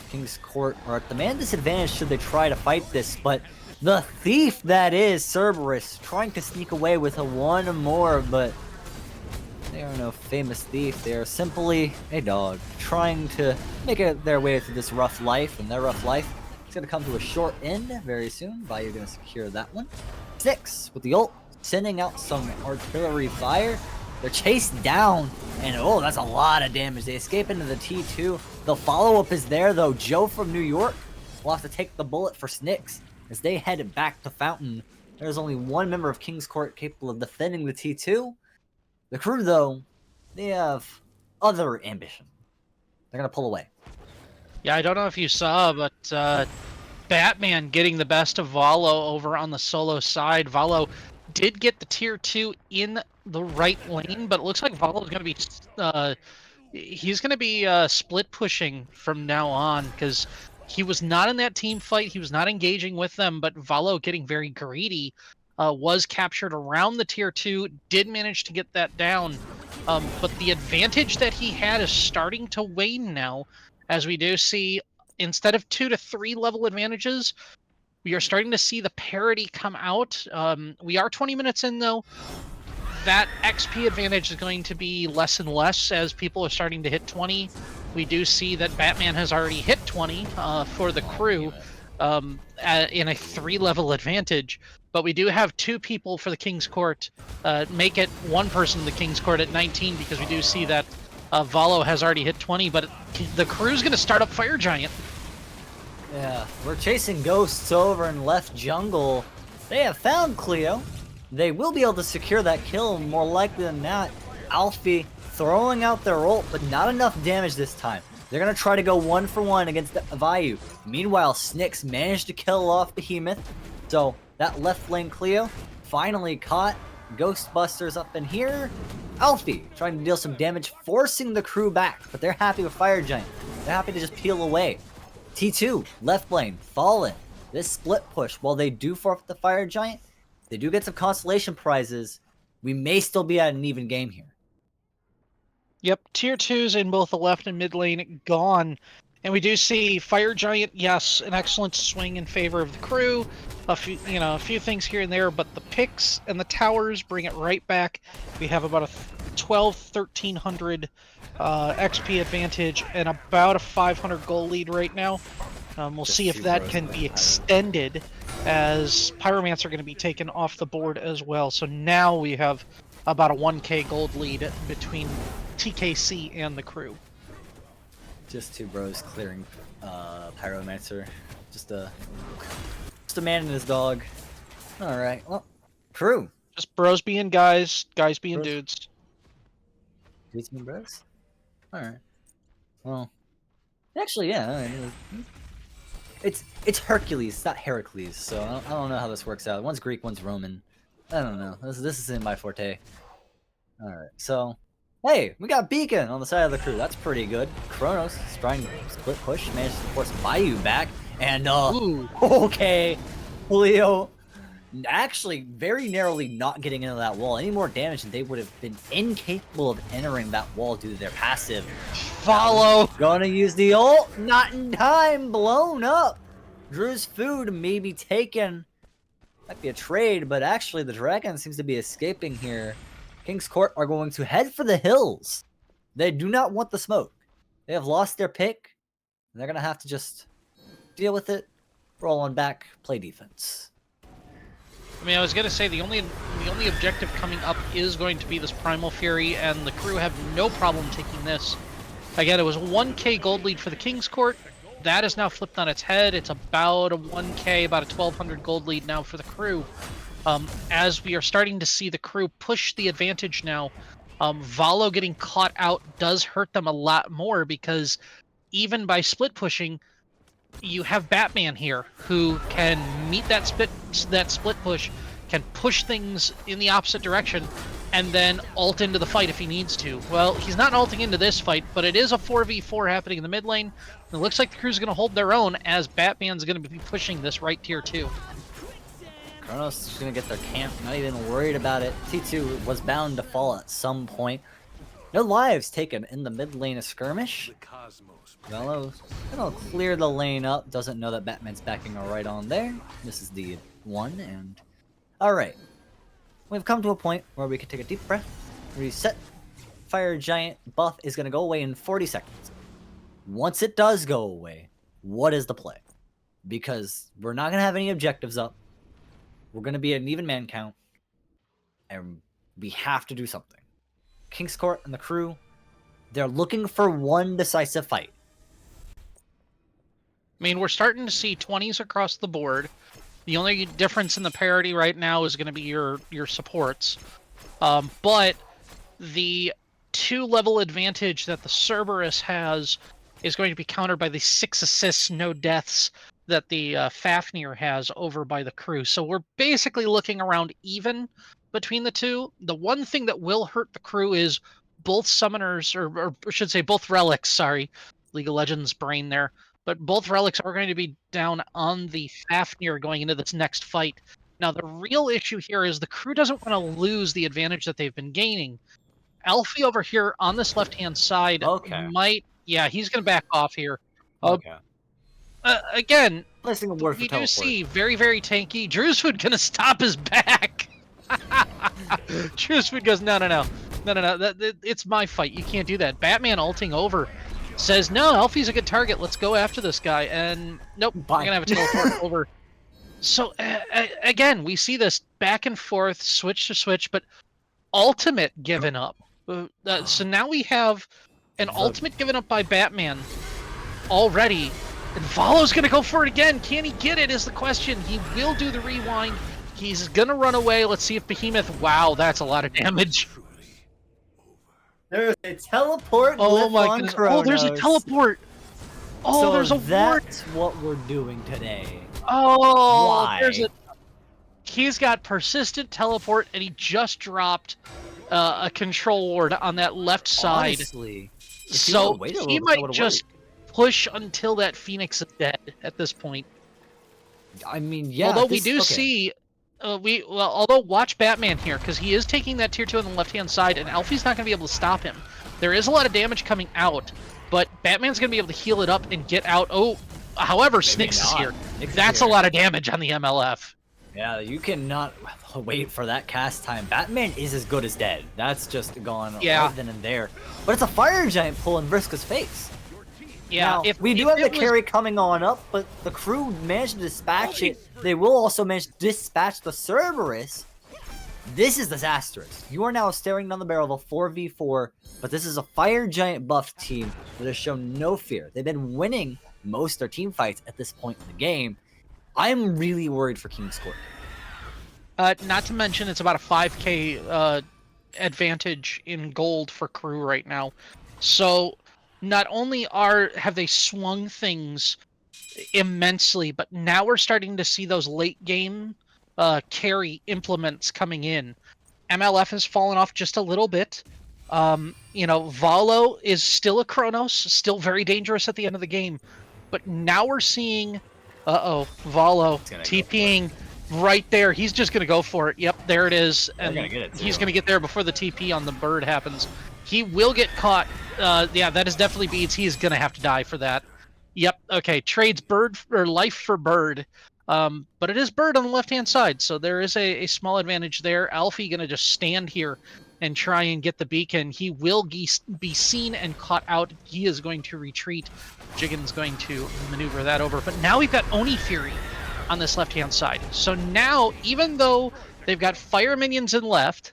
King's Court are at the man disadvantage should they try to fight this, but the thief that is Cerberus trying to sneak away with a one more, but they are no famous thief. They are simply a dog trying to make their way through this rough life, and their rough life is going to come to a short end very soon. Bayou going to secure that one. 6 with the ult, sending out some artillery fire. They're chased down, and oh, that's a lot of damage. They escape into the T2. The follow-up is there, though. Joe from New York will have to take the bullet for Snicks as they head back to Fountain. There's only one member of King's Court capable of defending the T2. The crew, though, they have other ambition. They're going to pull away. Yeah, I don't know if you saw, but Batman getting the best of Valo over on the solo side. Valo did get the tier 2 in the right lane, but it looks like Valo is going to be he's going to be split pushing from now on, because he was not in that team fight. He was not engaging with them, but Valo getting very greedy was captured around the tier 2, did manage to get that down, but the advantage that he had is starting to wane now, as we do see, instead of 2 to 3 level advantages, we are starting to see the parity come out. We are 20 minutes in, though. That XP advantage is going to be less and less as people are starting to hit 20. We do see that Batman has already hit 20 for the crew in a 3-level advantage. But we do have 2 people for the King's Court. Make it 1 person in the King's Court at 19, because we do see that Valo has already hit 20. But the crew's going to start up Fire Giant. Yeah, we're chasing ghosts over in left jungle. They have found Cleo. They will be able to secure that kill more likely than not. Alfie throwing out their ult, but not enough damage this time. They're going to try to go 1 for 1 against Vayu. Meanwhile, Snicks managed to kill off Behemoth. So that left lane Cleo finally caught. Ghostbusters up in here. Alfie trying to deal some damage, forcing the crew back, but they're happy with Fire Giant. They're happy to just peel away. T2, left lane, fallen. This split push, while they do forfeit the Fire Giant, they do get some consolation prizes. We may still be at an even game here. Yep, tier 2s in both the left and mid lane gone. And we do see Fire Giant, yes, an excellent swing in favor of the crew. A few things here and there, but the picks and the towers bring it right back. We have about a 1300 XP advantage and about a 500 goal lead right now. We'll see if that can be extended, as Pyromancer are going to be taken off the board as well. So now we have about a 1k gold lead between TKC and the crew. Just 2 bros clearing Pyromancer. Just a man and his dog. Alright, well, crew. Just bros being guys, guys being Bros. dudes. Dudes being bros? Alright. Well, actually, yeah. It's Hercules, it's not Heracles, so I don't know how this works out. One's Greek, one's Roman. I don't know. This is in my forte. Alright, so hey, we got Beacon on the side of the crew. That's pretty good. Kronos is trying to split push, managed to force Bayou back, and Ooh. okay, Julio actually very narrowly not getting into that wall. Any more damage, and they would have been incapable of entering that wall due to their passive. Follow. Gonna use the ult, not in time, blown up. Drew's food may be taken. Might be a trade, but actually the dragon seems to be escaping here. King's Court are going to head for the hills. They do not want the smoke. They have lost their pick. They're gonna have to just deal with it, roll on back, play defense. I mean, I was gonna say the only objective coming up is going to be this Primal Fury, and the crew have no problem taking this. Again, it was a 1k gold lead for the King's Court. That is now flipped on its head. It's about a 1k, about a 1200 gold lead now for the crew. As we are starting to see the crew push the advantage now, Valo getting caught out does hurt them a lot more, because even by split pushing, you have Batman here who can meet that split push, can push things in the opposite direction, and then ult into the fight if he needs to. Well, he's not ulting into this fight, but it is a 4v4 happening in the mid lane. It looks like the crew's going to hold their own as Batman's going to be pushing this right tier 2. Kronos is going to get their camp, not even worried about it. T2 was bound to fall at some point. No lives taken in the mid lane of skirmish. Velo's gonna clear the lane up. Doesn't know that Batman's backing right on there. This is the one, and alright. We've come to a point where we can take a deep breath, reset. Fire Giant buff is gonna go away in 40 seconds. Once it does go away, what is the play? Because we're not gonna have any objectives up. We're gonna be an even man count, and we have to do something. King's Court and the crew, they're looking for one decisive fight. I mean, we're starting to see 20s across the board. The only difference in the parity right now is going to be your supports. But the 2-level advantage that the Cerberus has is going to be countered by the 6 assists, no deaths that the Fafnir has over by the crew. So we're basically looking around even between the two. The one thing that will hurt the crew is both summoners, or I should say both relics, sorry, League of Legends brain there, but both relics are going to be down on the Fafnir going into this next fight. Now, the real issue here is the crew doesn't want to lose the advantage that they've been gaining. Alfie over here on this left-hand side might... Yeah, he's going to back off here. Again, we do see very, very tanky. Drewswood going to stop his back. Drewswood goes, no. It's my fight. You can't do that. Batman ulting over. Says, no, Alfie's a good target. Let's go after this guy. And nope, we're going to have a teleport over. So, again, we see this back and forth, switch to switch, but ultimate given up. So now we have an ultimate given up by Batman already. And Valo's going to go for it again. Can he get it is the question. He will do the rewind. He's going to run away. Let's see if Behemoth... Wow, that's a lot of damage. There's a teleport. Oh my goodness. Oh, there's a teleport. Oh, so there's a ward. That's what we're doing today. Oh, why? He's got persistent teleport, and he just dropped a control ward on that left side. Honestly, so he might just push until that Phoenix is dead at this point. I mean, yeah. Although we do see... although watch Batman here, because he is taking that tier 2 on the left-hand side, and Alfie's not going to be able to stop him. There is a lot of damage coming out, but Batman's going to be able to heal it up and get out. Oh, however, Snyx is here. That's a lot of damage on the MLF. Yeah, you cannot wait for that cast time. Batman is as good as dead. That's just gone right then and there. But it's a Fire Giant pulling Vriska's face. Yeah, now, we do have the carry coming on up, but the crew managed to dispatch it. They will also manage to dispatch the Cerberus. This is disastrous. You are now staring down the barrel of a 4v4, but this is a Fire Giant buffed team that has shown no fear. They've been winning most of their team fights at this point in the game. I'm really worried for King's Court. Not to mention, it's about a 5k advantage in gold for crew right now. So... not only have they swung things immensely, but now we're starting to see those late game carry implements coming in. MLF has fallen off just a little bit. Valo is still a Kronos, still very dangerous at the end of the game. But now we're seeing, Valo TPing right there. He's just going to go for it. Yep, there it is. And he's going to get there before the TP on the bird happens. He will get caught. Yeah, that is definitely beats. He's going to have to die for that. Yep, okay. Trades bird or life for bird. But it is bird on the left-hand side, so there is a small advantage there. Alfie going to just stand here and try and get the beacon. He will be seen and caught out. He is going to retreat. Jiggen's going to maneuver that over. But now we've got Oni Fury on this left-hand side. So now, even though they've got fire minions in left,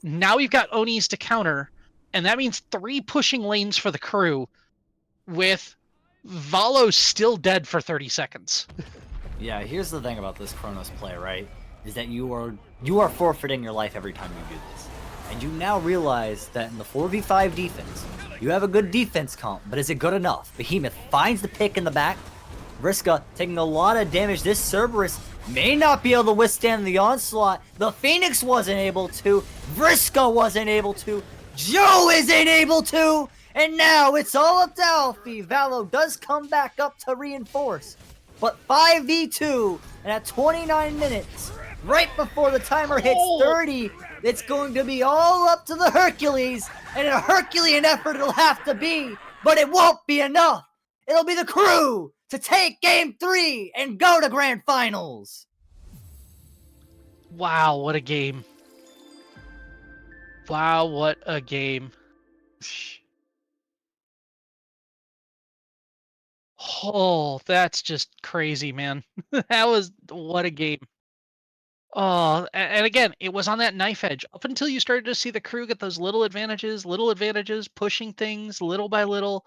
now we've got Onis to counter. And that means 3 pushing lanes for the crew, with Valo still dead for 30 seconds. Yeah, here's the thing about this Kronos play, right? Is that you are forfeiting your life every time you do this. And you now realize that in the 4v5 defense, you have a good defense comp, but is it good enough? Behemoth finds the pick in the back, Vriska taking a lot of damage. This Cerberus may not be able to withstand the onslaught. The Phoenix wasn't able to. Vriska wasn't able to. Joe isn't able to. And now it's all up to Alfie. Valo does come back up to reinforce. But 5v2, and at 29 minutes, right before the timer hits 30, it's going to be all up to the Hercules, and a Herculean effort it'll have to be, but it won't be enough. It'll be the crew to take Game 3 and go to Grand Finals. Wow, what a game. Wow, what a game. Oh, that's just crazy, man. That was what a game. Oh, and again, it was on that knife edge up until you started to see the crew get those little advantages, pushing things little by little,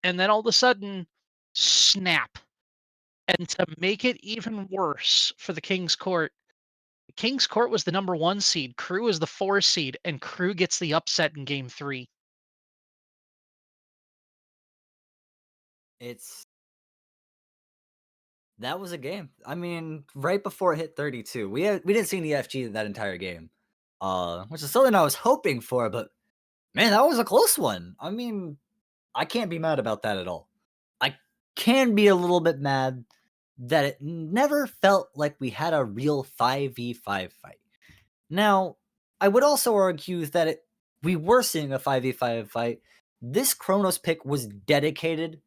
and then all of a sudden, snap. And to make it even worse for the King's Court was the number 1 seed, Crew is the 4 seed, and Crew gets the upset in game 3. That was a game. I mean, right before it hit 32, we didn't see any FG that entire game, which is something I was hoping for. But man, that was a close one. I mean, I can't be mad about that at all. I can be a little bit mad that it never felt like we had a real 5v5 fight. Now, I would also argue that we were seeing a 5v5 fight. This Kronos pick was dedicated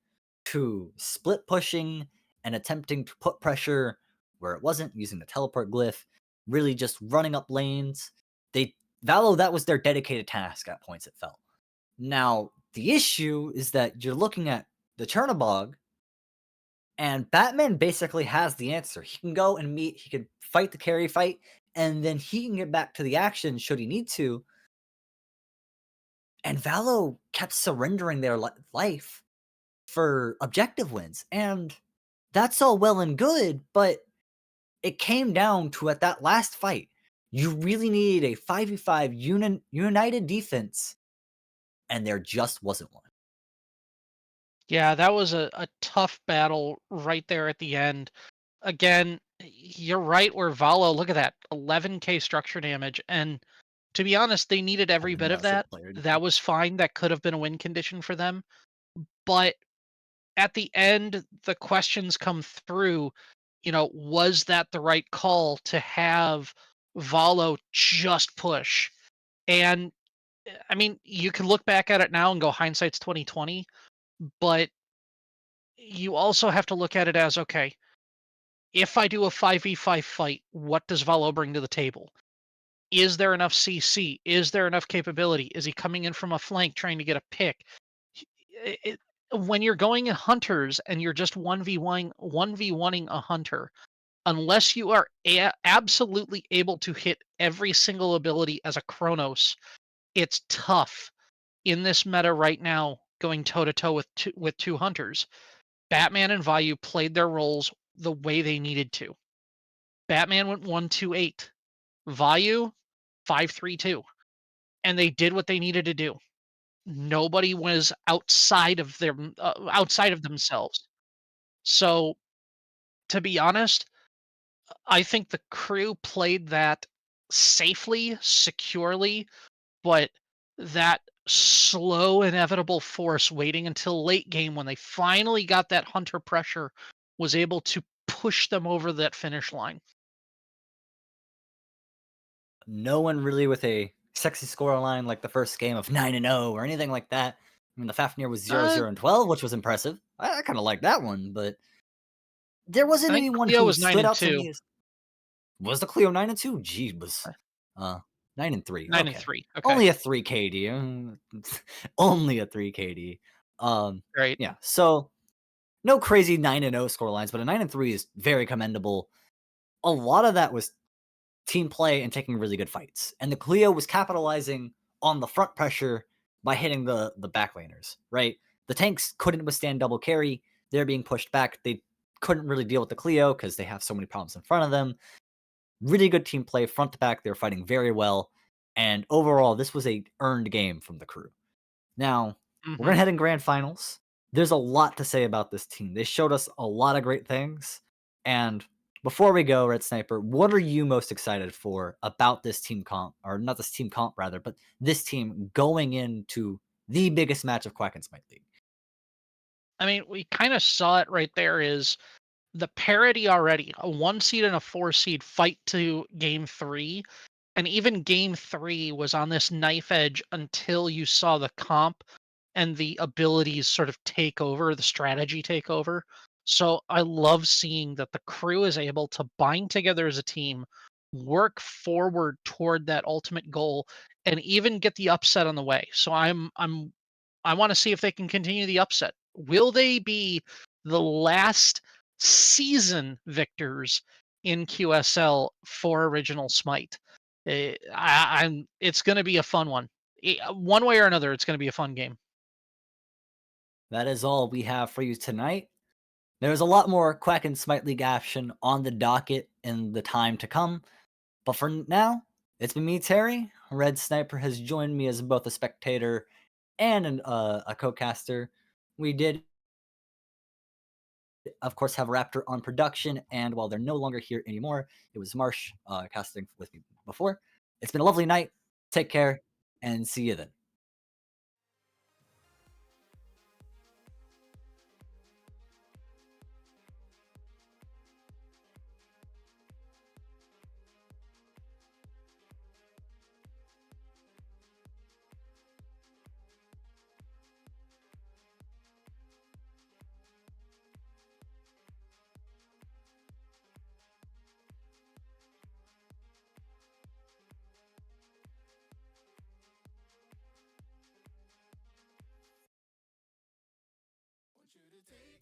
to split pushing and attempting to put pressure where it wasn't, using the teleport glyph, really just running up lanes. Valo, that was their dedicated task at points, it felt. Now, the issue is that you're looking at the Chernobog, and Batman basically has the answer. He can go and he can fight the carry fight, and then he can get back to the action should he need to. And Valo kept surrendering their life for objective wins. And that's all well and good, but it came down to, at that last fight, you really needed a 5v5 united defense, and there just wasn't one. Yeah, that was a tough battle right there at the end. Again, you're right where Valo, look at that, 11k structure damage. And to be honest, they needed every bit of that. That was fine. That could have been a win condition for them. But at the end, the questions come through, was that the right call to have Valo just push? And I mean, you can look back at it now and go hindsight's 2020, but you also have to look at it as, okay, if I do a 5v5 fight, what does Valo bring to the table? Is there enough CC? Is there enough capability? Is he coming in from a flank trying to get a pick? When you're going in hunters and you're just 1v1ing a hunter, unless you are absolutely able to hit every single ability as a Kronos, it's tough in this meta right now going toe to toe with two hunters. Batman and Vayu played their roles the way they needed to. Batman went 1-2-8. Vayu 5-3-2. And they did what they needed to do. Nobody was outside of themselves. So, to be honest, I think the crew played that safely, securely, but that slow, inevitable force waiting until late game when they finally got that hunter pressure was able to push them over that finish line. No one really with a sexy scoreline like the first game of 9-0 or anything like that. I mean, the Fafnir was 0-0-12, which was impressive. I kind of like that one, but there wasn't I think anyone Cleo who was stood out to 9-2. me as. Was the Clio 9-2? Gee, was 9-3. 9 and Okay. 3. Okay. Only a 3 KD. Only a 3 KD. Right. Yeah. So no crazy 9-0 scorelines, but a 9-3 is very commendable. A lot of that was team play and taking really good fights. And the Clio was capitalizing on the front pressure by hitting the back laners, right? The tanks couldn't withstand double carry. They're being pushed back. They couldn't really deal with the Clio because they have so many problems in front of them. Really good team play, front to back. They were fighting very well. And overall, this was a earned game from the crew. Now, we're going to head in grand finals. there's a lot to say about this team. They showed us a lot of great things. And before we go, Red Sniper, what are you most excited for about this team comp, or not this team comp rather, but this team going into the biggest match of Quack and Smite League? I mean, we kind of saw it right there is the parity already. A 1 seed and a 4 seed fight to game 3. And even game 3 was on this knife edge until you saw the comp and the abilities sort of take over, the strategy take over. So I love seeing that the crew is able to bind together as a team, work forward toward that ultimate goal, and even get the upset on the way. So I want to see if they can continue the upset. Will they be the last season victors in QSL for Original Smite? It's going to be a fun one. One way or another, it's going to be a fun game. That is all we have for you tonight. There's a lot more Quack and Smite League action on the docket in the time to come. But for now, it's been me, Terry. Red Sniper has joined me as both a spectator and a co-caster. We did, of course, have Raptor on production, and while they're no longer here anymore, it was Marsh casting with me before. It's been a lovely night. Take care, and see you then. Want you to take